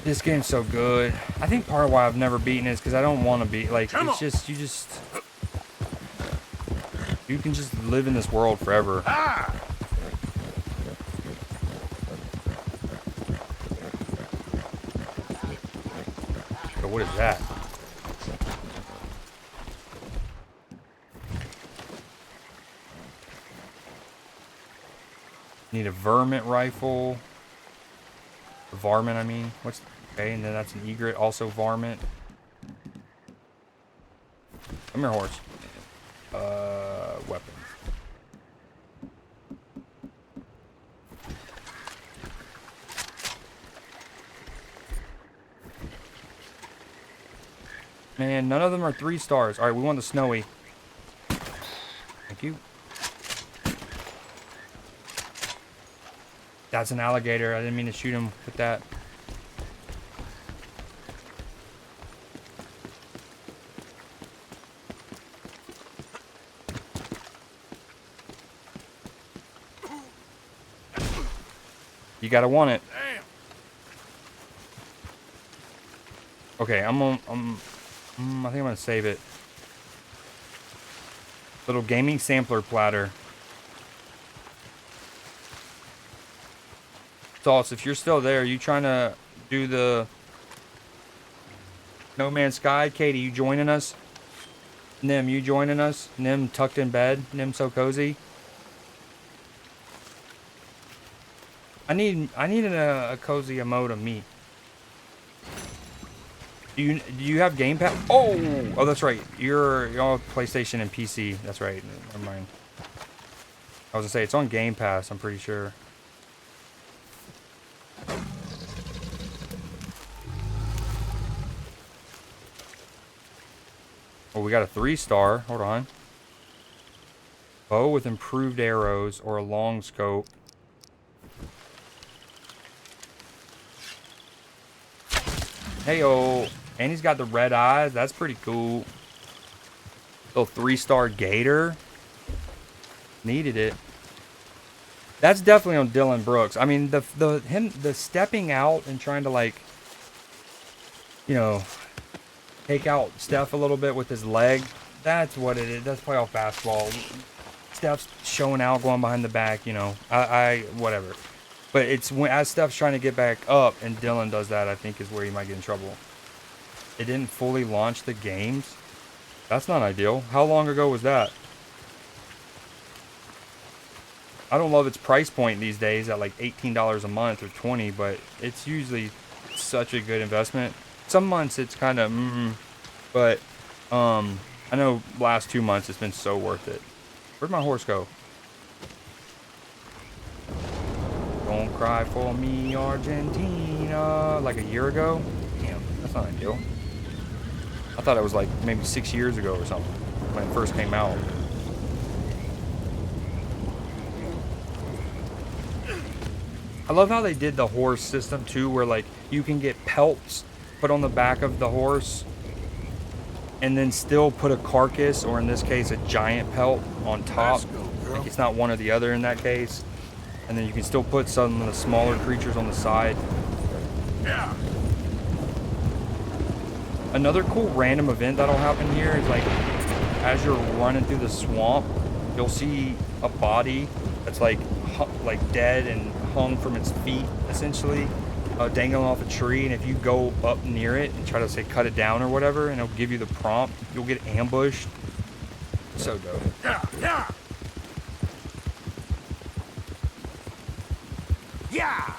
This game's so good. I think part of why I've never beaten it is because I don't want to be like. It's just you can just live in this world forever. Ah. But what is that? Need a varmint rifle. A varmint, I mean. What's okay? And then that's an egret, also varmint. Come here, horse. Weapons. Man, none of them are 3 stars. All right, we want the snowy. Thank you. That's an alligator. I didn't mean to shoot him with that. You gotta want it. Damn. Okay, I think I'm gonna save it. Little gaming sampler platter. Sauce, if you're still there, you trying to do the No Man's Sky? Katie, you joining us? Nim, you joining us? Nim tucked in bed. Nim so cozy. I need a cozy emote of meat. Do you have Game Pass? Oh, that's right. You're on PlayStation and PC. That's right. Never mind. I was gonna say it's on Game Pass. I'm pretty sure. Oh, we got a 3-star. Hold on. Bow with improved arrows or a long scope. Hey-oh. And he's got the red eyes. That's pretty cool. Little 3-star gator. Needed it. That's definitely on Dylan Brooks. I mean, the stepping out and trying to, like, you know, take out Steph a little bit with his leg. That's what it is. That's playoff basketball. Steph's showing out, going behind the back, you know. Whatever. But it's as Steph's trying to get back up and Dylan does that, I think is where he might get in trouble. It didn't fully launch the games. That's not ideal. How long ago was that? I don't love its price point these days at like $18 a month or $20, but it's usually such a good investment. Some months it's kind of but I know last 2 months it's been so worth it. Where'd my horse go? Don't cry for me, Argentina. Like a year ago? Damn, that's not ideal. I thought it was like maybe 6 years ago or something when it first came out. I love how they did the horse system too, where like you can get pelts put on the back of the horse and then still put a carcass, or in this case a giant pelt on top. Like it's not one or the other in that case. And And then you can still put some of the smaller creatures on the side. Yeah. Another cool random event that'll happen here is like, as you're running through the swamp, you'll see a body that's like dead and hung from its feet, essentially, dangling off a tree. And if you go up near it and try to say cut it down or whatever, and it'll give you the prompt, you'll get ambushed. So dope. Yeah. Yeah. Yeah.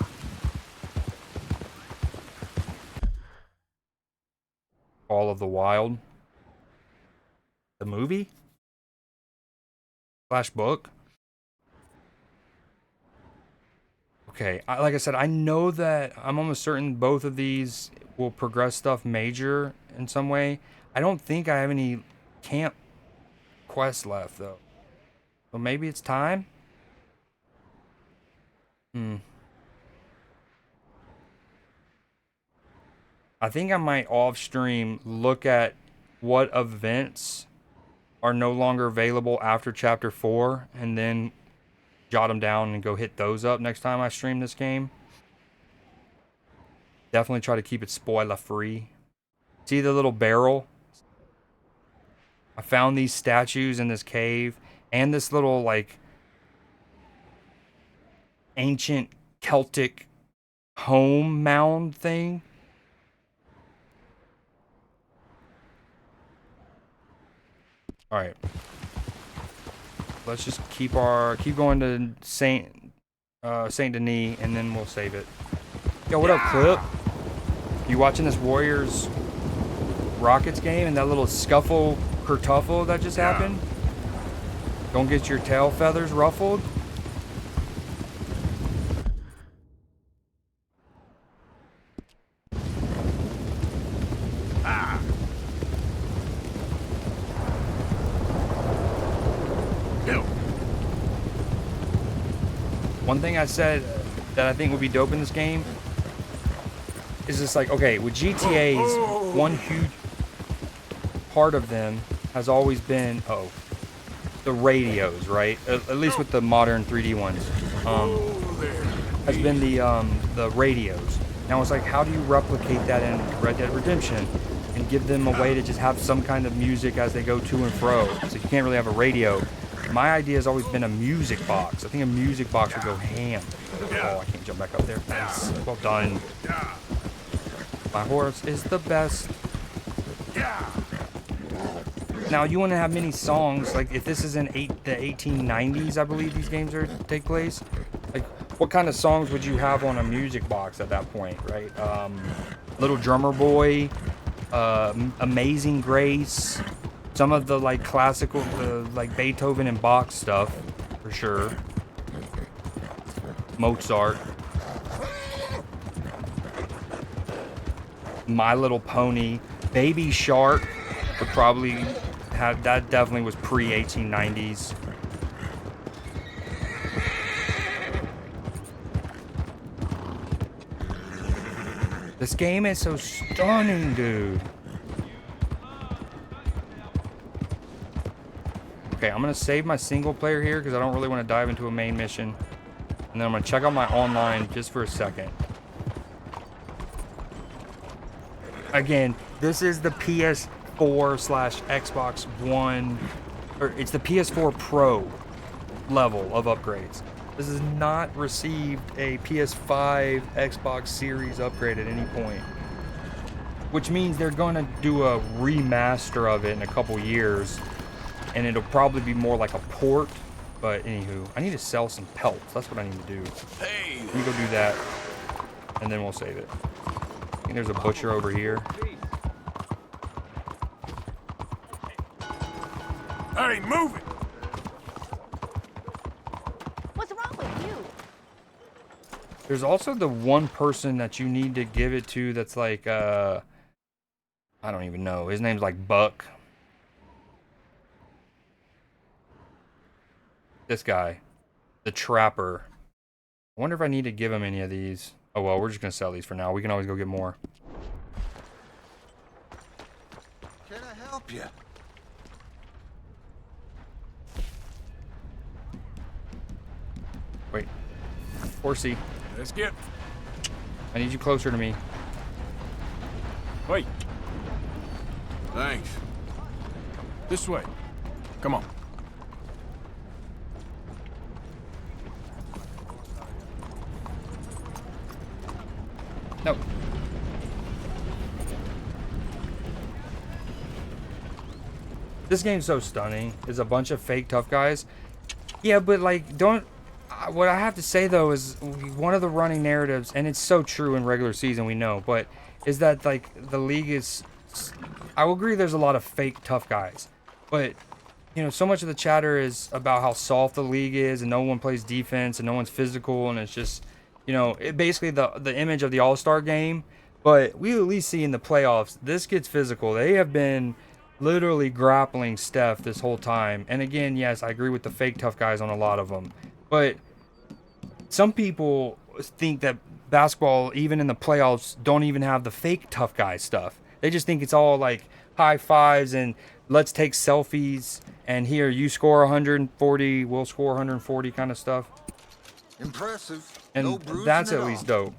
All of the Wild. The movie? Slash book? Okay, like I said, I know that I'm almost certain both of these will progress stuff major in some way. I don't think I have any camp quests left, though. So maybe it's time? I think I might off stream look at what events are no longer available after chapter 4 and then jot them down and go hit those up next time I stream this game. Definitely try to keep it spoiler free. See the little barrel? I found these statues in this cave and this little like ancient Celtic home mound thing. All right, let's just keep going to Saint Denis, and then we'll save it. Yo, what up, Clip? You watching this Warriors Rockets game and that little scuffle kertuffle that just happened? Don't get your tail feathers ruffled. One thing I said that I think would be dope in this game is just like, okay, with GTAs, one huge part of them has always been, the radios, right? At least with the modern 3D ones, has been the radios. Now it's like, how do you replicate that in Red Dead Redemption and give them a way to just have some kind of music as they go to and fro? So you can't really have a radio. My idea has always been a music box. I think a music box would go ham. Oh, I can't jump back up there. Nice. Well done. My horse is the best. Now, you want to have many songs. Like, if this is in the 1890s, I believe these games take place. Like, what kind of songs would you have on a music box at that point, right? Little Drummer Boy, Amazing Grace. Some of the like classical, like Beethoven and Bach stuff, for sure. Mozart. My Little Pony. Baby Shark would probably have, that definitely was pre-1890s. This game is so stunning, dude. Okay, I'm going to save my single player here because I don't really want to dive into a main mission. And then I'm going to check out my online just for a second. Again, this is the PS4/Xbox One, or it's the PS4 Pro level of upgrades. This has not received a PS5 Xbox Series upgrade at any point. Which means they're going to do a remaster of it in a couple years. And it'll probably be more like a port. But anywho, I need to sell some pelts. That's what I need to do. Hey. Let me go do that. And then we'll save it. I think there's a butcher over here. Hey, move it. What's wrong with you? There's also the one person that you need to give it to that's like, I don't even know. His name's like Buck. This guy. The Trapper. I wonder if I need to give him any of these. Oh, well, we're just going to sell these for now. We can always go get more. Can I help you? Wait. Horsey, Let's get. I need you closer to me. Wait. Thanks. This way. Come on. No. This game's so stunning. It's a bunch of fake tough guys. Yeah, but like, don't. What I have to say though is one of the running narratives, and it's so true in regular season, we know, but is that like the league is. I will agree there's a lot of fake tough guys, but you know, so much of the chatter is about how soft the league is, and no one plays defense, and no one's physical, and it's just, you know, basically the image of the All-Star game. But we at least see in the playoffs, this gets physical. They have been literally grappling Steph this whole time. And again, yes, I agree with the fake tough guys on a lot of them. But some people think that basketball, even in the playoffs, don't even have the fake tough guy stuff. They just think it's all like high fives and let's take selfies and here you score 140, we'll score 140 kind of stuff. Impressive. And No bruising that's at at all. least dope.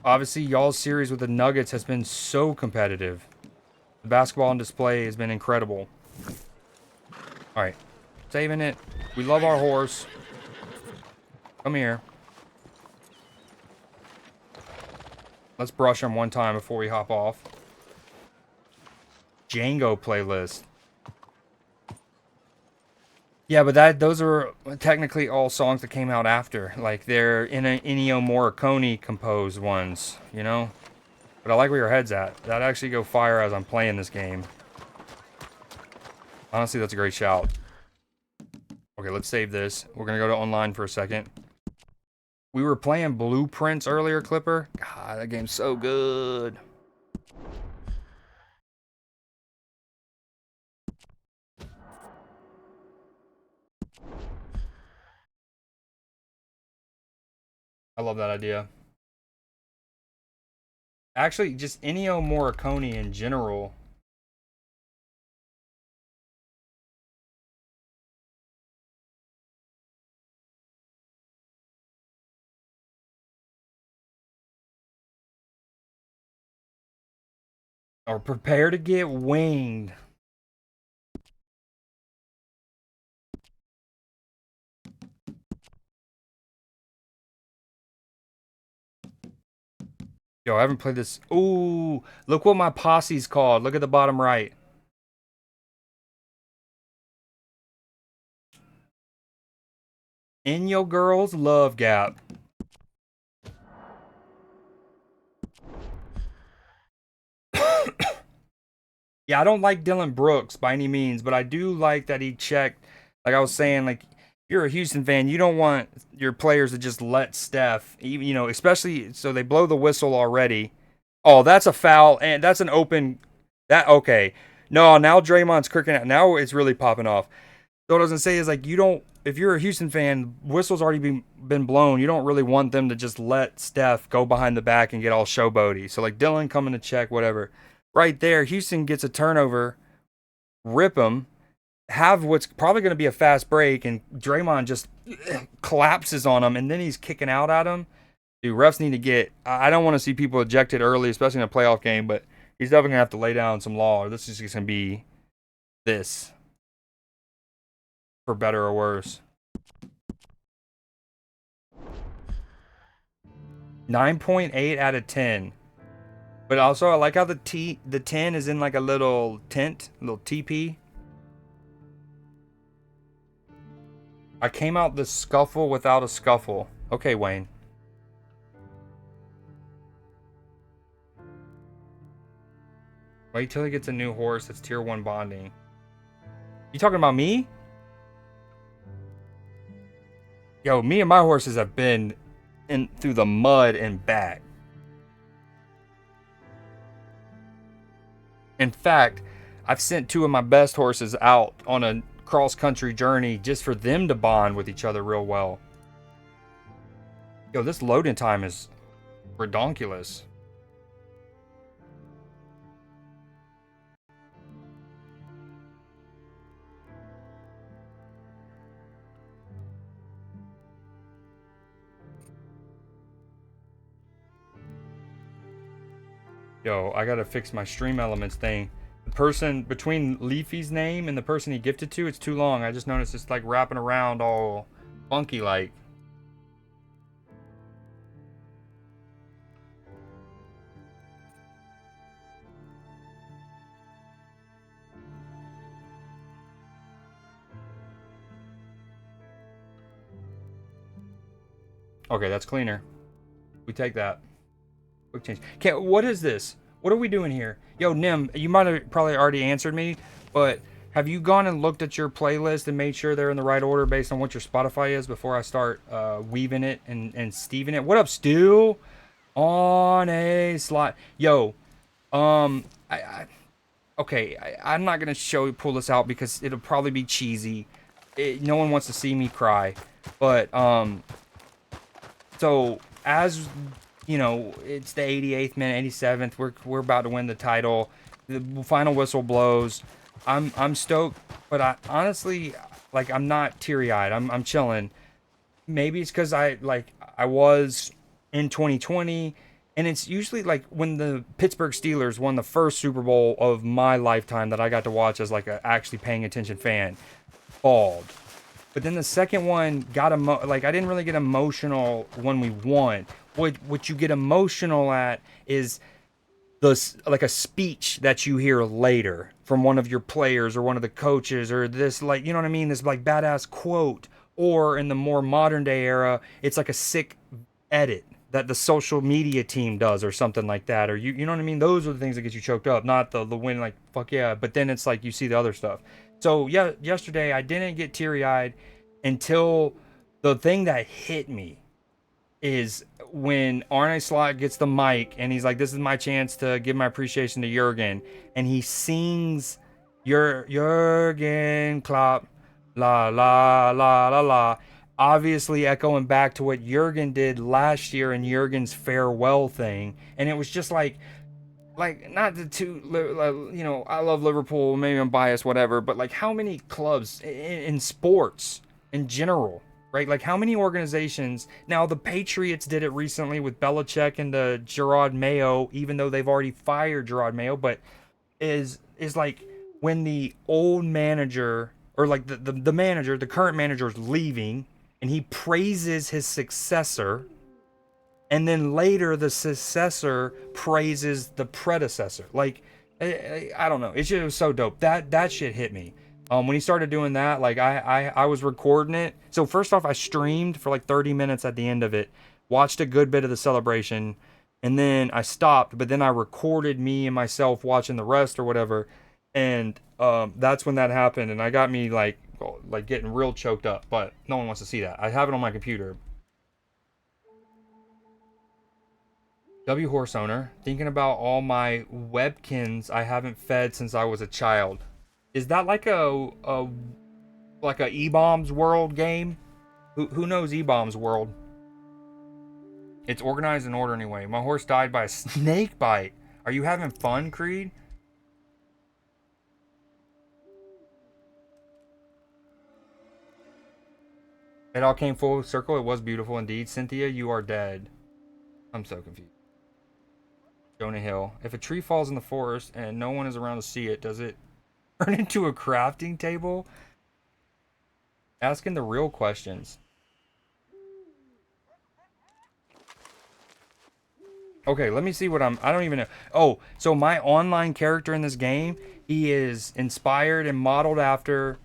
Obviously, y'all's series with the Nuggets has been so competitive. The basketball on display has been incredible. All right, saving it. We love our horse. Come here. Let's brush him one time before we hop off. Django playlist. Yeah, but those are technically all songs that came out after. Like, they're Ennio Morricone composed ones, you know? But I like where your head's at. That'd actually go fire as I'm playing this game. Honestly, that's a great shout. Okay, let's save this. We're gonna go to online for a second. We were playing Blueprints earlier, Clipper. God, that game's so good. I love that idea. Actually, just Ennio Morricone in general. Or prepare to get winged. Yo, I haven't played this. Ooh, look what my posse's called. Look at the bottom right. In Your Girl's Love Gap. Yeah, I don't like Dylan Brooks by any means, but I do like that he checked. Like I was saying, like, if you're a Houston fan, you don't want your players to just let Steph, even, you know, especially, so they blow the whistle already. Oh, that's a foul, and that's an open, okay. No, now Draymond's cricking out. Now it's really popping off. So what I was going to say is, like, you don't, if you're a Houston fan, whistle's already been blown. You don't really want them to just let Steph go behind the back and get all showboaty. So, like, Dylan coming to check, whatever. Right there, Houston gets a turnover, rip them, have what's probably going to be a fast break, and Draymond just collapses on him, and then he's kicking out at him. Dude, refs need to get... I don't want to see people ejected early, especially in a playoff game, but he's definitely going to have to lay down some law, or this is just going to be this. For better or worse. 9.8 out of 10. But also, I like how the 10 is in like a little tent, a little teepee. I came out the scuffle without a scuffle. Okay, Wayne. Wait till he gets a new horse that's tier 1 bonding. You talking about me? Yo, me and my horses have been in through the mud and back. In fact, I've sent 2 of my best horses out on a cross-country journey just for them to bond with each other real well. Yo, this loading time is redonkulous. Yo, I gotta fix my stream elements thing. The person between Leafy's name and the person he gifted to, it's too long. I just noticed it's like wrapping around all funky like. Okay, that's cleaner. We take that. Quick change. Okay, what is this? What are we doing here? Yo, Nim, you might have probably already answered me, but have you gone and looked at your playlist and made sure they're in the right order based on what your Spotify is before I start weaving it and Steving it? What up, Stu? On a slot. Yo, I'm not gonna pull this out because it'll probably be cheesy. No one wants to see me cry, but so as you know, it's the 88th minute, 87th. We're about to win the title. The final whistle blows. I'm stoked, but I honestly, like, I'm not teary-eyed. I'm chilling. Maybe it's because I was in 2020, and it's usually like when the Pittsburgh Steelers won the first Super Bowl of my lifetime that I got to watch as like a actually paying attention fan. Bald. But then the second one got I didn't really get emotional when we won. What you get emotional at is like a speech that you hear later from one of your players or one of the coaches, or this, like, you know what I mean, this like badass quote. Or in the more modern day era, it's like a sick edit that the social media team does or something like that, or you know what I mean. Those are the things that get you choked up, not the win, like fuck yeah. But then it's like you see the other stuff. So yeah, yesterday I didn't get teary-eyed until the thing that hit me is when Arne Slot gets the mic and he's like, this is my chance to give my appreciation to Jurgen, and he sings Jurgen Klopp, la la la la la, obviously echoing back to what Jurgen did last year in Jurgen's farewell thing. And it was just like not to you know, I love Liverpool, maybe I'm biased, whatever, but like how many clubs in sports in general, right? Like how many organizations, now the Patriots did it recently with Belichick and Gerard Mayo, even though they've already fired Gerard Mayo, but is like when the old manager, or like the manager, the current manager is leaving, and he praises his successor, and then later the successor praises the predecessor. Like, I don't know. It was so dope. That shit hit me. When he started doing that, like I was recording it. So first off, I streamed for like 30 minutes at the end of it, watched a good bit of the celebration, and then I stopped. But then I recorded me and myself watching the rest or whatever, and that's when that happened. And I got me like getting real choked up. But no one wants to see that. I have it on my computer. W Horse Owner, thinking about all my webkins I haven't fed since I was a child. Is that like a E-Bombs World game? Who knows E-Bombs World? It's organized in order anyway. My horse died by a snake bite. Are you having fun, Creed? It all came full circle. It was beautiful indeed. Cynthia, you are dead. I'm so confused. Jonah Hill. If a tree falls in the forest and no one is around to see it, does it turn into a crafting table? Asking the real questions. Okay, let me see what I don't even know. Oh, so my online character in this game, he is inspired and modeled after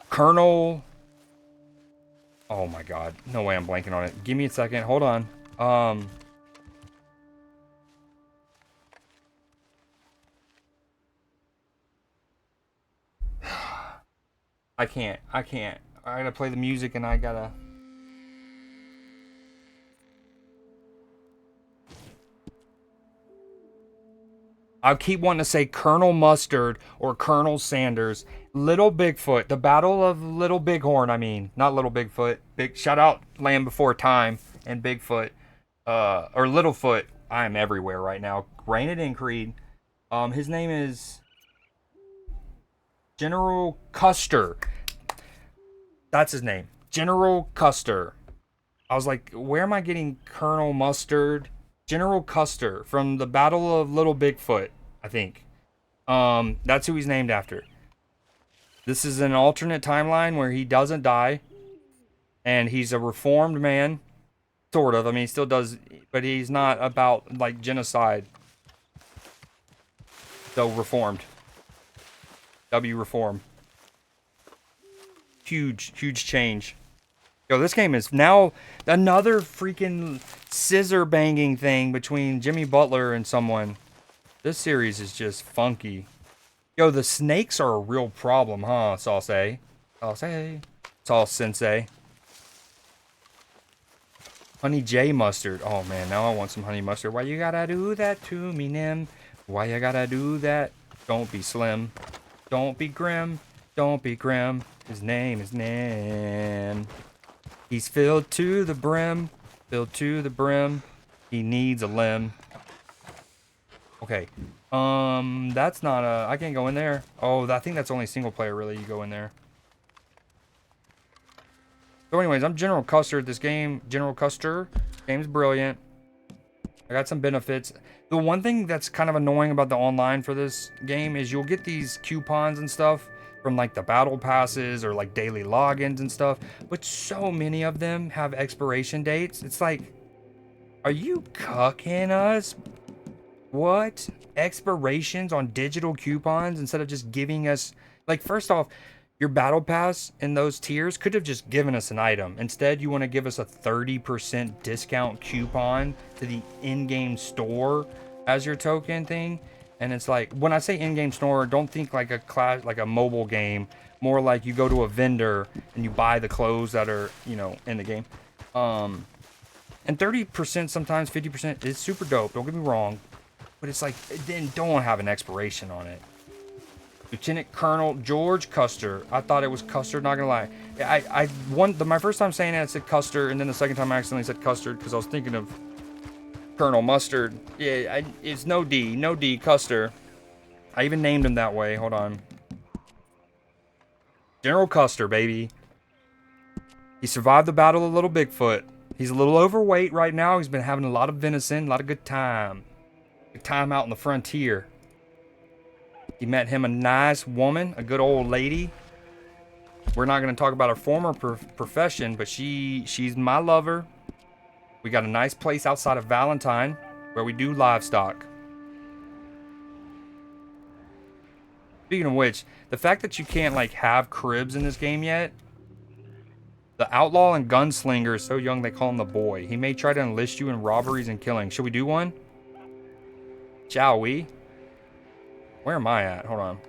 Colonel. Oh my god. No way I'm blanking on it. Give me a second. Hold on. I can't. I gotta play the music and I gotta... I keep wanting to say Colonel Mustard or Colonel Sanders. Little Bigfoot. The Battle of Little Bighorn, I mean. Not Little Bigfoot. Shout out Land Before Time and Bigfoot. Or Littlefoot. I am everywhere right now. Rein it in, Creed. His name is General Custer. That's his name. General Custer. I was like, where am I getting Colonel Mustard General Custer from the Battle of Little Bigfoot, I think. That's who he's named after. This is an alternate timeline where he doesn't die. And he's a reformed man. Sort of. I mean, he still does, but he's not about, like, genocide. So, reformed. W reform. Huge change. Yo, this game is now another freaking scissor banging thing between Jimmy Butler and someone. This series is just funky. Yo, the snakes are a real problem, huh, Sauce? Sauce Sensei. Honey J mustard. Oh man, now I want some honey mustard. Why you gotta do that to me, Nim? Why you gotta do that? Don't be slim. Don't be grim. Don't be grim. His name is Nim. He's filled to the brim. Filled to the brim. He needs a limb. Okay. That's not a... I can't go in there. Oh, I think that's only single player, really. You go in there. So anyways, I'm General Custer at this game. General Custer. Game's brilliant. I got some benefits. The one thing that's kind of annoying about the online for this game is you'll get these coupons and stuff from like the battle passes or like daily logins and stuff, but so many of them have expiration dates. It's like, are you cucking us? What? Expirations on digital coupons instead of just giving us, like, first off, your battle pass in those tiers could have just given us an item. Instead, you want to give us a 30% discount coupon to the in-game store as your token thing. And it's like, when I say in-game store, don't think like a class, like a mobile game. More like you go to a vendor and you buy the clothes that are, you know, in the game. And 30%, sometimes 50% is super dope. Don't get me wrong. But it's like, then don't have an expiration on it. Lieutenant Colonel George Custer. I thought it was Custer, not gonna lie. My first time saying it, I said Custer, and then the second time I accidentally said Custard because I was thinking of Colonel Mustard. Yeah, it's no D, Custer. I even named him that way. Hold on. General Custer, baby. He survived the Battle of Little Bigfoot. He's a little overweight right now. He's been having a lot of venison, a lot of good time. Good time out in the frontier. He met him a nice woman, a good old lady. We're not going to talk about her former profession, but she's my lover. We got a nice place outside of Valentine where we do livestock. Speaking of which, the fact that you can't like have cribs in this game yet. The outlaw and gunslinger is so young they call him the boy. He may try to enlist you in robberies and killings. Should we do one? Shall we? Where am I at? Hold on.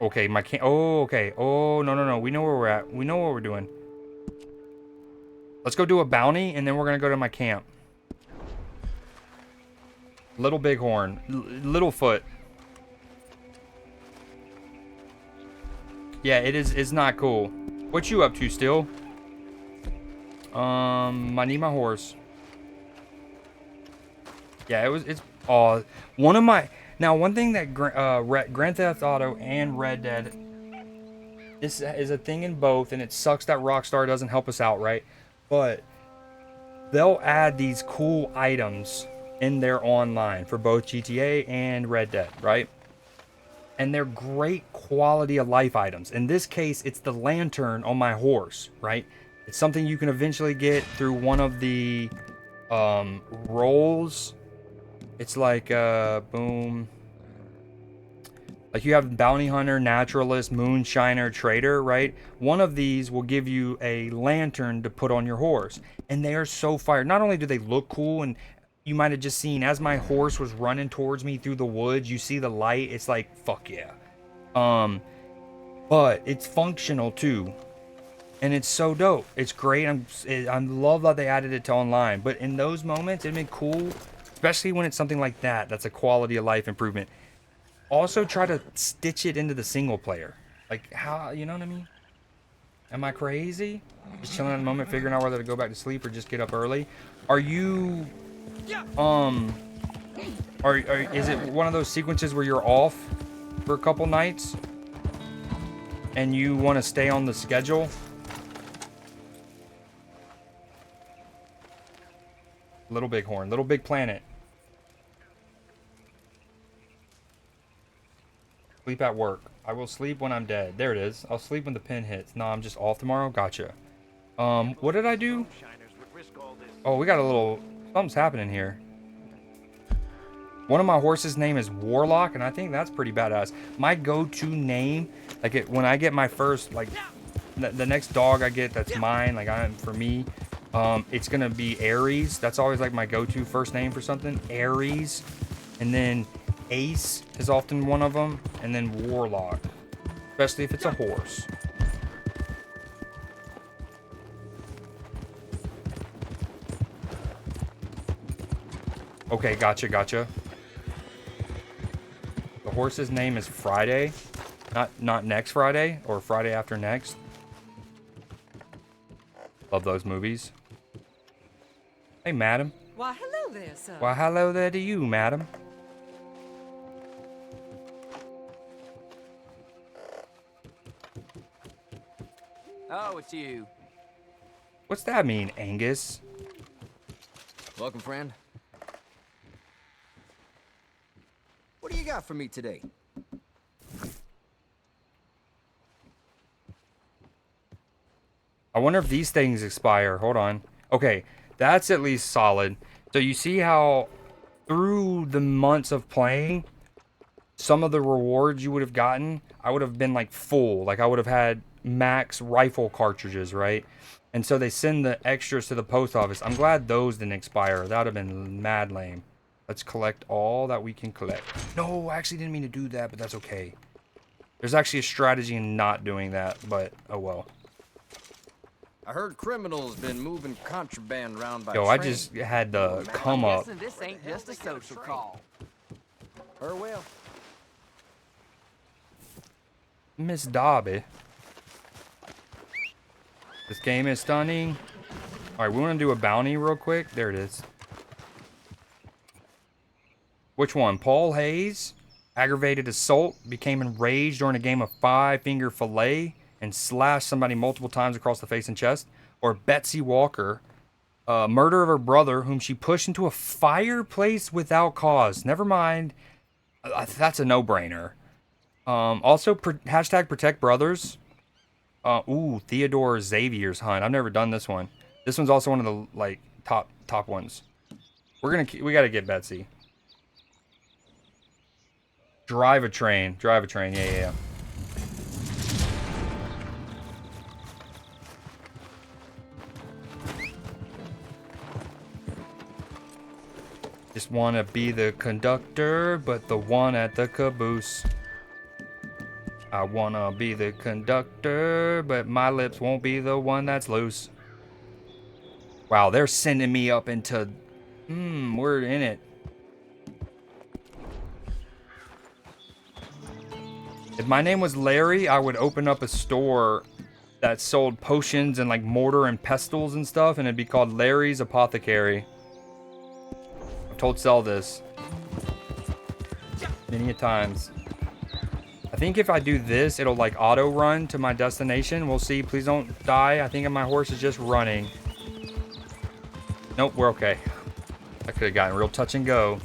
Okay, my can. Oh, okay. Oh, no. We know where we're at. We know what we're doing. Let's go do a bounty, and then we're gonna go to my camp. Little Bighorn, Littlefoot. Yeah, it is. It's not cool. What you up to still? I need my horse. Yeah, it's one of my. Now, one thing that Grand Theft Auto and Red Dead, this is a thing in both, and it sucks that Rockstar doesn't help us out, right? But they'll add these cool items in their online for both GTA and Red Dead, right? And they're great quality of life items. In this case, it's the lantern on my horse, right? It's something you can eventually get through one of the roles. It's like boom. Like you have bounty hunter, naturalist, moonshiner, trader, right? One of these will give you a lantern to put on your horse. And they are so fire. Not only do they look cool, and you might have just seen as my horse was running towards me through the woods, you see the light. It's like, fuck yeah. But it's functional too. And it's so dope. It's great. I love that they added it to online. But in those moments, it'd been cool, especially when it's something like that. That's a quality of life improvement. Also, try to stitch it into the single player. Like, how, you know what I mean? Am I crazy? Just chilling at the moment, figuring out whether to go back to sleep or just get up early. Are you, is it one of those sequences where you're off for a couple nights? and you want to stay on the schedule, Little Bighorn, Little Big Planet. Sleep at work. I will sleep when I'm dead. There it is. I'll sleep when the pin hits. No, I'm just off tomorrow. Gotcha. What did I do? Oh, we got a little... Something's happening here. One of my horses' name is Warlock, and I think that's pretty badass. My go-to name, like when I get my first, like, the next dog I get that's mine, like for me, it's gonna be Aries. That's always like my go-to first name for something. Aries, and then Ace is often one of them, and then Warlock, especially if it's a horse. Okay, gotcha. The horse's name is Friday, not next Friday or Friday after next. Love those movies. Hey, madam. Why, hello there, sir. Why, hello there to you, madam. Oh, it's you. What's that mean, Angus? Welcome, friend. What do you got for me today? I wonder if these things expire. Hold on. Okay, that's at least solid. So you see how through the months of playing, some of the rewards you would have gotten, I would have been like full. Like I would have had max rifle cartridges, right? And so they send the extras to the post office. I'm glad those didn't expire. That would have been mad lame. Let's collect all that we can collect. No, I actually didn't mean to do that, but that's okay. There's actually a strategy in not doing that, but oh well. I heard criminals been moving contraband around by Yo, train. I just had to come up. This ain't just a social call. Or well. Miss Dobby. This game is stunning. Alright, we want to do a bounty real quick. There it is. Which one? Paul Hayes, aggravated assault, became enraged during a game of five-finger fillet and slashed somebody multiple times across the face and chest. Or Betsy Walker, murder of her brother whom she pushed into a fireplace without cause. Never mind. That's a no-brainer. Also, hashtag protect brothers. Ooh, Theodore Xavier's hunt. I've never done this one. This one's also one of the like top ones. We gotta get Betsy. Drive a train. Yeah. Just want to be the conductor, but the one at the caboose. I want to be the conductor, but my lips won't be the one that's loose. Wow, they're sending me up into... we're in it. If my name was Larry, I would open up a store that sold potions and like mortar and pestles and stuff, and it'd be called Larry's Apothecary. I've told Sel this many a times. I think if I do this, it'll like auto run to my destination. We'll see. Please don't die. I think my horse is just running. Nope, we're okay. I could have gotten real touch and go.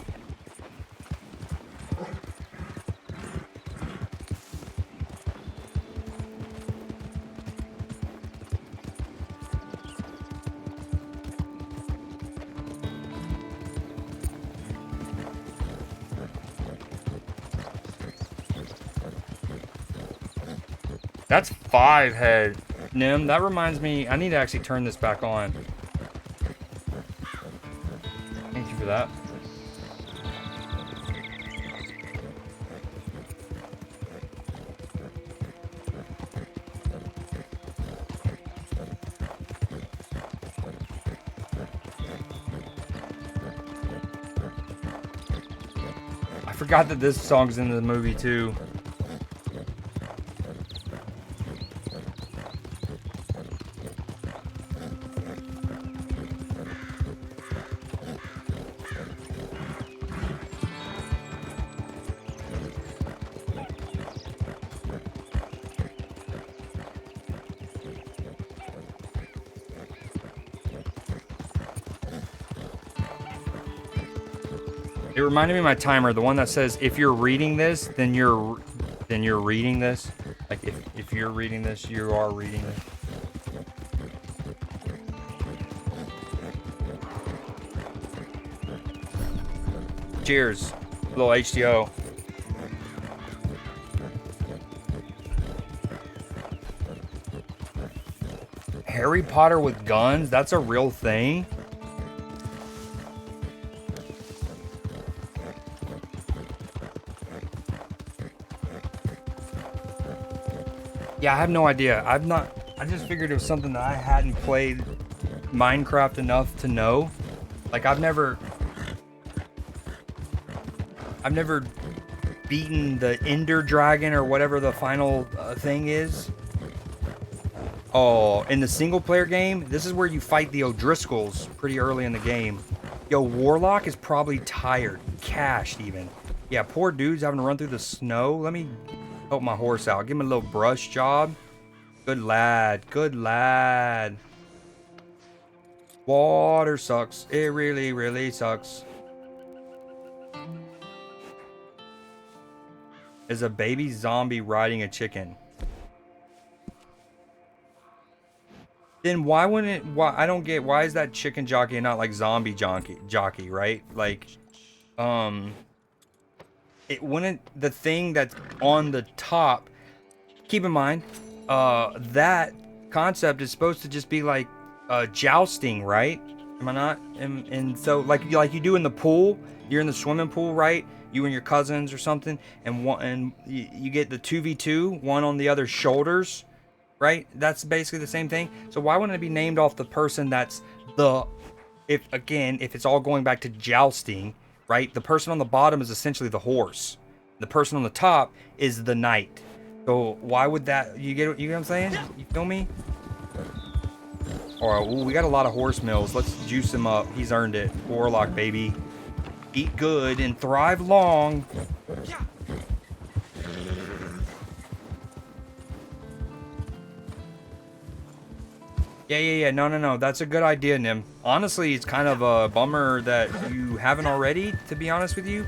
That's 5 head. Nim, that reminds me, I need to actually turn this back on. Thank you for that. I forgot that this song's in the movie too. It reminded me of my timer, the one that says if you're reading this, then you're reading this. Like if you're reading this, you are reading this. Cheers. Little H2O. Harry Potter with guns? That's a real thing? Yeah, I have no idea. I just figured it was something that I hadn't played Minecraft enough to know. Like I've never beaten the Ender Dragon or whatever the final thing is. Oh, in the single player game, this is where you fight the O'Driscolls pretty early in the game. Yo, Warlock is probably tired, cashed even. Yeah, poor dude's having to run through the snow. Let me help my horse out. Give him a little brush job. Good lad, good lad. Water sucks. It really, really sucks. Is a baby zombie riding a chicken? Then why wouldn't it? Why I don't get. Why is that chicken jockey and not like zombie jockey? Right? Like, it wouldn't. The thing that's on the top. Keep in mind, that concept is supposed to just be like jousting, right? Am I not? And so like you do in the pool. You're in the swimming pool, right? You and your cousins or something, and you get the 2v2, one on the other's shoulders, right? That's basically the same thing. So why wouldn't it be named off the person that's if it's all going back to jousting, right? The person on the bottom is essentially the horse. The person on the top is the knight. So why would that, you get what I'm saying? You feel me? All right, ooh, we got a lot of horse mills. Let's juice him up. He's earned it. Warlock, baby. Eat good and thrive long. Yeah. No. That's a good idea, Nim. Honestly, it's kind of a bummer that you haven't already, to be honest with you.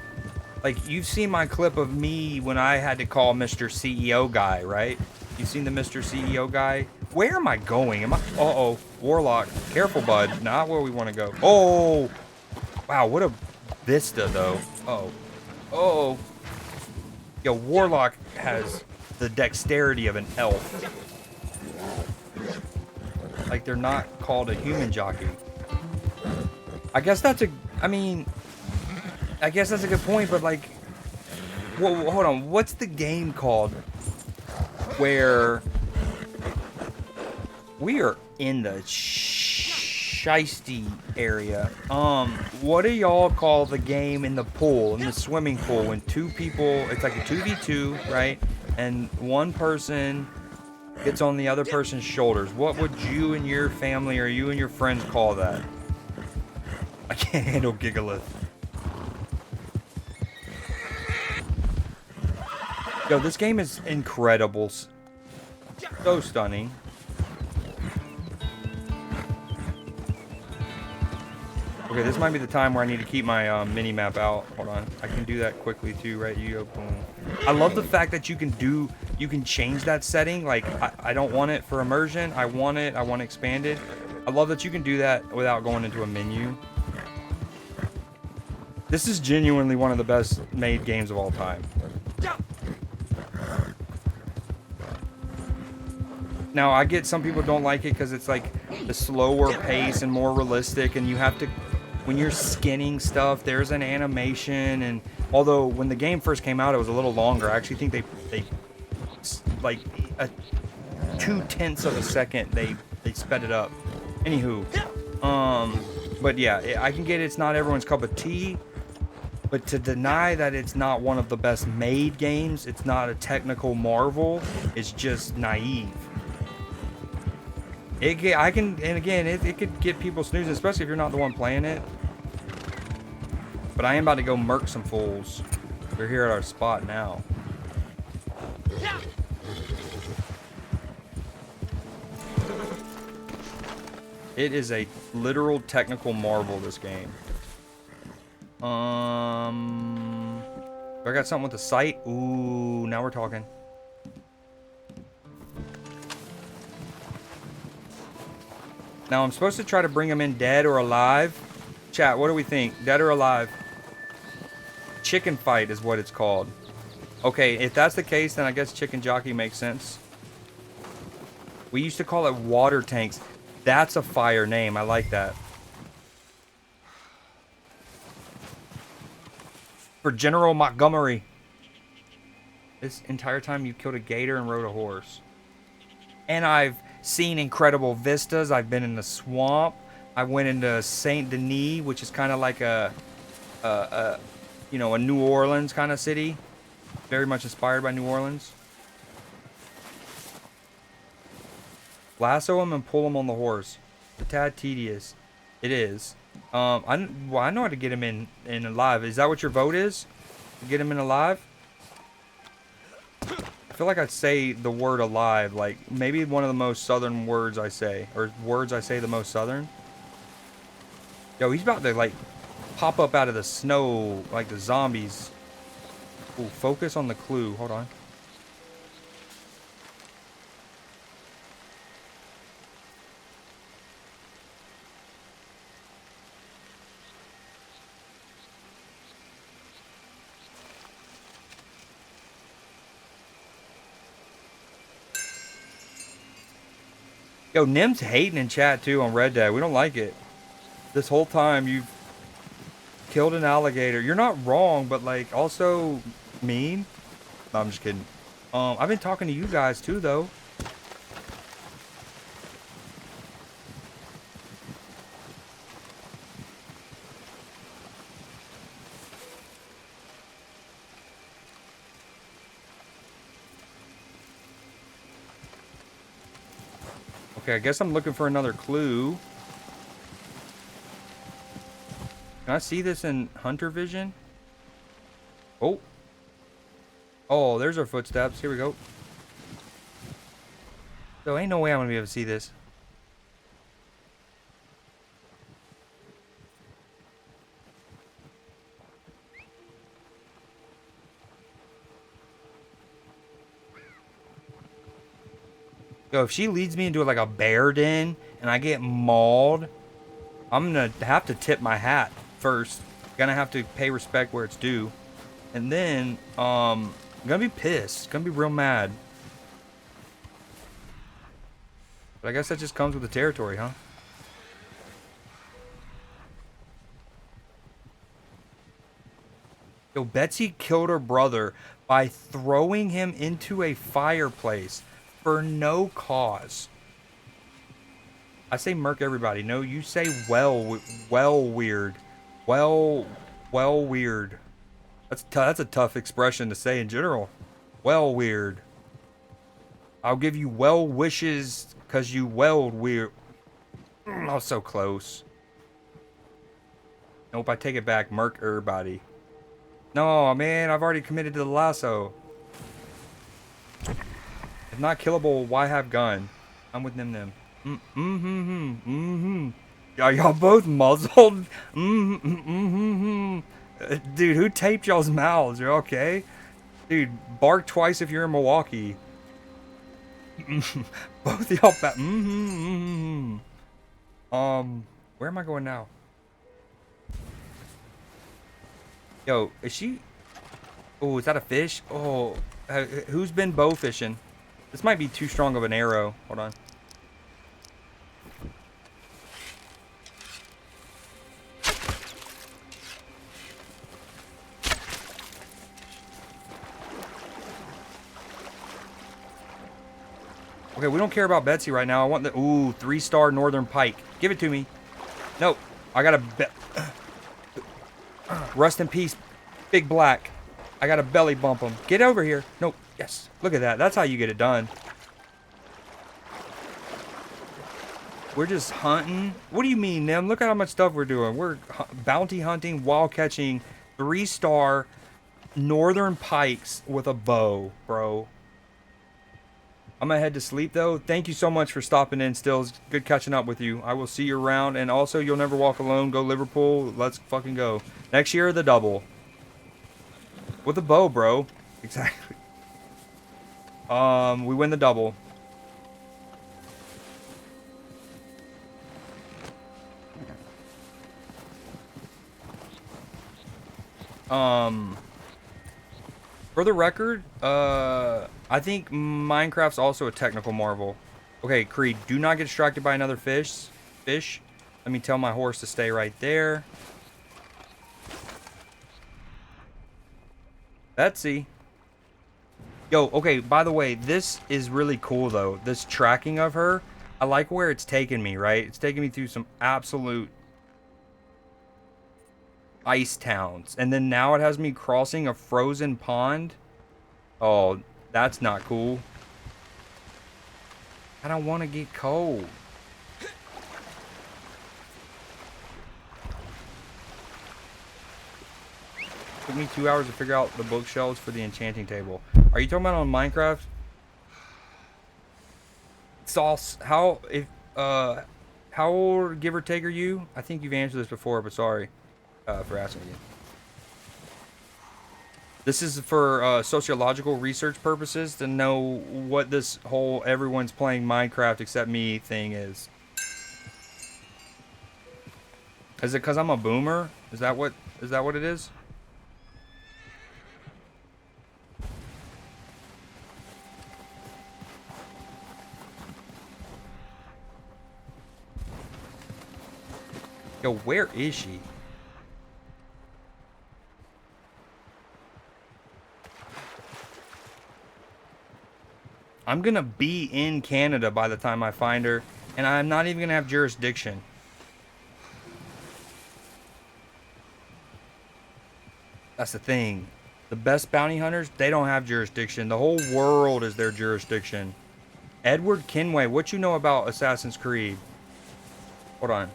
Like, you've seen my clip of me when I had to call Mr. CEO guy, right? You've seen the Mr. CEO guy? Where am I going? Uh-oh. Warlock. Careful, bud. Not where we want to go. Oh! Wow, what a vista, though. Oh. Yo, Warlock has the dexterity of an elf. Like, they're not called a human jockey. I guess that's a good point, but like, whoa, hold on. What's the game called where we are in the shiesty area? What do y'all call the game in the pool, in the swimming pool, when two people, it's like a 2v2, right? And one person gets on the other person's shoulders. What would you and your family or you and your friends call that? I can't handle Gigalith. Yo, this game is incredible. So stunning. Okay, this might be the time where I need to keep my mini-map out. Hold on. I can do that quickly too, right? Boom. I love the fact that you can change that setting. Like, I don't want it for immersion. I want expanded. I love that you can do that without going into a menu. This is genuinely one of the best made games of all time. Now, I get some people don't like it because it's like the slower pace and more realistic, and you have to, when you're skinning stuff, there's an animation, and although when the game first came out, it was a little longer. I actually think they like a 0.2 of a second, they sped it up. Anywho, but yeah, I can get it's not everyone's cup of tea, but to deny that it's not one of the best made games, it's not a technical marvel, it's just naive. It could get people snoozing, especially if you're not the one playing it. But I am about to go murk some fools. We're here at our spot now. It is a literal technical marvel, this game. Do I got something with the sight? Ooh, now we're talking. Now I'm supposed to try to bring him in dead or alive. Chat, what do we think? Dead or alive? Chicken fight is what it's called. Okay, if that's the case, then I guess chicken jockey makes sense. We used to call it water tanks. That's a fire name. I like that. For General Montgomery. This entire time you killed a gator and rode a horse. And I've seen incredible vistas. I've been in the swamp. I went into Saint Denis, which is kind of like a New Orleans kind of city. Very much inspired by New Orleans. Lasso him and pull him on the horse. A tad tedious. It is. I know how to get him in alive. Is that what your vote is? Get him in alive? I feel like I'd say the word alive. Like, maybe one of the most southern words I say. Or words I say the most southern. Yo, he's about to, like, pop up out of the snow like the zombies. Ooh, focus on the clue. Hold on. Yo, Nim's hating in chat too on Red Dead. We don't like it. This whole time you've killed an alligator. You're not wrong, but like also mean. No, I'm just kidding. I've been talking to you guys too though. Okay, I guess I'm looking for another clue. Can I see this in hunter vision? Oh. Oh, there's our footsteps. Here we go. So ain't no way I'm gonna be able to see this. Yo, if she leads me into like a bear den and I get mauled, I'm gonna have to tip my hat first. Gonna have to pay respect where it's due. And then, I'm gonna be pissed. Gonna be real mad. But I guess that just comes with the territory, huh? Yo, Betsy killed her brother by throwing him into a fireplace for no cause. I say murk everybody. No, you say well weird. Well weird. That's a tough expression to say in general. Well weird. I'll give you well wishes because you welled weird. I was so close. Nope, I take it back. Murk everybody. No, man, I've already committed to the lasso. If not killable, why have gun? I'm with them. Y'all both muzzled? Dude, who taped y'all's mouths? You're okay? Dude, bark twice if you're in Milwaukee. Both y'all back. Where am I going now? Yo, is she? Oh, is that a fish? Oh, who's been bow fishing? This might be too strong of an arrow. Hold on. Okay, we don't care about Betsy right now. I want the 3-star northern pike. Give it to me. No, I got a rest in peace, Big Black. I got to belly bump him. Get over here. Nope. Yes. Look at that. That's how you get it done. We're just hunting. What do you mean, Nim? Look at how much stuff we're doing. We're bounty hunting while catching 3-star northern pikes with a bow, bro. I'm gonna head to sleep though. Thank you so much for stopping in, Stills. Good catching up with you. I will see you around. And also, you'll never walk alone. Go Liverpool. Let's fucking go. Next year, the double. With a bow, bro. Exactly. We win the double. For the record, I think Minecraft's also a technical marvel. Okay, Creed, do not get distracted by another fish. Let me tell my horse to stay right there. Betsy. Yo, okay, by the way, this is really cool, though. This tracking of her, I like where it's taking me, right? It's taking me through some absolute ice towns. And then now it has me crossing a frozen pond. Oh, that's not cool. I don't want to get cold. Took me 2 hours to figure out the bookshelves for the enchanting table. Are you talking about on Minecraft? Sauce, how old, give or take, are you? I think you've answered this before, but sorry for asking you. This is for sociological research purposes to know what this whole everyone's playing Minecraft except me thing is. Is it because I'm a boomer? Is that what it is? Yo, where is she? I'm gonna be in Canada by the time I find her, and I'm not even gonna have jurisdiction. That's the thing. The best bounty hunters, they don't have jurisdiction. The whole world is their jurisdiction. Edward Kenway, what you know about Assassin's Creed? Hold on.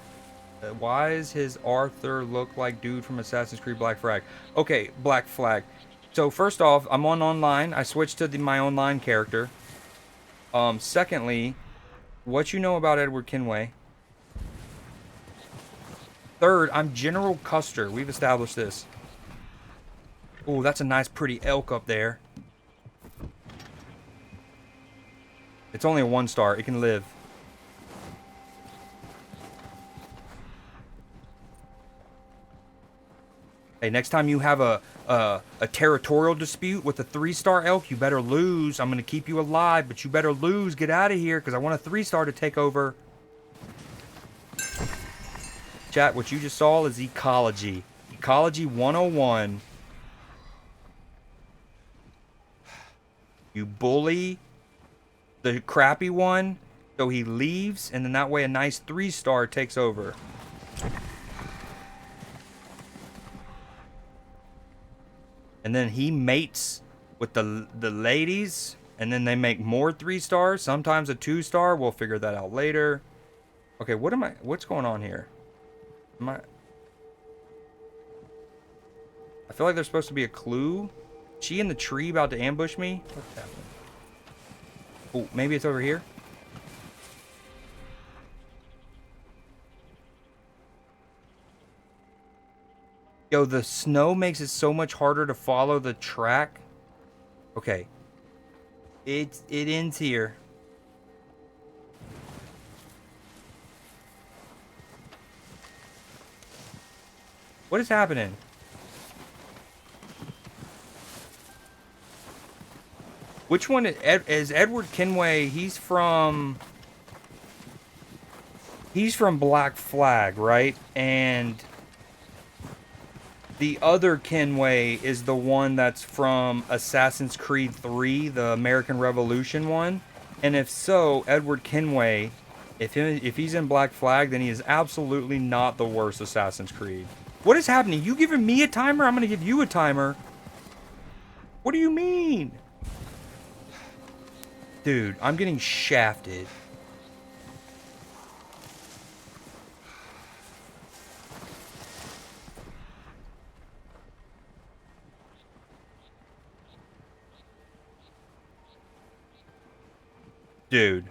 Why does his Arthur look like dude from Assassin's Creed Black Flag? Okay, Black Flag. So first off, I'm on online. I switched to my online character. Secondly, what you know about Edward Kenway? Third, I'm General Custer. We've established this. Oh, that's a nice pretty elk up there. It's only a 1-star. It can live. Hey, next time you have a territorial dispute with a 3-star elk, you better lose. I'm going to keep you alive, but you better lose. Get out of here, because I want a 3-star to take over. Chat, what you just saw is ecology. Ecology 101. You bully the crappy one, so he leaves, and then that way a nice 3-star takes over. And then he mates with the ladies, and then they make more 3-stars, sometimes a 2-star. We'll figure that out later. Okay, what's going on here? I feel like there's supposed to be a clue. She in the tree about to ambush me? What's happening? Oh, maybe it's over here? Yo, the snow makes it so much harder to follow the track. Okay. It ends here. What is happening? Which one is Edward Kenway? He's from Black Flag, right? And the other Kenway is the one that's from Assassin's Creed 3, the American Revolution one. And if so, Edward Kenway, if he's in Black Flag, then he is absolutely not the worst Assassin's Creed. What is happening? You giving me a timer? I'm going to give you a timer. What do you mean? Dude, I'm getting shafted. Dude.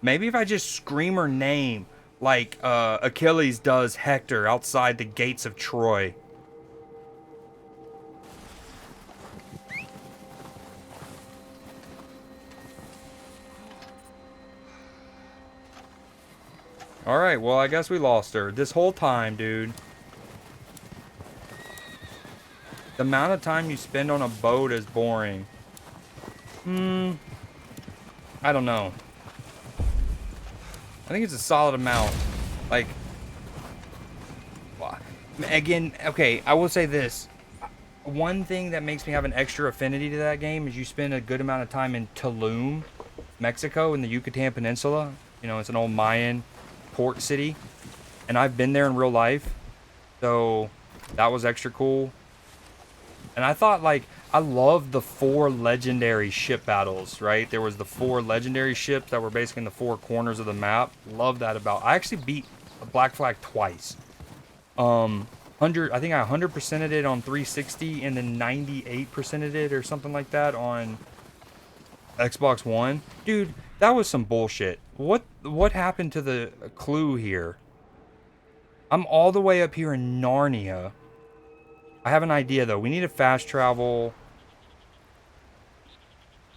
Maybe if I just scream her name like Achilles does Hector outside the gates of Troy. Alright, well, I guess we lost her. This whole time, dude. The amount of time you spend on a boat is boring. I don't know. I think it's a solid amount. Like, again, okay, I will say this. One thing that makes me have an extra affinity to that game is you spend a good amount of time in Tulum, Mexico, in the Yucatan Peninsula. You know, it's an old Mayan port city. And I've been there in real life. So, that was extra cool. And I thought, like, I loved the 4 legendary ship battles, right? There was the 4 legendary ships that were basically in the 4 corners of the map. Love that about. I actually beat Black Flag twice. I think I 100%ed it on 360 and then 98%ed it or something like that on Xbox One. Dude, that was some bullshit. What happened to the clue here? I'm all the way up here in Narnia. I have an idea though. We need to fast travel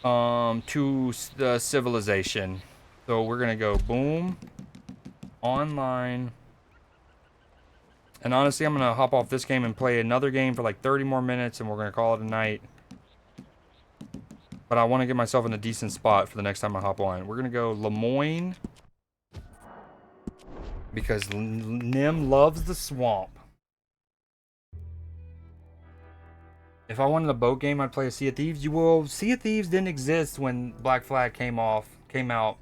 to the civilization. So we're gonna go boom, online. And honestly, I'm gonna hop off this game and play another game for like 30 more minutes and we're gonna call it a night. But I want to get myself in a decent spot for the next time I hop on. We're gonna go Lemoyne. Because Nim loves the swamp. If I wanted a boat game, I'd play a Sea of Thieves. Well, Sea of Thieves didn't exist when Black Flag came out.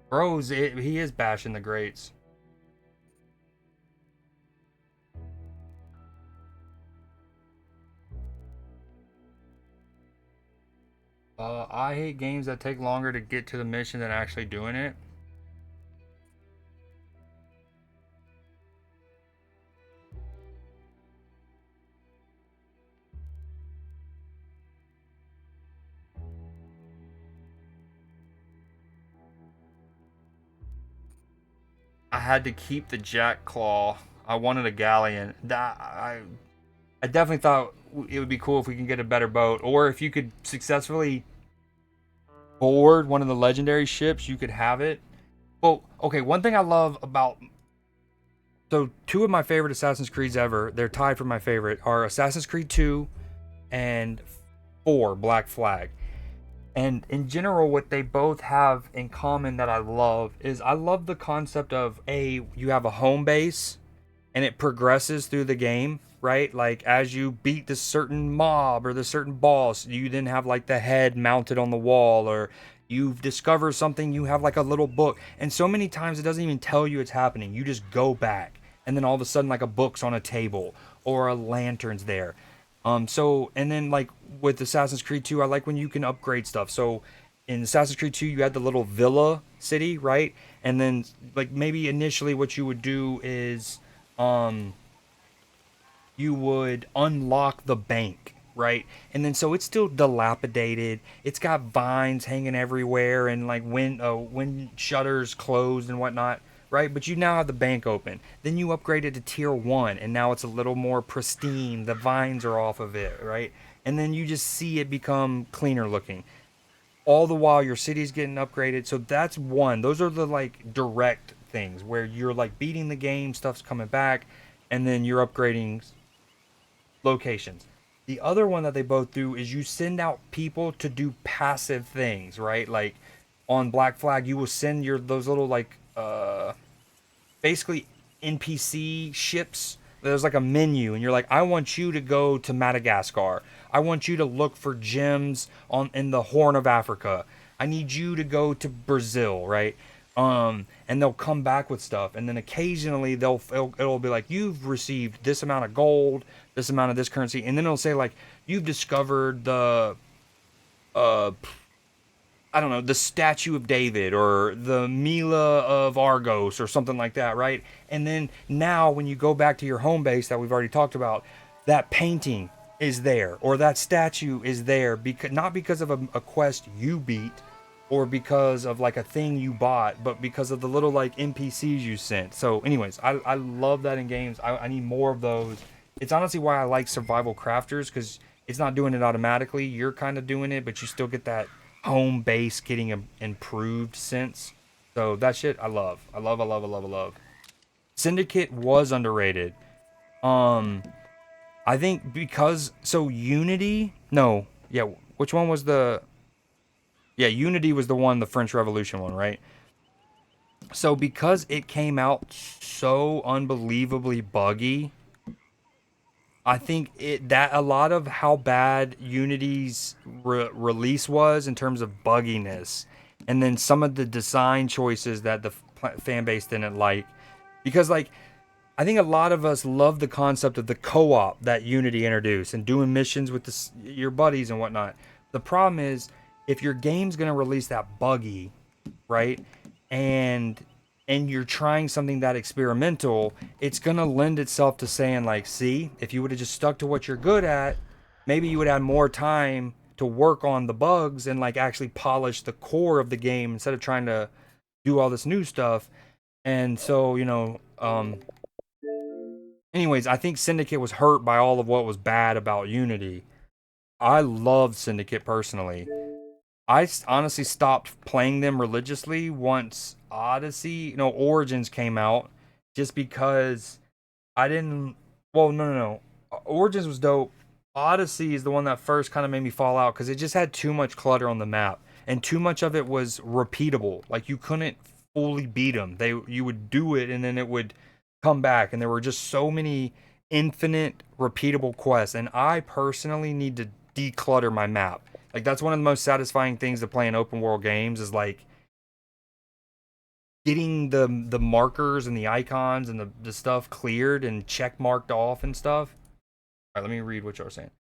Bros, he is bashing the greats. I hate games that take longer to get to the mission than actually doing it. I had to keep the Jack Claw. I wanted a galleon. I definitely thought it would be cool if we can get a better boat, or if you could successfully board one of the legendary ships, you could have it. Well, okay, one thing I love about... So, 2 of my favorite Assassin's Creeds ever, they're tied for my favorite, are Assassin's Creed 2 and 4, Black Flag. And in general, what they both have in common that I love is I love the concept of, you have a home base and it progresses through the game, right? Like as you beat this certain mob or the certain boss, you then have like the head mounted on the wall, or you've discovered something, you have like a little book. And so many times it doesn't even tell you it's happening. You just go back and then all of a sudden like a book's on a table or a lantern's there. And then like with Assassin's Creed 2, I like when you can upgrade stuff. So in Assassin's Creed 2, you had the little villa city, right? And then like maybe initially what you would do is, you would unlock the bank, right? And then so it's still dilapidated. It's got vines hanging everywhere and like wind shutters closed and whatnot. Right, but you now have the bank open. Then you upgrade it to tier 1, and now it's a little more pristine. The vines are off of it, right? And then you just see it become cleaner looking. All the while, your city's getting upgraded. So that's one. Those are the like direct things where you're like beating the game, stuff's coming back, and then you're upgrading locations. The other one that they both do is you send out people to do passive things, right? Like on Black Flag, you will send those little like basically NPC ships. There's like a menu and you're like, I want you to go to Madagascar. I want you to look for gems in the Horn of Africa. I need you to go to Brazil, right? And they'll come back with stuff, and then occasionally it'll be like, you've received this amount of gold, this amount of this currency, and then it'll say like, you've discovered the I don't know, the Statue of David or the Mila of Argos or something like that, right? And then now when you go back to your home base that we've already talked about, that painting is there, or that statue is there, because not because of a quest you beat, or because of like a thing you bought, but because of the little like NPCs you sent. So anyways, I love that in games. I need more of those. It's honestly why I like survival crafters, because it's not doing it automatically. You're kind of doing it, but you still get that home base getting improved sense. So that shit I love. I love, I love, I love, I love. Syndicate was underrated. I think because so Unity, no, yeah, which one was the yeah, Unity was the one, the French Revolution one, right? So because it came out so unbelievably buggy, I think it that a lot of how bad Unity's release was in terms of bugginess, and then some of the design choices that the fan base didn't like, because like I think a lot of us love the concept of the co-op that Unity introduced and doing missions with your buddies and whatnot. The problem is if your game's gonna release that buggy, right, and you're trying something that experimental, it's gonna lend itself to saying like, see, if you would have just stuck to what you're good at, maybe you would have more time to work on the bugs and like actually polish the core of the game instead of trying to do all this new stuff. And so, anyways, I think Syndicate was hurt by all of what was bad about Unity. I loved Syndicate personally. I honestly stopped playing them religiously once Odyssey, no, Origins came out, just because I didn't. Well, no. Origins was dope. Odyssey is the one that first kind of made me fall out because it just had too much clutter on the map, and too much of it was repeatable. Like you couldn't fully beat them. You would do it and then it would come back, and there were just so many infinite repeatable quests. And I personally need to declutter my map. Like that's one of the most satisfying things to play in open world games is like getting the markers and the icons and the stuff cleared and check marked off and stuff. All right, let me read what you're saying.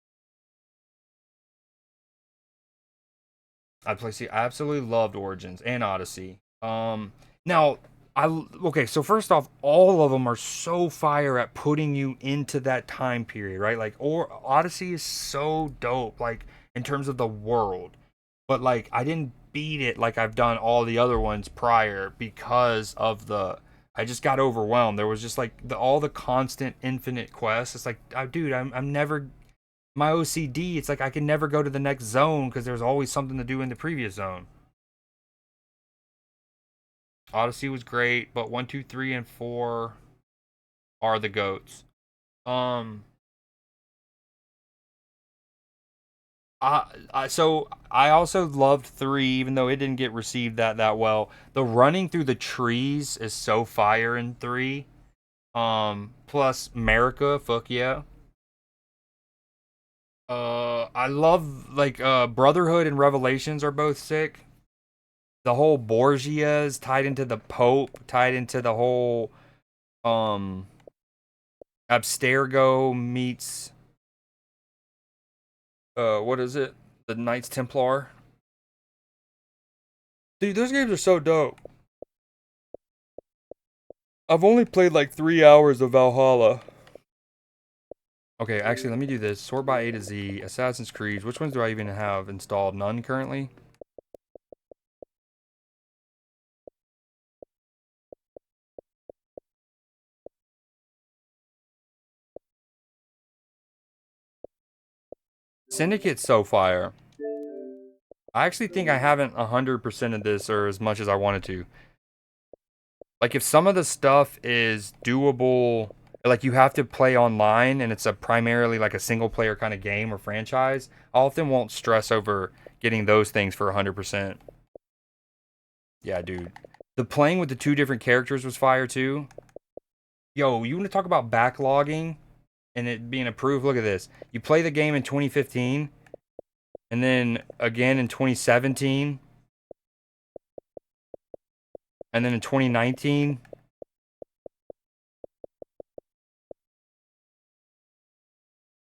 I absolutely loved Origins and Odyssey. Now okay, so first off, all of them are so fire at putting you into that time period, right? Like, or Odyssey is so dope, like in terms of the world, but like I didn't beat it like I've done all the other ones prior because of I just got overwhelmed. There was just like all the constant infinite quests. It's like, dude, I'm never my OCD. It's like I can never go to the next zone because there's always something to do in the previous zone. Odyssey was great, but 1, 2, 3, and 4 are the goats. Um, so I also loved 3, even though it didn't get received that well. The running through the trees is so fire in 3. Plus America, fuck yeah. I love like Brotherhood and Revelations are both sick. The whole Borgias tied into the Pope, tied into the whole um Abstergo meets what is it? The Knights Templar. Dude, those games are so dope. I've only played like 3 hours of Valhalla. Okay, actually, let me do this. Sort by A to Z, Assassin's Creed. Which ones do I even have installed? None currently. Syndicate's so fire. I actually think I haven't 100% of this or as much as I wanted to. Like if some of the stuff is doable, like you have to play online and it's a primarily like a single player kind of game or franchise, I often won't stress over getting those things for 100%. Yeah, dude. The playing with the 2 different characters was fire too. Yo, you want to talk about backlogging and it being approved? Look at this. You play the game in 2015 and then again in 2017 and then in 2019.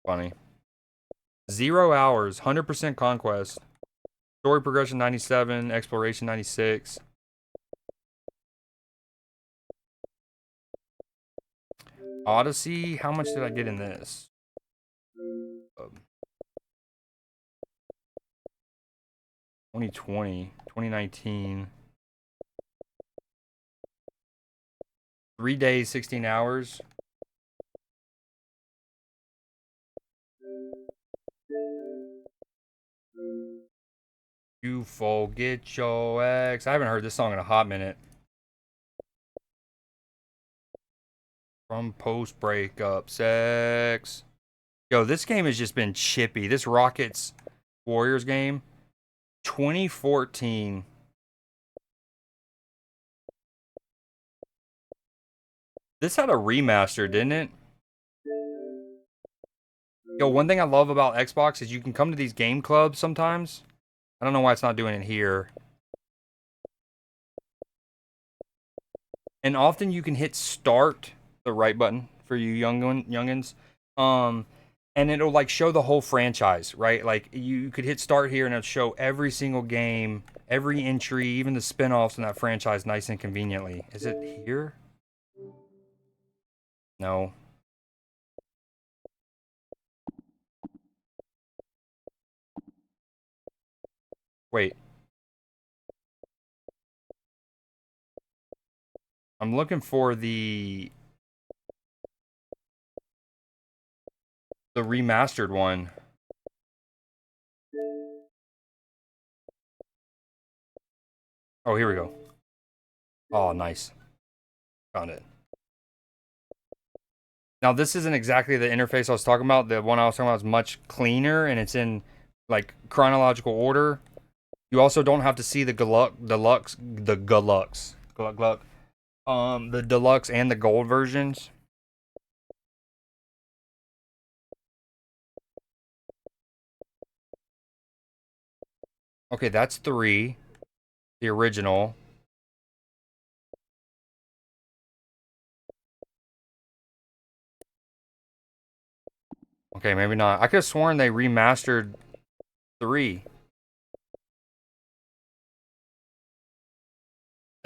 Funny. 0 hours, 100% conquest. Story progression 97, exploration 96. Odyssey, how much did I get in this? 2020, 2019. 3 days, 16 hours. You forget your ex. I haven't heard this song in a hot minute. From post breakup sex. Yo, this game has just been chippy. This Rockets Warriors game, 2014. This had a remaster, didn't it? Yo, one thing I love about Xbox is you can come to these game clubs sometimes. I don't know why it's not doing it here. And often you can hit start, the right button for you youngins. And it'll like show the whole franchise, right? Like you could hit start here and it'll show every single game, every entry, even the spin-offs in that franchise nice and conveniently. Is it here? No. Wait. I'm looking for the remastered one. Oh, here we go. Oh, nice. Found it. Now, this isn't exactly the interface I was talking about. The one I was talking about is much cleaner, and it's in, like, chronological order. You also don't have to see the deluxe and the gold versions. Okay, that's 3. The original. Okay, maybe not. I could have sworn they remastered 3.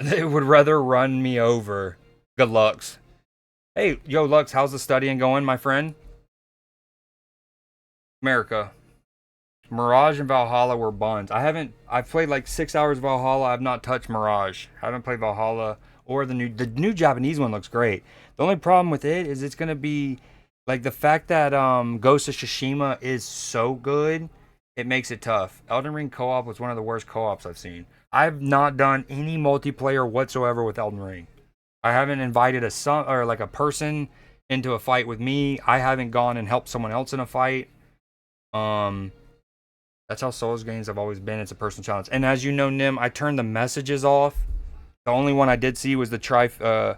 They would rather run me over. Good Lux. Hey, yo, Lux, how's the studying going, my friend? America. Mirage and Valhalla were buns. I've played like 6 hours of Valhalla. I've not touched Mirage. I haven't played Valhalla or the new Japanese one looks great. The only problem with it is it's gonna be like the fact that Ghost of Tsushima is so good, it makes it tough. Elden Ring co-op was one of the worst co-ops I've seen. I've not done any multiplayer whatsoever with Elden Ring. I haven't invited a person into a fight with me. I haven't gone and helped someone else in a fight. That's how Souls games have always been. It's a personal challenge. And as you know, Nim, I turned the messages off. The only one I did see was the Tryfinger's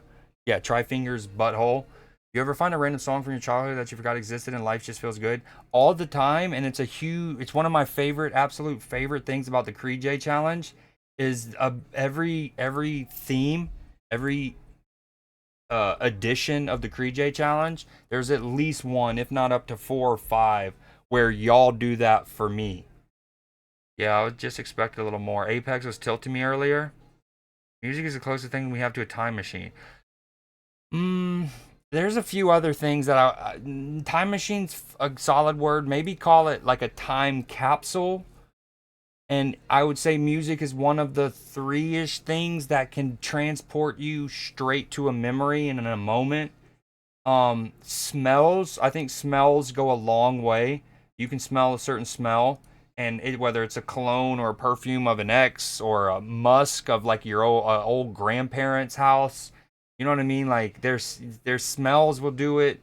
butthole. You ever find a random song from your childhood that you forgot existed and life just feels good? All the time, and it's one of my absolute favorite things about the CreeDJ challenge is every theme, every edition of the CreeDJ challenge, there's at least one, if not up to 4 or 5, where y'all do that for me. Yeah, I would just expect a little more. Apex was tilting me earlier. Music is the closest thing we have to a time machine. There's a few other things that time machine's a solid word. Maybe call it like a time capsule. And I would say music is one of the 3-ish things that can transport you straight to a memory and in a moment. Smells. I think smells go a long way. You can smell a certain smell, and whether it's a cologne or a perfume of an ex or a musk of like your old grandparents' house. You know what I mean? Like there's smells will do it.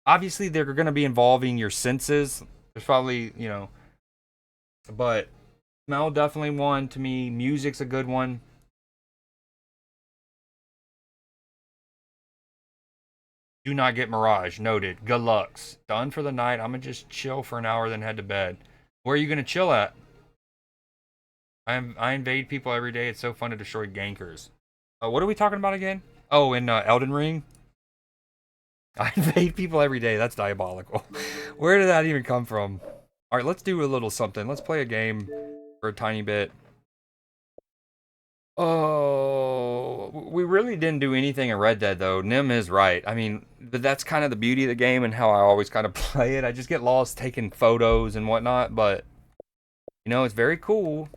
Obviously, they're going to be involving your senses. There's probably, but smell definitely one to me. Music's a good one. Do not get Mirage. Noted. Good lucks. Done for the night. I'm going to just chill for an hour, then head to bed. Where are you going to chill at? I invade people every day. It's so fun to destroy gankers. What are we talking about again? Oh, in Elden Ring? I invade people every day. That's diabolical. Where did that even come from? Alright, let's do a little something. Let's play a game for a tiny bit. Oh, we really didn't do anything in Red Dead, though. Nim is right. I mean, but that's kind of the beauty of the game and how I always kind of play it. I just get lost taking photos and whatnot, but, it's very cool.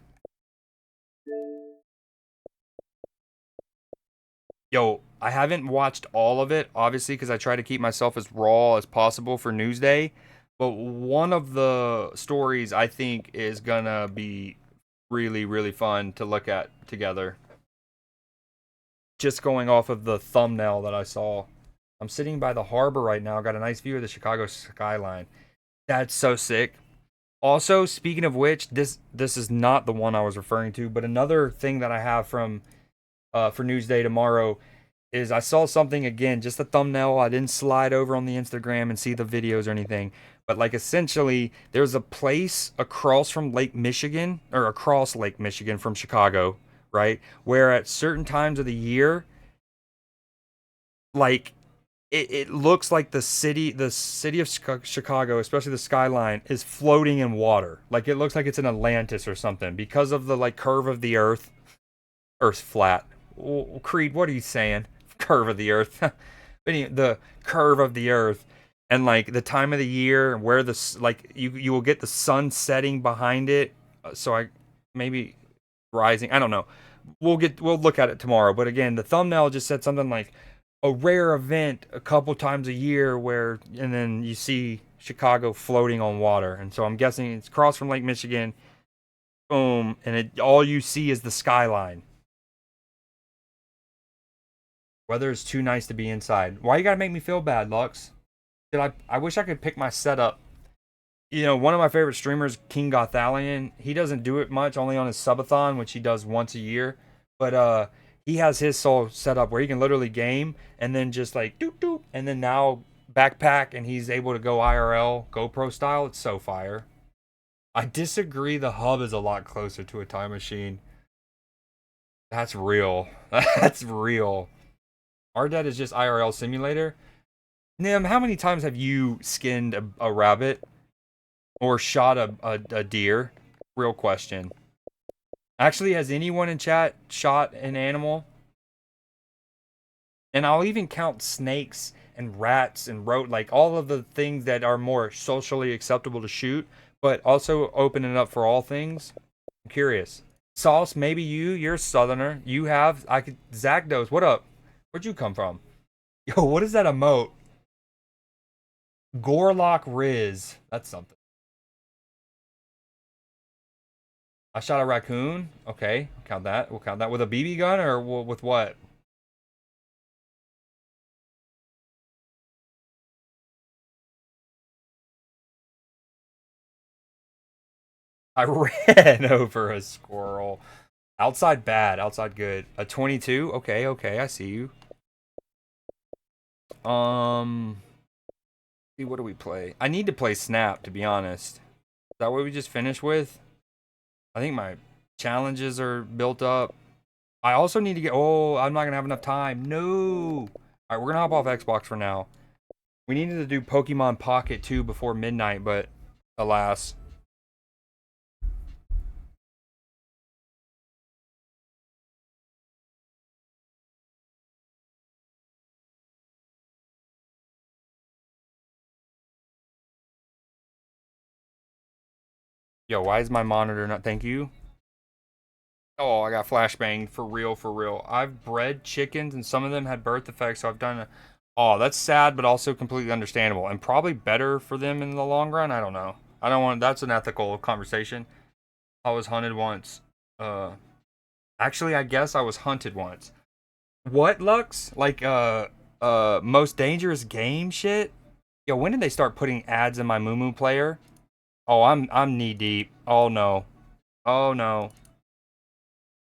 Yo, I haven't watched all of it, obviously, because I try to keep myself as raw as possible for Newsday. But one of the stories I think is gonna be really, really fun to look at together. Just going off of the thumbnail that I saw. I'm sitting by the harbor right now, got a nice view of the Chicago skyline. That's so sick. Also, speaking of which, this is not the one I was referring to, but another thing that I have from for Newsday tomorrow is I saw something again, just a thumbnail. I didn't slide over on the Instagram and see the videos or anything. But like essentially, there's a place across from Lake Michigan, or across Lake Michigan from Chicago, right? Where at certain times of the year, like it looks like the city of Chicago, especially the skyline, is floating in water. Like it looks like it's in Atlantis or something because of the like curve of the Earth. Earth's flat. Creed, what are you saying? Curve of the Earth. The curve of the Earth, and like the time of the year, where the like you will get the sun setting behind it. So I maybe rising. I don't know. We'll look at it tomorrow. But again, the thumbnail just said something like a rare event a couple times a year where, and then you see Chicago floating on water. And so I'm guessing it's across from Lake Michigan. Boom, and all you see is the skyline. Weather is too nice to be inside. Why you gotta make me feel bad, Lux? I wish I could pick my setup. You know, one of my favorite streamers, King Gothalion, he doesn't do it much, only on his subathon, which he does once a year. But he has his soul set up where he can literally game and then just like doop doop, and then now backpack, and he's able to go IRL GoPro style. It's so fire. I disagree. The hub is a lot closer to a time machine. That's real. That's real. RDead is just IRL simulator. Nim, how many times have you skinned a rabbit or shot a deer? Real question. Actually, has anyone in chat shot an animal? And I'll even count snakes and rats and like all of the things that are more socially acceptable to shoot, but also open it up for all things. I'm curious. Sauce, maybe you're a southerner. You have, Zakdos, what up? Where'd you come from? Yo, what is that emote? Gorlock Riz. That's something. I shot a raccoon. Okay, count that. We'll count that with a BB gun or with what? I ran over a squirrel. Outside bad, outside good. A 22? Okay, I see you. See, what do we play? I need to play Snap, to be honest. Is that what we just finished with? I think my challenges are built up. I also need to get... Oh, I'm not going to have enough time. No! Alright, we're going to hop off Xbox for now. We needed to do Pokemon Pocket 2 before midnight, but alas. Yo, why is my monitor not... Thank you. Oh, I got flashbanged. For real, for real. I've bred chickens, and some of them had birth defects, so I've done a... Oh, that's sad, but also completely understandable. And probably better for them in the long run. I don't know. I don't want... That's an ethical conversation. I was hunted once. Actually, I guess I was hunted once. What, Lux? Like, most dangerous game shit? Yo, when did they start putting ads in my Moo player? Oh, I'm knee deep. Oh no. Oh no.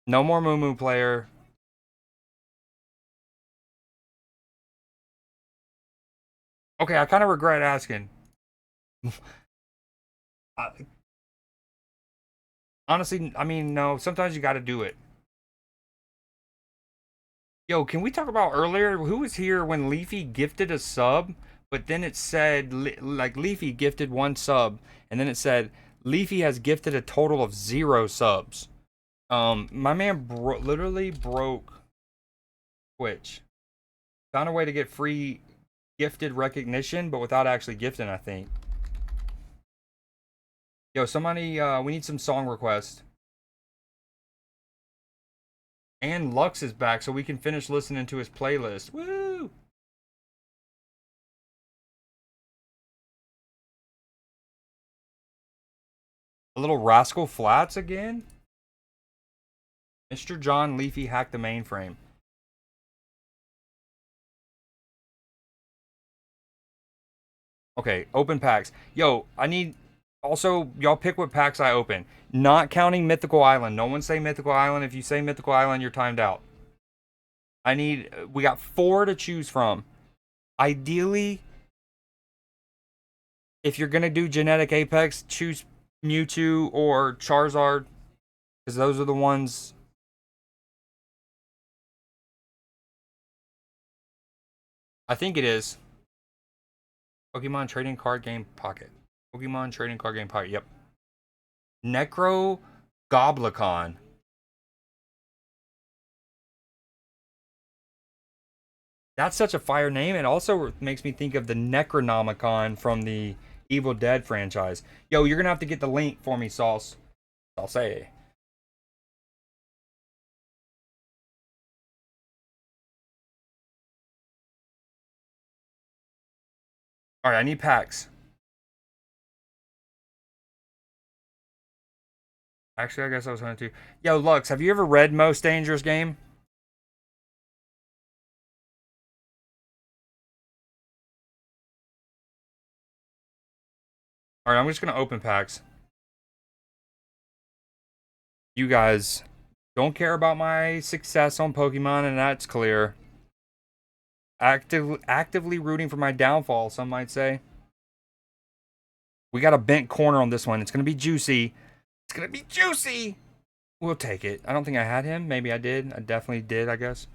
No more Moo player. Okay, I kind of regret asking. Honestly, I mean, no. Sometimes you got to do it. Yo, can we talk about earlier? Who was here when Leafy gifted a sub, but then it said like Leafy gifted 1 sub, and then it said Leafy has gifted a total of 0 subs. My man literally broke Twitch. Found a way to get free gifted recognition, but without actually gifting, I think. Yo, somebody, we need some song requests. And Lux is back, so we can finish listening to his playlist. Woo! A little Rascal Flats again? Mr. John Leafy hacked the mainframe. Okay, open packs. Yo, I need... Also, y'all pick what packs I open. Not counting Mythical Island. No one say Mythical Island. If you say Mythical Island, you're timed out. I need... We got 4 to choose from. Ideally, if you're going to do Genetic Apex, choose Mewtwo or Charizard. Because those are the ones... I think it is. Pokemon Trading Card Game Pocket. Pokemon Trading Card Game Pocket. Yep. Necro Goblicon. That's such a fire name. It also makes me think of the Necronomicon from the Evil Dead franchise. Yo, you're gonna have to get the link for me, Sauce. I'll say. All right, I need packs. Actually, I guess I was going to. Yo, Lux, have you ever read Most Dangerous Game? All right, I'm just going to open packs. You guys don't care about my success on Pokemon, and that's clear. Actively rooting for my downfall, some might say. We got a bent corner on this one. It's going to be juicy. It's going to be juicy. We'll take it. I don't think I had him. Maybe I did. I definitely did, I guess.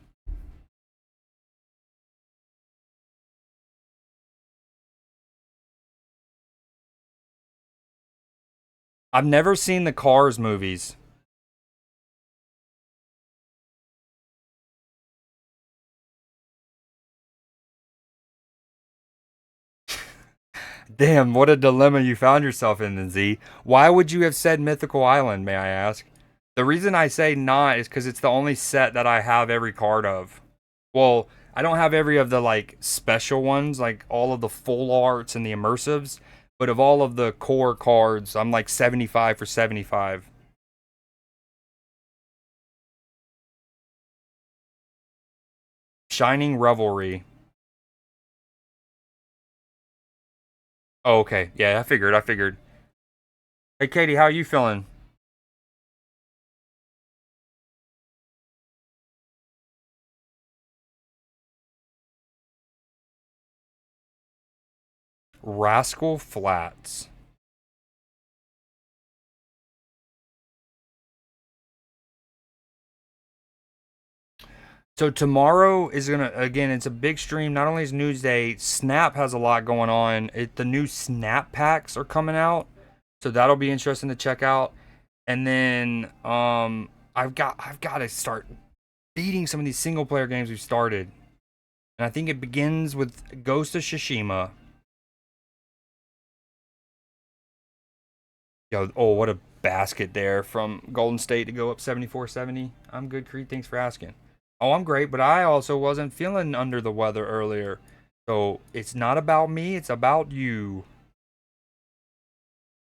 I've never seen the Cars movies. Damn, what a dilemma you found yourself in, Z. Why would you have said Mythical Island, may I ask? The reason I say not is because it's the only set that I have every card of. Well, I don't have every of the, like, special ones, like all of the full arts and the immersives. But of all of the core cards, I'm like 75 for 75. Shining Revelry. Oh, okay. Yeah, I figured. Hey, Katie, how are you feeling? Rascal Flats. So tomorrow is gonna, again, it's a big stream. Not only is News Day, Snap has a lot going on. The new Snap packs are coming out, so that'll be interesting to check out. And then I've got to start beating some of these single player games we've started. And I think it begins with Ghost of Tsushima. Yo, oh, what a basket there from Golden State to go up 74-70. I'm good, Creed. Thanks for asking. Oh, I'm great, but I also wasn't feeling under the weather earlier. So it's not about me, it's about you.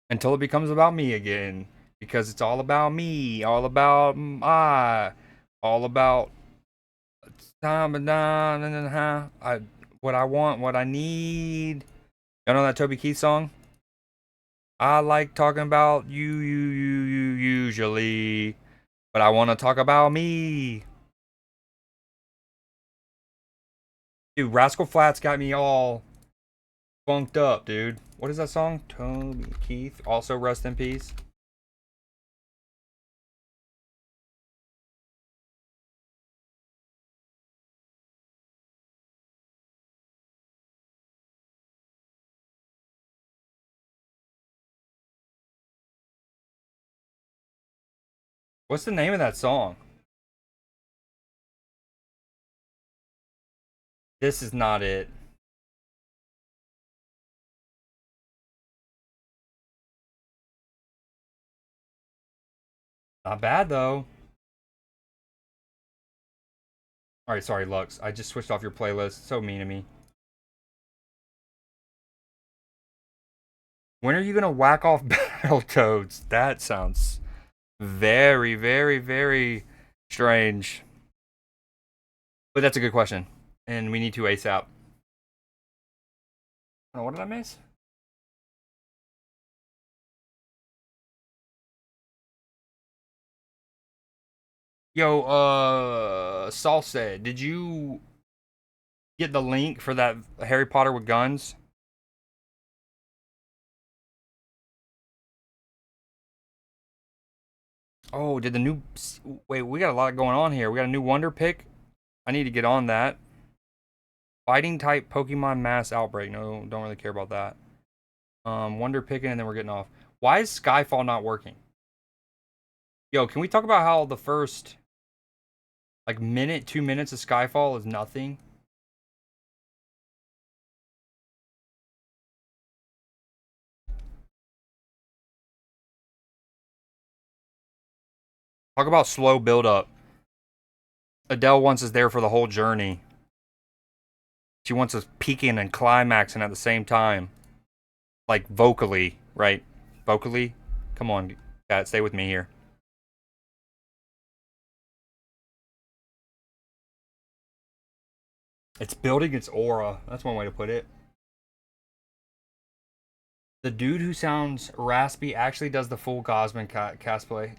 Until it becomes about me again. Because it's all about me, all about all about what I want, what I need. Y'all know that Toby Keith song? I like talking about you usually, but I want to talk about me. Dude, Rascal Flatts got me all funked up, dude. What is that song? Toby Keith. Also rest in peace. What's the name of that song? This is not it. Not bad, though. Alright, sorry, Lux. I just switched off your playlist. So mean to me. When are you gonna whack off Battletoads? That sounds very, very, very strange. But that's a good question. And we need to ASAP. Oh, what did I miss? Yo, Salsa, did you get the link for that Harry Potter with guns? Oh, did the new... Wait, we got a lot going on here. We got a new Wonder Pick. I need to get on that. Fighting type Pokemon Mass Outbreak. No, don't really care about that. Wonder Picking, and then we're getting off. Why is Skyfall not working? Yo, can we talk about how the first, like, minute, 2 minutes of Skyfall is nothing? Talk about slow build-up. Adele wants us there for the whole journey. She wants us peaking and climaxing at the same time. Like, vocally, right? Vocally? Come on, Cat, stay with me here. It's building its aura. That's one way to put it. The dude who sounds raspy actually does the full Gosman cosplay.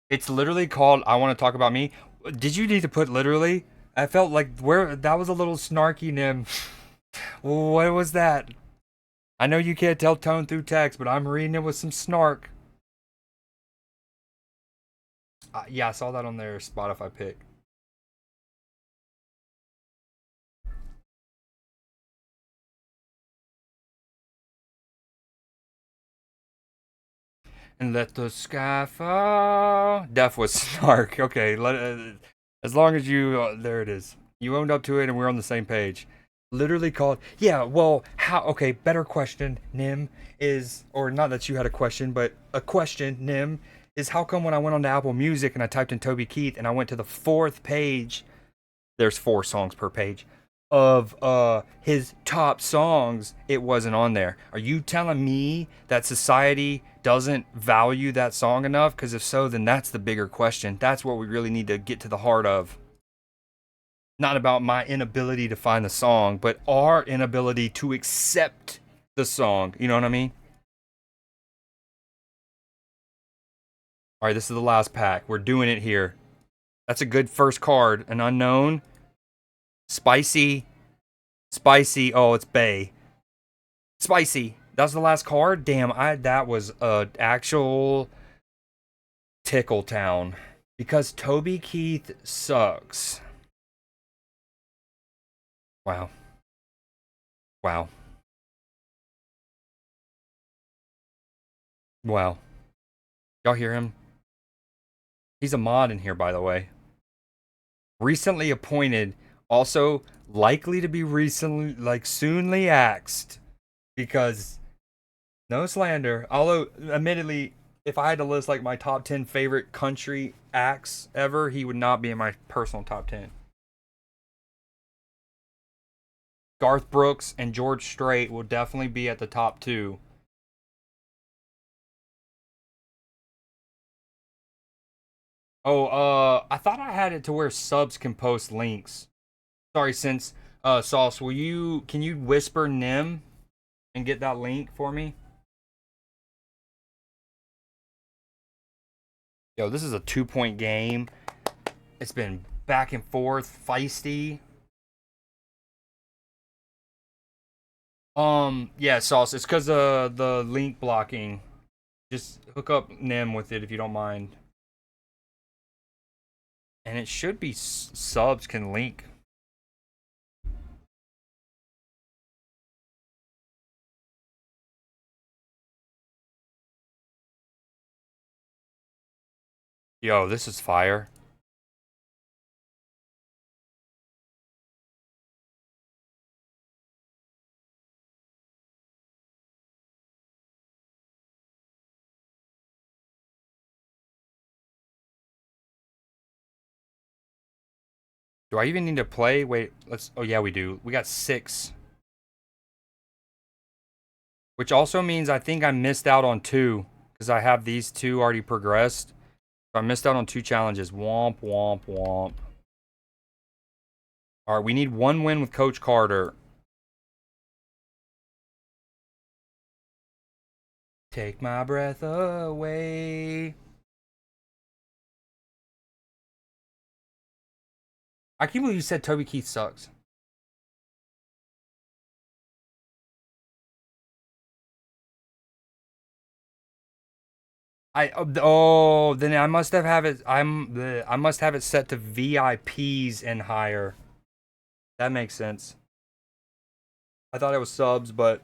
It's literally called I Want to Talk About Me. Did you need to put literally? I felt like that was a little snarky, Nim. What was that? I know you can't tell tone through text, but I'm reading it with some snark. Yeah, I saw that on their Spotify pick. And let the sky fall. Def was snark. Okay, as long as you, there it is. You owned up to it, and we're on the same page. Literally called. Yeah. Well, how? Okay. Better question, Nim, is, or not that you had a question, but a question, Nim, is how come when I went on to Apple Music and I typed in Toby Keith and I went to the 4th page, there's 4 songs per page, of his top songs, it wasn't on there. Are you telling me that society doesn't value that song enough? Because if so, then that's the bigger question. That's what we really need to get to the heart of. Not about my inability to find the song, but our inability to accept the song. You know what I mean? All right, this is the last pack. We're doing it here. That's a good first card. An unknown. Spicy. Oh, it's Bay. Spicy. That's the last card? Damn, that was a actual tickle town. Because Toby Keith sucks. Wow. Wow. Wow. Y'all hear him? He's a mod in here, by the way. Recently appointed. Also, likely to be recently, like, soonly axed. Because, no slander. Although, admittedly, if I had to list, like, my top 10 favorite country acts ever, he would not be in my personal top 10. Garth Brooks and George Strait will definitely be at the top 2. Oh, I thought I had it to where subs can post links. Sorry, since Sauce, can you whisper Nim and get that link for me? Yo, this is a 2-point game. It's been back and forth, feisty. Yeah, Sauce, it's because of the link blocking. Just hook up Nim with it if you don't mind. And it should be subs can link. Yo, this is fire. Do I even need to play? Wait, let's... Oh, yeah, we do. We got 6. Which also means I think I missed out on 2. Because I have these 2 already progressed. So I missed out on 2 challenges. Womp, womp, womp. Alright, we need 1 win with Coach Carter. Take my breath away. I can't believe you said Toby Keith sucks. Then I must have it. I must have it set to VIPs and higher. That makes sense. I thought it was subs, but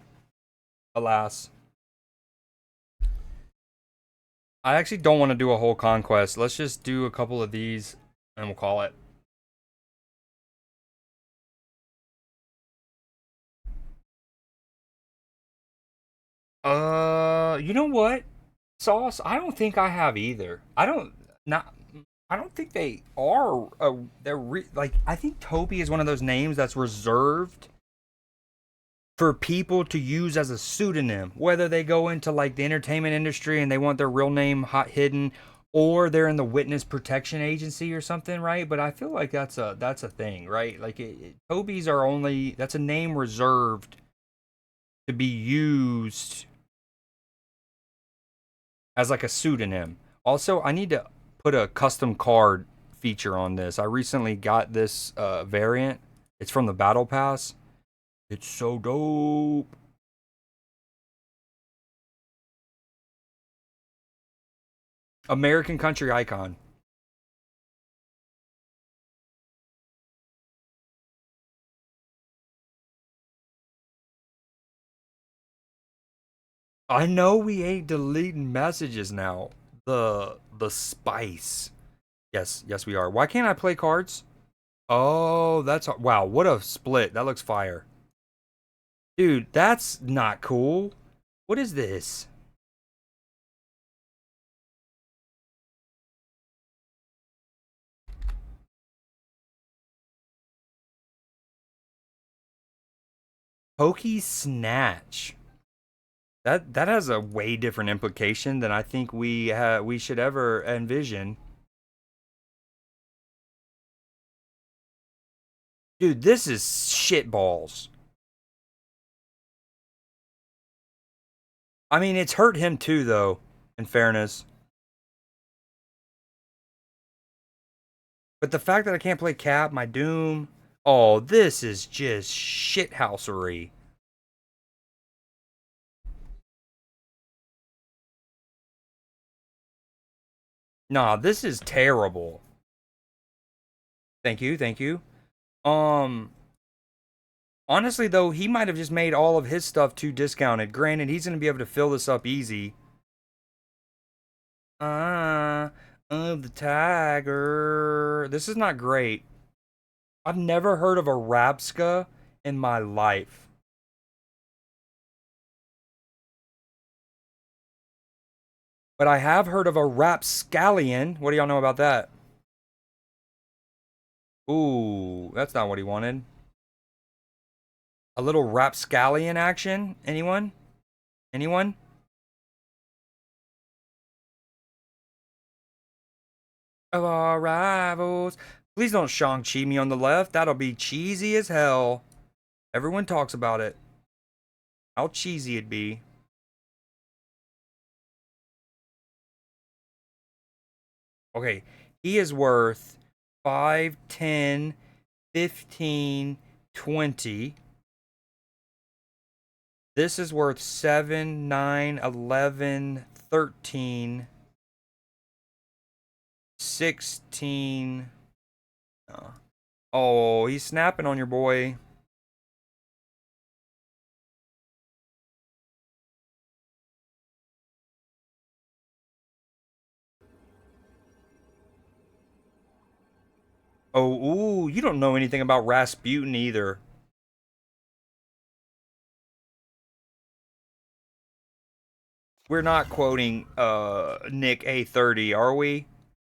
alas. I actually don't want to do a whole conquest. Let's just do a couple of these and we'll call it. You know what? Sauce, I don't think I have either. I don't think they are. Like, I think Toby is one of those names that's reserved for people to use as a pseudonym, whether they go into like the entertainment industry and they want their real name hidden, or they're in the witness protection agency or something, right? But I feel like that's a thing, right? Like Toby's are only, that's a name reserved to be used as like a pseudonym. Also, I need to put a custom card feature on this. I recently got this variant. It's from the Battle Pass. It's so dope. American Country Icon. I know we ain't deleting messages now. The spice. Yes, we are. Why can't I play cards? Oh, that's... Wow, what a split. That looks fire. Dude, that's not cool. What is this? Pokey Snatch. That has a way different implication than I think we should ever envision. Dude, this is shitballs. I mean, it's hurt him too, though, in fairness. But the fact that I can't play Cap, my Doom... Oh, this is just shithousery. Nah, this is terrible. Thank you. Honestly, though, he might have just made all of his stuff too discounted. Granted, he's going to be able to fill this up easy. Of the Tiger. This is not great. I've never heard of a Rapska in my life. But I have heard of a Rapscallion. What do y'all know about that? Ooh, that's not what he wanted. A little Rapscallion action? Anyone? Anyone? Of our rivals. Please don't Shang-Chi me on the left. That'll be cheesy as hell. Everyone talks about it. How cheesy it'd be. Okay, he is worth 5, 10, 15, 20. This is worth 7, 9, 11, 13, 16. Oh, he's snapping on your boy. Oh, ooh, you don't know anything about Rasputin either. We're not quoting Nick A30, are we?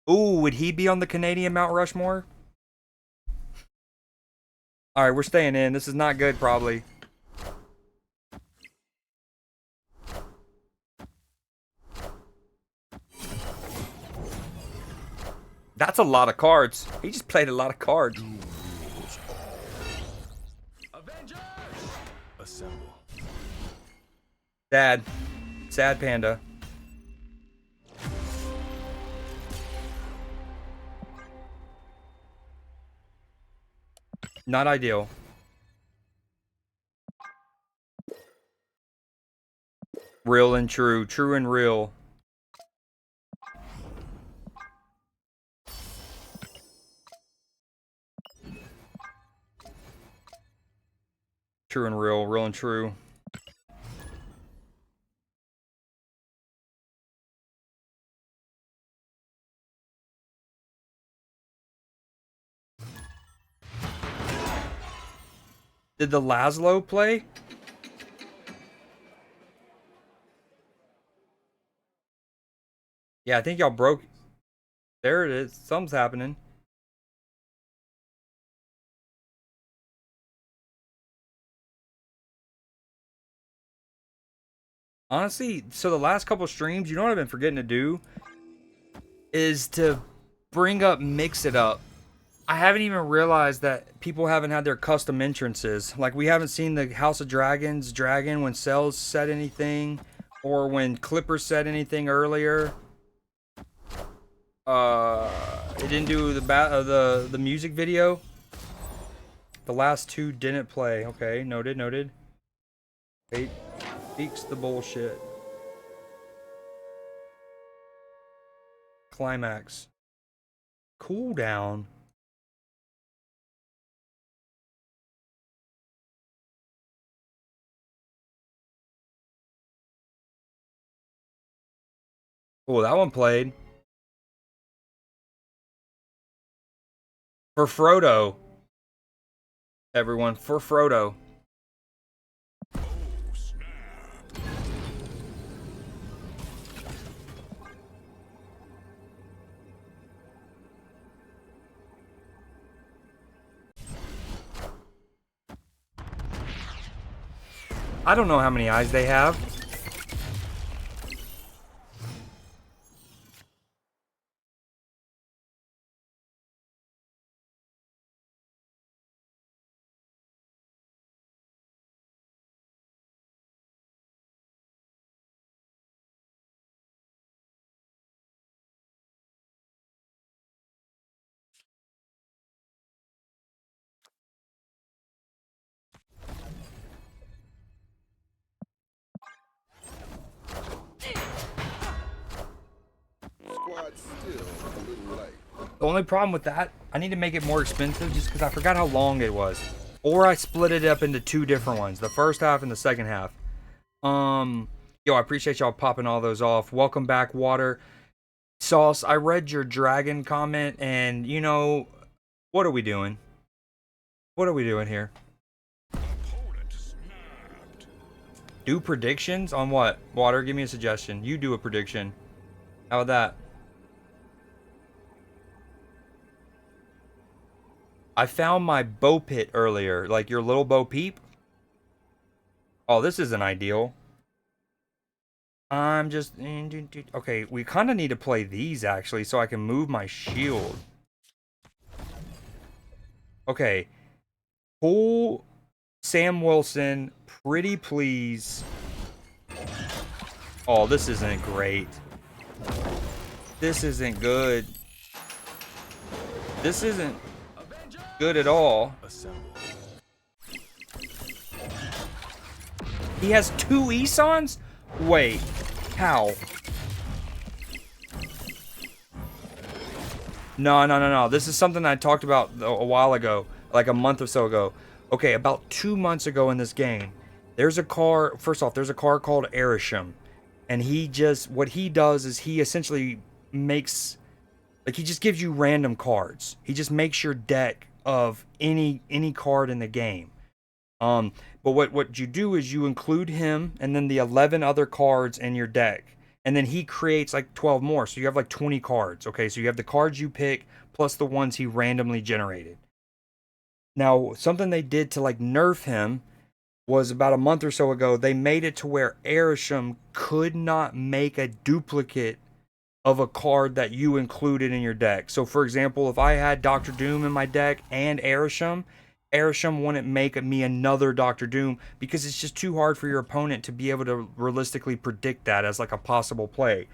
Ooh, would he be on the Canadian Mount Rushmore? Alright, we're staying in. This is not good, probably. That's a lot of cards. He just played a lot of cards. Avengers! Assemble. Sad. Sad panda. Not ideal. Real and true. True and real. True and real. Real and true. Did the Laszlo play? Yeah, I think y'all broke. There it is. Something's happening. Honestly, so the last couple streams, you know what I've been forgetting to do? Is to bring up Mix It Up. I haven't even realized that people haven't had their custom entrances. Like, we haven't seen the House of Dragons dragon when Cells said anything, or when Clipper said anything earlier. It didn't do the music video. The last two didn't play. Okay, noted, noted. Eight speaks the bullshit. Climax. Cooldown. Oh, that one played. For Frodo. Everyone, for Frodo. I don't know how many eyes they have. Squad's still a little late. The only problem with that, I need to make it more expensive just because I forgot how long it was. Or I split it up into two different ones. The first half and the second half. Yo, I appreciate y'all popping all those off. Welcome back, Water. Sauce, I read your dragon comment and, you know, what are we doing? What are we doing here? Do predictions? On what? Water, give me a suggestion. You do a prediction. How about that? I found my bow pit earlier. Like your little Bo Peep. Oh, this isn't ideal. I'm just... Okay, we kind of need to play these, actually, so I can move my shield. Okay. Pull Sam Wilson, pretty please. Oh, this isn't great. This isn't good. This isn't good at all. He has two Esons? Wait, how? No. This is something I talked about a while ago, like a month or so ago. Okay, about 2 months ago in this game, there's a car. First off, there's a car called Erisham, and what he does is he essentially makes, like, he just gives you random cards. He just makes your deck of any card in the game. But what you do is you include him and then the 11 other cards in your deck. And then he creates like 12 more. So you have like 20 cards. Okay, so you have the cards you pick plus the ones he randomly generated. Now, something they did to like nerf him was about a month or so ago. They made it to where Arishem could not make a duplicate of a card that you included in your deck. So, for example, if I had Doctor Doom in my deck and Arishem, Arishem wouldn't make me another Doctor Doom because it's just too hard for your opponent to be able to realistically predict that as like a possible play.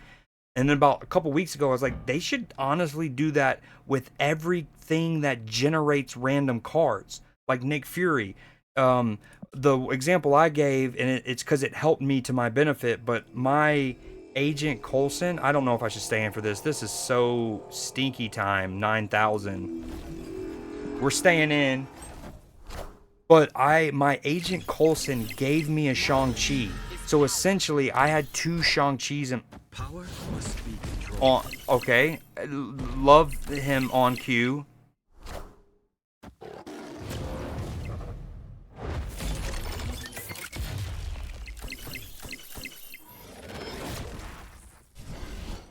And then about a couple weeks ago, I was like, they should honestly do that with everything that generates random cards, like Nick Fury. The example I gave, and it's because it helped me to my benefit, but my Agent Coulson, I don't know if I should stay in for this. This is so stinky time, 9,000. We're staying in. But my Agent Coulson gave me a Shang-Chi. So essentially, I had two Shang-Chis in. Power must be controlled. Okay. Love him on cue.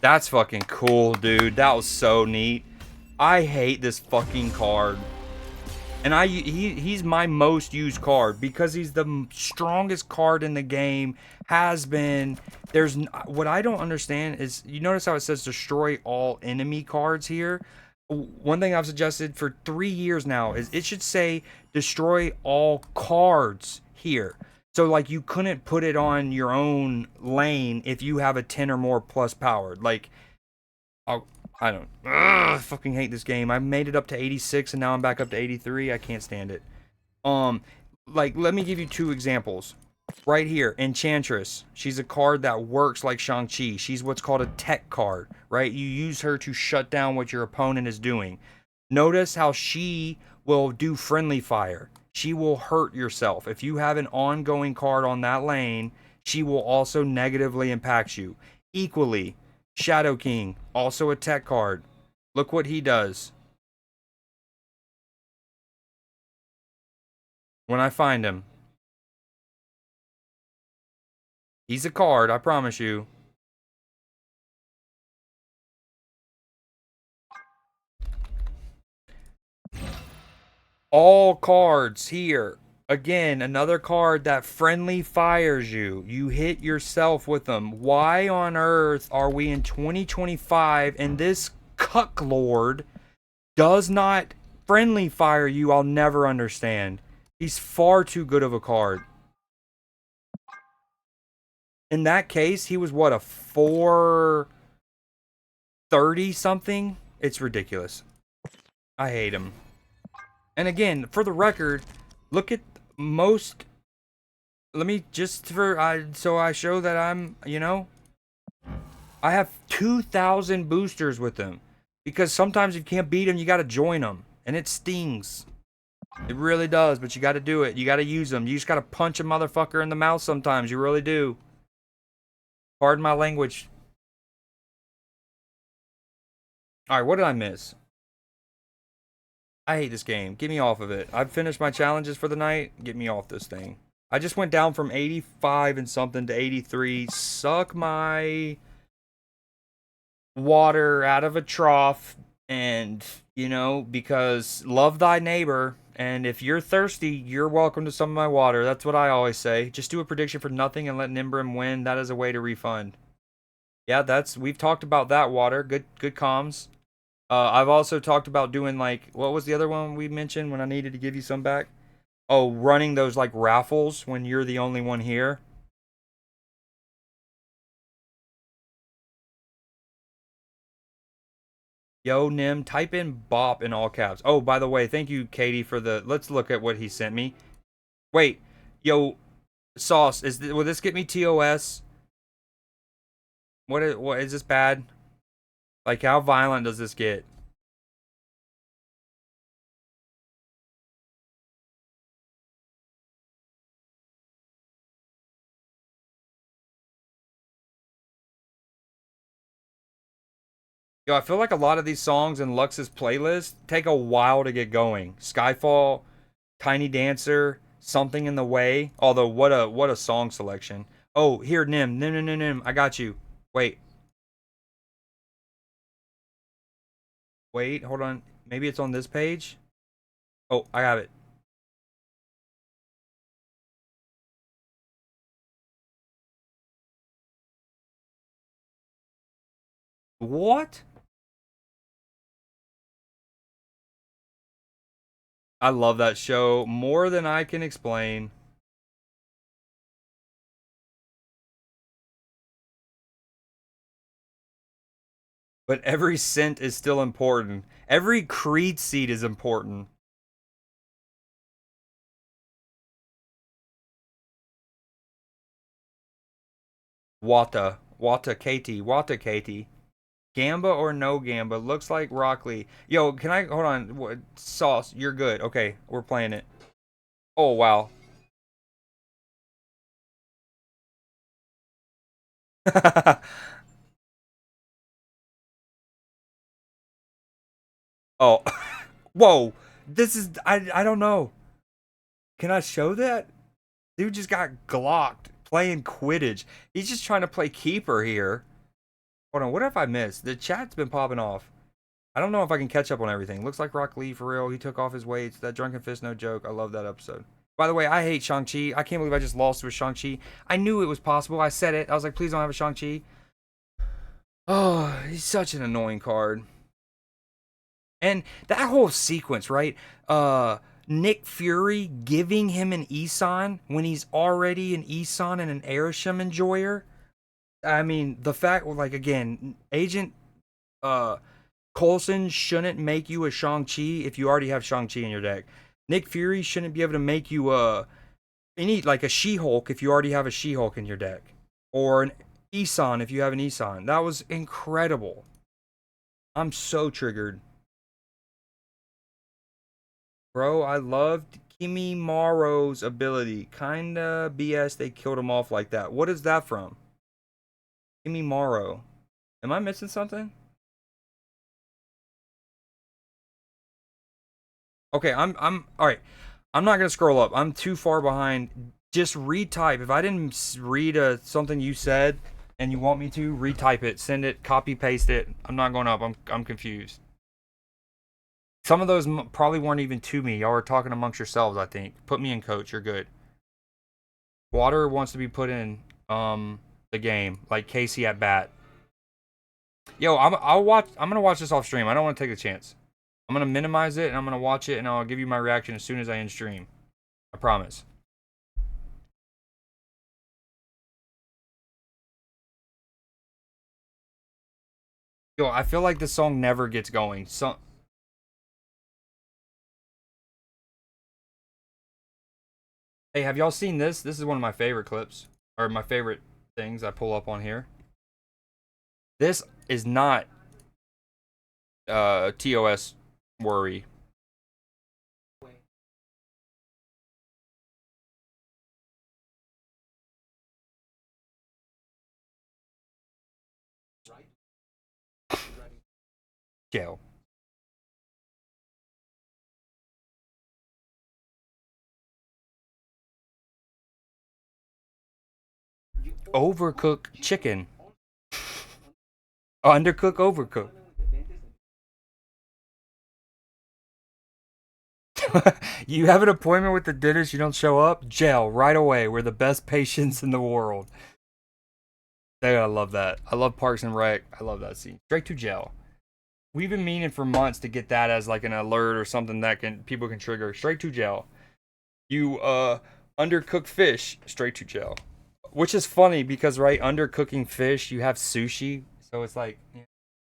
That's fucking cool, dude. That was so neat. I hate this fucking card. And he's my most used card because he's the strongest card in the game, has been. What I don't understand is, you notice how it says destroy all enemy cards here? One thing I've suggested for 3 years now is it should say destroy all cards here. So like you couldn't put it on your own lane if you have a 10 or more plus powered. Like, I fucking hate this game. I made it up to 86 and now I'm back up to 83. I can't stand it. Like, let me give you two examples. Right here, Enchantress. She's a card that works like Shang-Chi. She's what's called a tech card, right? You use her to shut down what your opponent is doing. Notice how she will do friendly fire. She will hurt yourself. If you have an ongoing card on that lane, she will also negatively impact you. Equally, Shadow King, also a tech card. Look what he does. When I find him. He's a card, I promise you. All cards here. Again, another card that friendly fires you. You hit yourself with them. Why on earth are we in 2025 and this cuck lord does not friendly fire you? I'll never understand. He's far too good of a card. In that case, he was what, a 430 something? It's ridiculous. I hate him. And again, for the record, look at most. Let me just so I show that I'm, I have 2,000 boosters with him. Because sometimes if you can't beat him, you got to join them. And it stings. It really does, but you got to do it. You got to use them. You just got to punch a motherfucker in the mouth sometimes. You really do. Pardon my language. Alright, what did I miss? I hate this game. Get me off of it. I've finished my challenges for the night. Get me off this thing. I just went down from 85 and something to 83. Suck my water out of a trough. And, because love thy neighbor. And if you're thirsty, you're welcome to some of my water. That's what I always say. Just do a prediction for nothing and let Nimbrim win. That is a way to refund. Yeah, we've talked about that water. Good comms. I've also talked about doing, like, what was the other one we mentioned when I needed to give you some back? Oh, running those, like, raffles when you're the only one here. Yo, Nim, type in bop in all caps. Oh, by the way, thank you, Katie, for let's look at what he sent me. Wait, yo, Sauce, will this get me TOS? What is this bad? Like, how violent does this get? Yo, I feel like a lot of these songs in Lux's playlist take a while to get going. Skyfall, Tiny Dancer, Something in the Way. Although, what a song selection. Oh, here, Nim. I got you. Wait, hold on. Maybe it's on this page. Oh, I have it. What? I love that show more than I can explain. But every cent is still important. Every Creed seed is important. Wata Katie. Gamba or no Gamba? Looks like Rock Lee. Yo, can I hold on? Sauce, you're good. Okay, we're playing it. Oh wow. Oh, whoa. This is I don't know. Can I show that? Dude just got glocked playing Quidditch. He's just trying to play keeper here. Hold on, what have I missed? The chat's been popping off. I don't know if I can catch up on everything. Looks like Rock Lee for real. He took off his weights. That drunken fist, no joke. I love that episode. By the way, I hate Shang-Chi. I can't believe I just lost with Shang-Chi. I knew it was possible. I said it. I was like, please don't have a Shang-Chi. Oh, he's such an annoying card. And that whole sequence, right? Nick Fury giving him an Isan when he's already an Isan and an Airsham enjoyer. I mean, the fact, like, again, Agent Coulson shouldn't make you a Shang-Chi if you already have Shang-Chi in your deck. Nick Fury shouldn't be able to make you like a She-Hulk if you already have a She-Hulk in your deck. Or an Isan if you have an Isan. That was incredible. I'm so triggered. Bro, I loved Kimimoro's ability. Kinda BS they killed him off like that. What is that from? Kimimaro. Am I missing something? Okay, I'm all right. I'm not gonna scroll up. I'm too far behind. Just retype. If I didn't read something you said and you want me to retype it, send it, copy paste it. I'm not going up. I'm confused. Some of those probably weren't even to me. Y'all are talking amongst yourselves, I think. Put me in, coach. You're good. Water wants to be put in the game, like Casey at bat. Yo, I'm gonna watch this off stream. I don't want to take a chance. I'm gonna minimize it and I'm gonna watch it and I'll give you my reaction as soon as I end stream. I promise. Yo, I feel like this song never gets going. Hey, have y'all seen this? This is one of my favorite clips. Or my favorite things I pull up on here. This is not TOS worry. Yo. Overcooked chicken. Undercook, overcook. You have an appointment with the dentist, you don't show up? Jail right away. We're the best patients in the world. I love that. I love Parks and Rec. I love that scene. Straight to jail. We've been meaning for months to get that as like an alert or something that people can trigger. Straight to jail. You undercook fish, straight to jail. Which is funny because right, undercooking fish, you have sushi, so it's like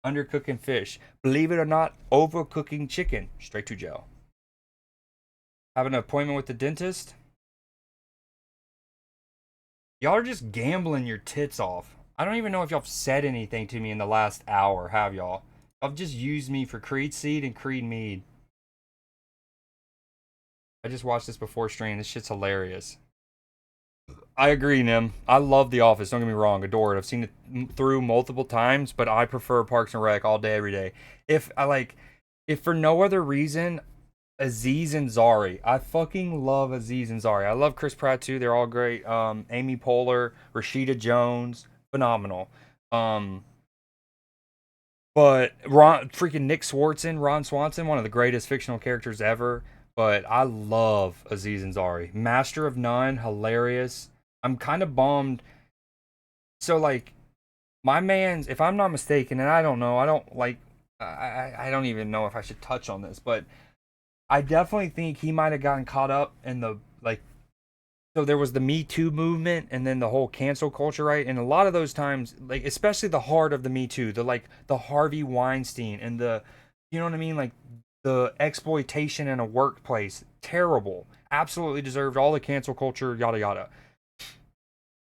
undercooking fish. Believe it or not, overcooking chicken, straight to jail. Have an appointment with the dentist. Y'all are just gambling your tits off. I don't even know if y'all have said anything to me in the last hour, have y'all? Y'all just used me for Creed Seed and Creed Mead. I just watched this before stream. This shit's hilarious. I agree, Nim. I love The Office. Don't get me wrong. Adore it. I've seen it through multiple times, but I prefer Parks and Rec all day, every day. If for no other reason, Aziz Ansari. I fucking love Aziz Ansari. I love Chris Pratt too. They're all great. Amy Poehler, Rashida Jones, phenomenal. But freaking Nick Swartzen, Ron Swanson, one of the greatest fictional characters ever. But I love Aziz Ansari. Master of None, hilarious. I'm kind of bummed. So, like, My man's, if I'm not mistaken, and I don't know, I don't like, I don't even know if I should touch on this, but I definitely think he might have gotten caught up in the like. So there was the Me Too movement, and then the whole cancel culture, right? And a lot of those times, like especially the heart of the Me Too, the Harvey Weinstein and the, you know what I mean, like the exploitation in a workplace, terrible, absolutely deserved all the cancel culture, yada yada.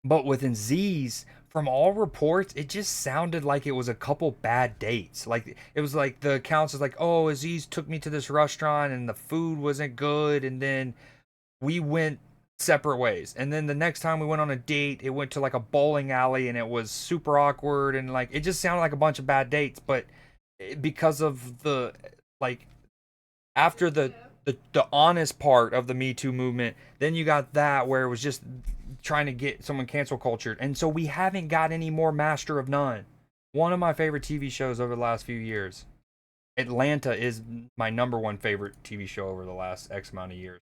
But within Z's, from all reports, it just sounded like it was a couple bad dates. Like it was like the accounts is like, oh, Aziz took me to this restaurant and the food wasn't good, and then we went separate ways. And then the next time we went on a date, it went to like a bowling alley and it was super awkward, and like it just sounded like a bunch of bad dates. But because of the like after the honest part of the Me Too movement, then you got that where it was just trying to get someone cancel cultured. And so we haven't got any more Master of None. One of my favorite TV shows over the last few years. Atlanta is my number one favorite TV show over the last X amount of years.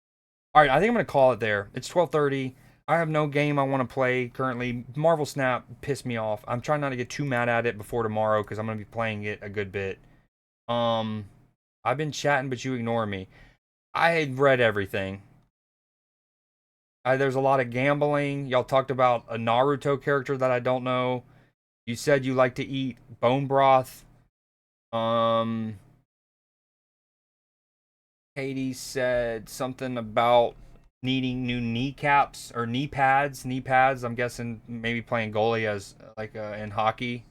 All right, I think I'm going to call it there. It's 12:30. I have no game I want to play currently. Marvel Snap pissed me off. I'm trying not to get too mad at it before tomorrow because I'm going to be playing it a good bit. I've been chatting, but you ignore me. I had read everything. There's a lot of gambling. Y'all talked about a Naruto character that I don't know. You said you like to eat bone broth. Katie said something about needing new kneecaps or knee pads. Knee pads. I'm guessing maybe playing goalie as like in hockey.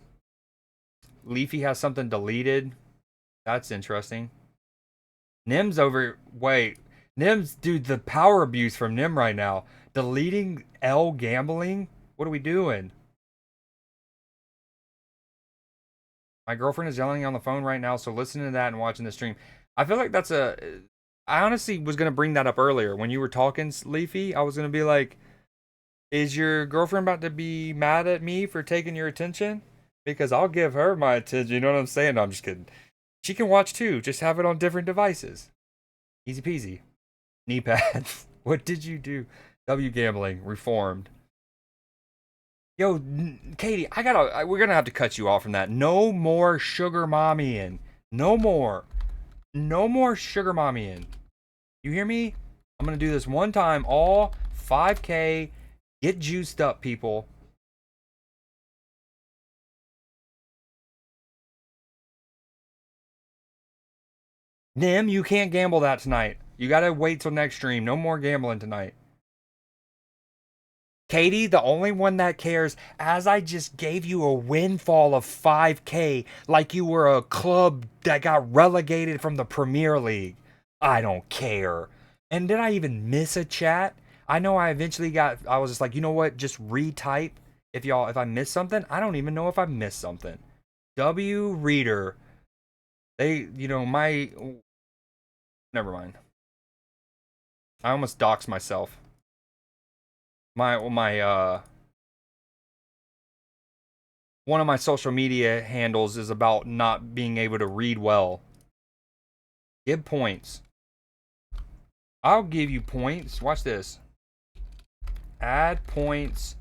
Leafy has something deleted. That's interesting. Nim's over. Wait. Nim's, dude, the power abuse from Nim right now. Deleting L gambling? What are we doing? My girlfriend is yelling on the phone right now, so listening to that and watching the stream. I feel like that's a... I honestly was going to bring that up earlier. When you were talking, Leafy, I was going to be like, is your girlfriend about to be mad at me for taking your attention? Because I'll give her my attention, you know what I'm saying? No, I'm just kidding. She can watch too, just have it on different devices. Easy peasy. Knee pads. What did you do? W gambling. Reformed. Yo, Katie, we're gonna have to cut you off from that. No more sugar mommying. No more. No more sugar mommying. You hear me? I'm gonna do this one time. All 5K. Get juiced up, people. Nim, you can't gamble that tonight. You gotta wait till next stream. No more gambling tonight. Katie, the only one that cares, as I just gave you a windfall of 5K like you were a club that got relegated from the Premier League. I don't care. And did I even miss a chat? I know I was just like, you know what? Just retype if I missed something. I don't even know if I missed something. W Reader. Never mind. I almost doxed myself. One of my social media handles is about not being able to read well. Give points. I'll give you points. Watch this. Add points.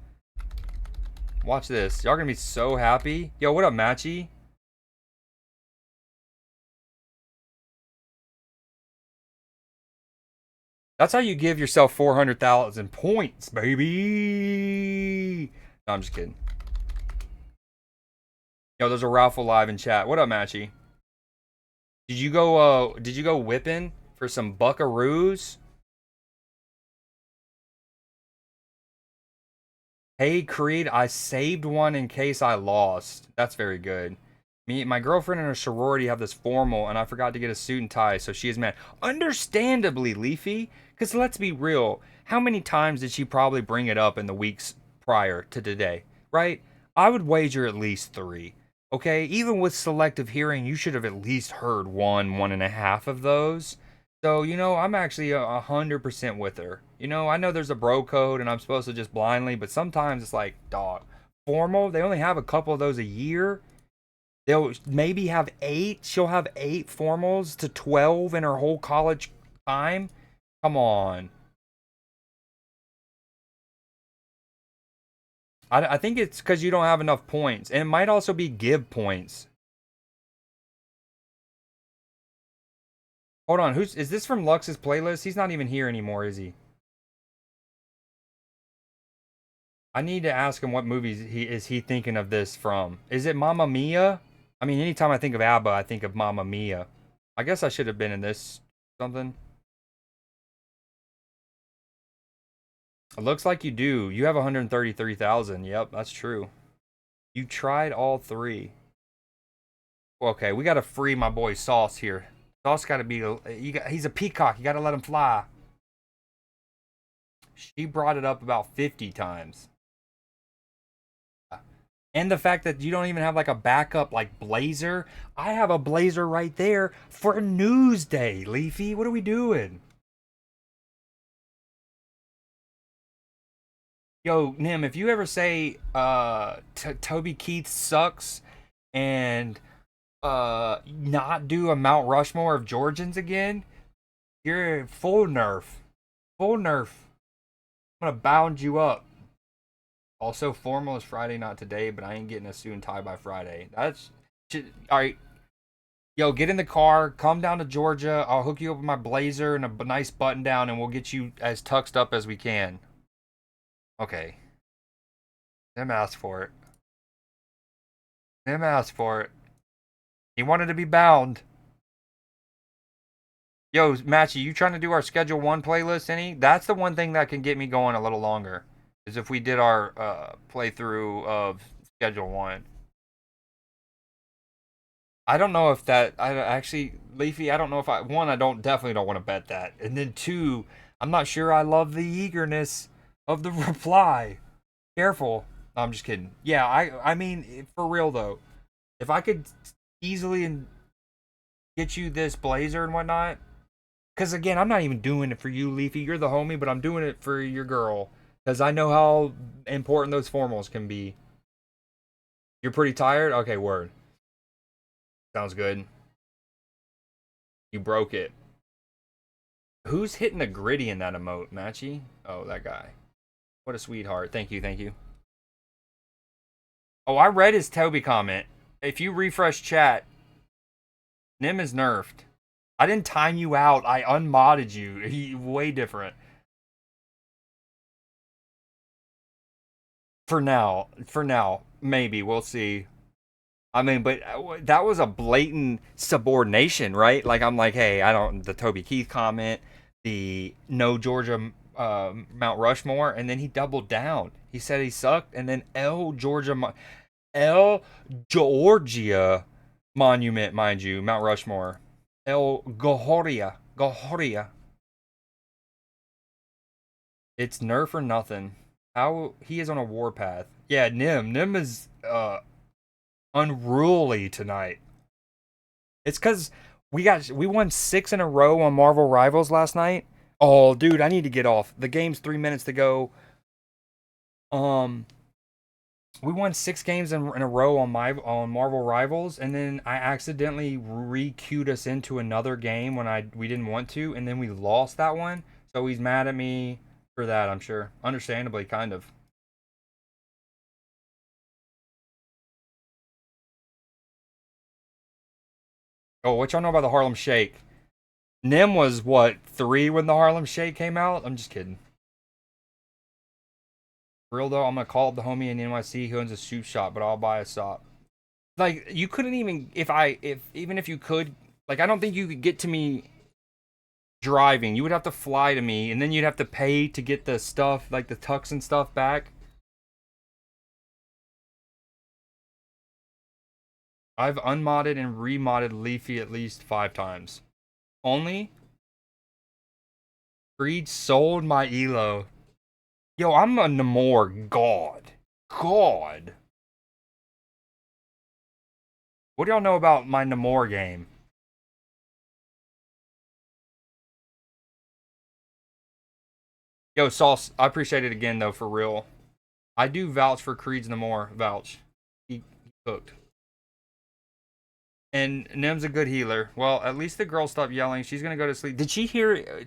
Watch this. Y'all gonna be so happy. Yo, what up, Matchy? That's how you give yourself 400,000 points, baby. No, I'm just kidding. Yo, there's a raffle live in chat. What up, Matchy? Did you go whipping for some buckaroos? Hey, Creed, I saved one in case I lost. That's very good. My girlfriend and her sorority have this formal, and I forgot to get a suit and tie, so she is mad. Understandably, Leafy, because let's be real, how many times did she probably bring it up in the weeks prior to today, right? I would wager at least 3. Okay, even with selective hearing, you should have at least heard 1.5 of those. So, I'm actually 100% with her. I know there's a bro code and I'm supposed to just blindly, but sometimes it's like, dog, formal, they only have a couple of those a year. They'll maybe have 8. She'll have 8 formals to 12 in her whole college time. Come on. I think it's because you don't have enough points. And it might also be give points. Hold on, is this from Lux's playlist? He's not even here anymore, is he? I need to ask him what movies is he thinking of this from. Is it Mamma Mia? I mean, anytime I think of ABBA, I think of Mamma Mia. I guess I should have been in this something. It looks like you do. You have 133,000. Yep, that's true. You tried all 3. Okay, we got to free my boy Sauce here. Sauce got to be... he's a peacock. You got to let him fly. She brought it up about 50 times. And the fact that you don't even have like a backup like blazer. I have a blazer right there for Newsday, Leafy. What are we doing? Yo, Nim, if you ever say Toby Keith sucks and not do a Mount Rushmore of Georgians again, you're full nerf. Full nerf. I'm gonna bound you up. Also, formal is Friday, not today, but I ain't getting a suit and tie by Friday. That's... Alright. Yo, get in the car, come down to Georgia, I'll hook you up with my blazer and a nice button down, and we'll get you as tucked up as we can. Okay. Nim asked for it. Nim asked for it. He wanted to be bound. Yo, Matchy, you trying to do our Schedule 1 playlist, any? That's the one thing that can get me going a little longer. Is if we did our playthrough of Schedule 1. I don't know if that... actually, Leafy, I don't know if I... One, definitely don't want to bet that. And then 2, I'm not sure I love the eagerness of the reply. Careful. No, I'm just kidding. Yeah, I mean, for real though. If I could easily get you this blazer and whatnot... Because again, I'm not even doing it for you, Leafy. You're the homie, but I'm doing it for your girl. Because I know how important those formals can be. You're pretty tired? Okay, word. Sounds good. You broke it. Who's hitting the gritty in that emote, Matchy? Oh, that guy. What a sweetheart. Thank you, thank you. Oh, I read his Toby comment. If you refresh chat, Nim is nerfed. I didn't time you out. I unmodded you. He way different. For now, maybe we'll see. I mean, but that was a blatant subordination, right? Like I'm like, hey, the Toby Keith comment, the no Georgia Mount Rushmore, and then he doubled down. He said he sucked, and then L Georgia Monument, mind you, Mount Rushmore, El Gohoria. It's nerf or nothing. How he is on a warpath. Yeah, Nim is unruly tonight. It's because we won 6 in a row on Marvel Rivals last night. Oh, dude, I need to get off. The game's 3 minutes to go. We won 6 games in a row on Marvel Rivals, and then I accidentally re-queued us into another game when we didn't want to, and then we lost that one. So he's mad at me for that, I'm sure. Understandably, kind of. Oh, what y'all know about the Harlem Shake? Nim was, what, 3 when the Harlem Shake came out? I'm just kidding. For real, though, I'm going to call up the homie in NYC who owns a soup shop, but I'll buy a sock. Like, you couldn't even, even if you could, like, I don't think you could get to me driving. You would have to fly to me, and then you'd have to pay to get the stuff, like the tux and stuff back. I've unmodded and remodded Leafy at least 5 times. Only? Creed sold my Elo. Yo, I'm a Namor god. God. What do y'all know about my Namor game? Yo, Sauce, I appreciate it again, though, for real. I do vouch for Creed's Namor. Vouch. He cooked. And Nim's a good healer. Well, at least the girl stopped yelling. She's going to go to sleep. Did she hear...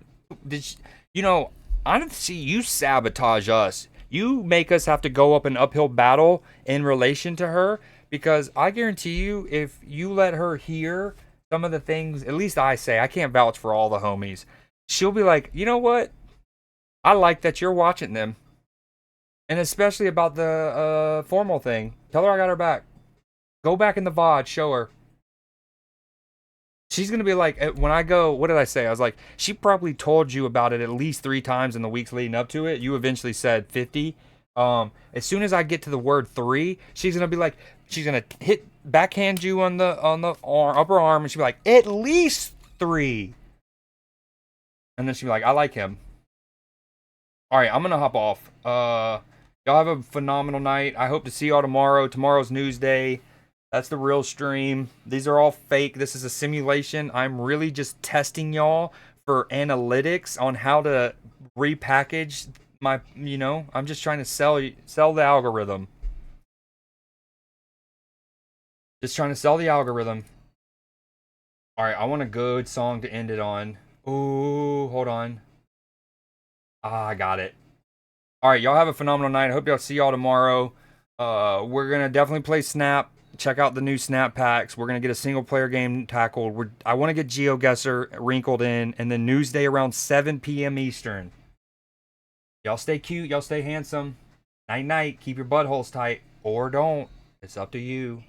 you know, I don't see you sabotage us. You make us have to go up an uphill battle in relation to her, because I guarantee you, if you let her hear some of the things, at least I say, I can't vouch for all the homies, she'll be like, you know what? I like that you're watching them. And especially about the formal thing. Tell her I got her back. Go back in the VOD, show her. She's going to be like, when I go, what did I say? I was like, she probably told you about it at least 3 times in the weeks leading up to it. You eventually said 50. As soon as I get to the word 3, she's going to be like, she's going to backhand you on the upper arm, and she'll be like, at least 3. And then she'll be like, I like him. All right, I'm going to hop off. Y'all have a phenomenal night. I hope to see y'all tomorrow. Tomorrow's news day. That's the real stream. These are all fake. This is a simulation. I'm really just testing y'all for analytics on how to repackage my, I'm just trying to sell the algorithm. Just trying to sell the algorithm. All right, I want a good song to end it on. Ooh, hold on. I got it. All right, y'all have a phenomenal night. I hope y'all see y'all tomorrow. We're going to definitely play Snap. Check out the new Snap packs. We're going to get a single player game tackled. I want to get GeoGuessr wrinkled in, and then Newsday around 7 p.m. Eastern. Y'all stay cute. Y'all stay handsome. Night night. Keep your buttholes tight. Or don't. It's up to you.